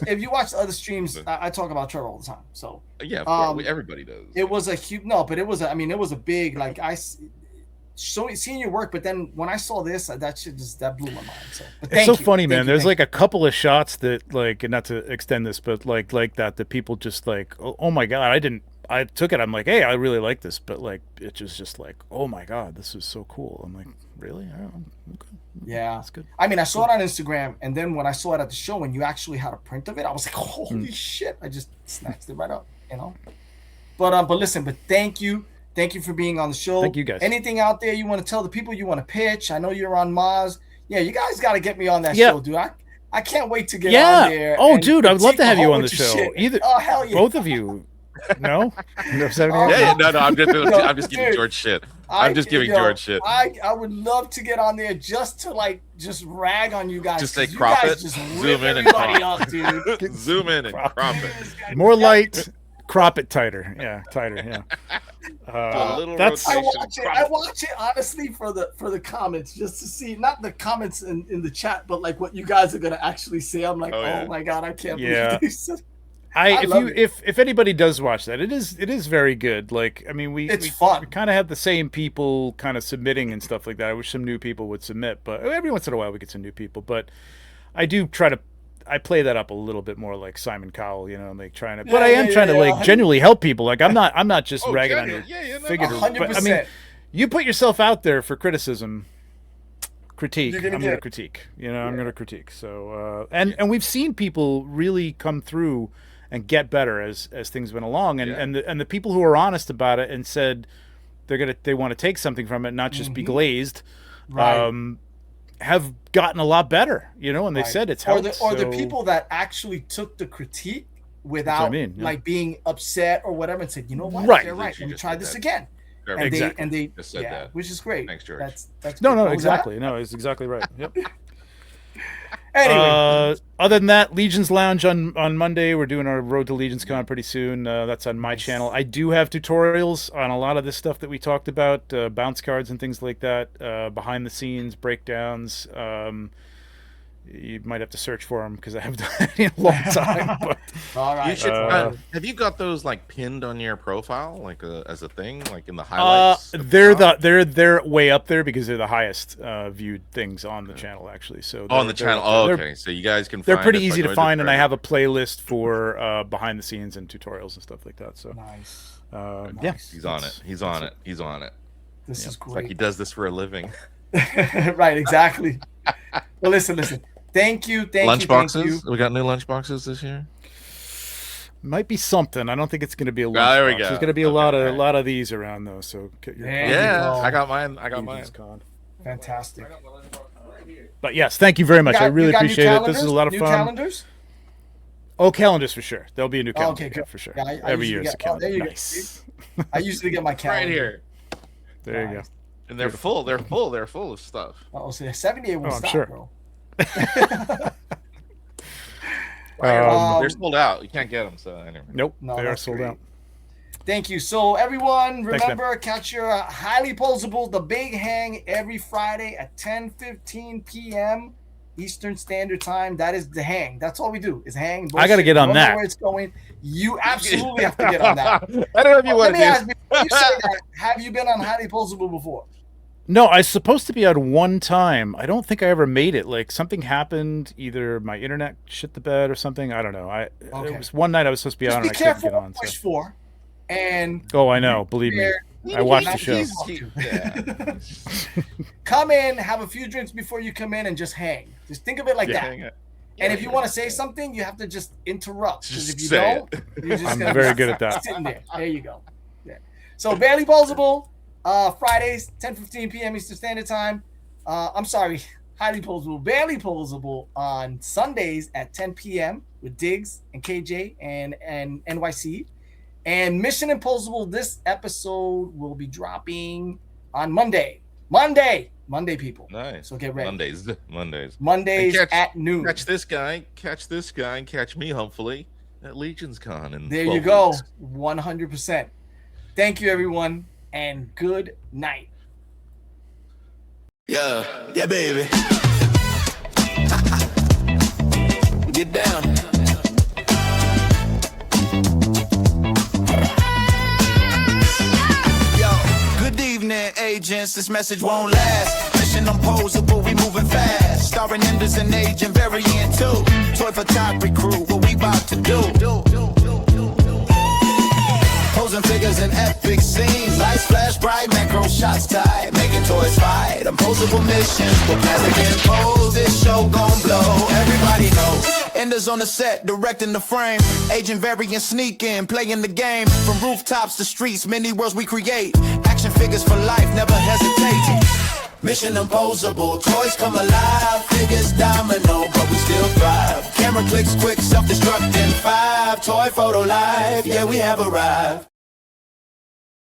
other streams, I talk about Trevor all the time. So yeah, of course, everybody does. It was a huge it was a big seeing your work, but then when I saw this, that blew my mind. So it's so funny, man. There's like a couple of shots that like, and not to extend this, but like that people just like, oh my god, I took it. I'm like, hey, I really like this, but like it was just like, oh my god, this is so cool. I'm like, really? Okay. Yeah, that's good. I mean, I saw it on Instagram, and then when I saw it at the show, and you actually had a print of it, I was like, holy shit! I just snatched it right up, But listen, thank you. Thank you for being on the show. Thank you, guys. Anything out there you want to tell the people, you want to pitch? I know you're on Maz. Yeah, you guys got to get me on that show, dude. I can't wait to get on there. Oh, dude, I would love to have you on the show. Oh, hell yeah. Both of you. No? No, I'm just giving George shit. I'm just giving George shit. I would love to get on there just to just rag on you guys. Just say crop it, zoom in and crop it. Zoom in and crop it. More light, crop it tighter. Yeah, tighter. Yeah. I watch it honestly for the comments, just to see, not the comments in the chat, but like what you guys are gonna actually say. I'm like, oh my god, I can't believe this. If anybody does watch that, it is very good. Like, I mean, we kind of have the same people kind of submitting and stuff like that. I wish some new people would submit, but every once in a while we get some new people. But I do I play that up a little bit more like Simon Cowell, like trying to. But I am trying to like genuinely help people. Like I'm not just ragging on your figure. 100%. But I mean, you put yourself out there for critique. I'm going to critique. I'm going to critique. So and we've seen people really come through and get better as things went along, and the people who are honest about it and said they want to take something from it, not just be glazed. Right. Have gotten a lot better, and they said it's helped. Or the people that actually took the critique without like being upset or whatever and said, you know what, they're right, let me try this again. And they just said that, which is great. Thanks, George. That's no, exactly. No, it's exactly right. Yep. Anyway, other than that, Legion's Lounge on Monday. We're doing our Road to Legion's Con pretty soon. That's on my channel. I do have tutorials on a lot of this stuff that we talked about, bounce cards and things like that, behind the scenes breakdowns. You might have to search for them because I haven't done it in a long time. But All right. You should. Have you got those like pinned on your profile, like as a thing, like in the highlights? They're way up there because they're the highest viewed things on the channel, actually. So on the channel. Okay. So you guys can. They're find pretty it easy by to going find, and I Trevor. have a playlist for behind the scenes and tutorials and stuff like that. So Nice. yeah, He's on it. He's on it. He's on it. This is It's like great. he does this for a living. Right, exactly. Well, listen. Thank you. Lunch boxes. We got new lunch boxes this year. might be something. I don't think it's going to be a there lunch we box. go. There's going to be a lot of these around though. So get your There you Yeah, go. I got mine. I got mine. Fantastic. But yes, thank you very much. I really You got new appreciate it. This is a lot of new fun. calendars? Oh, calendars for sure. There'll be a new Oh, calendar okay, good. for sure. Yeah, I Every usually year is a get- calendar. there you go. Nice. I usually get my calendar. Right here. There you go. And they're full. They're full. They're full of stuff. Oh, so 78 won't I'm stop, sure. bro. They're sold out. You can't get them. So anyway. Nope, No, they are that's sold great. out. Thank you. So everyone, Thanks, man. remember, catch your Highly Posable, the big hang every Friday at 10:15 p.m. Eastern Standard Time. That is the hang. That's all we do is hang. I gotta get on Don't know that. Where it's going. You absolutely have to get on that. I don't know if you Let want me to ask, before you say that, have you been on Highly Posable before? No, I was supposed to be on one time. I don't think I ever made it. Like something happened, either my internet shit the bed or something. I don't know. Okay. It was one night I was supposed to be Just on be and I couldn't careful get on. what you push So. for. And Oh, I know. Believe me. I watched the show. Yeah. come in, have a few drinks before you come in, and just hang. Just think of it like that. Hang it. And if you want to say something, you have to just interrupt. Because Just if you say don't, you're just I'm gonna very be good at that. sitting there. There you go. Yeah. So Barely Posable, Fridays, 10:15 p.m. Eastern Standard Time. I'm sorry, Highly Posable, Barely Posable on Sundays at 10 p.m. with Diggs and KJ and NYC. And Mission Imposable, this episode will be dropping on Monday. Monday, people. Nice. So get ready. Mondays. Mondays And at noon. Catch this guy, and catch me, hopefully, at Legion's Con. In There 12 you go. weeks. 100%. Thank you, everyone, and good night. Yeah, baby. Get down. Yo, good evening, agents. This message won't last. Mission Imposable, we moving fast. Starring Enders and Agent Variant 2. Toy photography crew, what we about to do. Posing figures in epic scenes. Lights flash bright, macro shots tight. Making toys fight. Imposable missions. We're plastic impose. This show gon' blow. Everybody knows. Enders on the set, directing the frame. Agent Variant sneaking, playing the game. From rooftops to streets, many worlds we create. Action figures for life, never hesitate. Mission Imposable, toys come alive. Figures domino, but we still thrive. Camera clicks quick, self-destruct in 5. Toy photo live, yeah, we have arrived.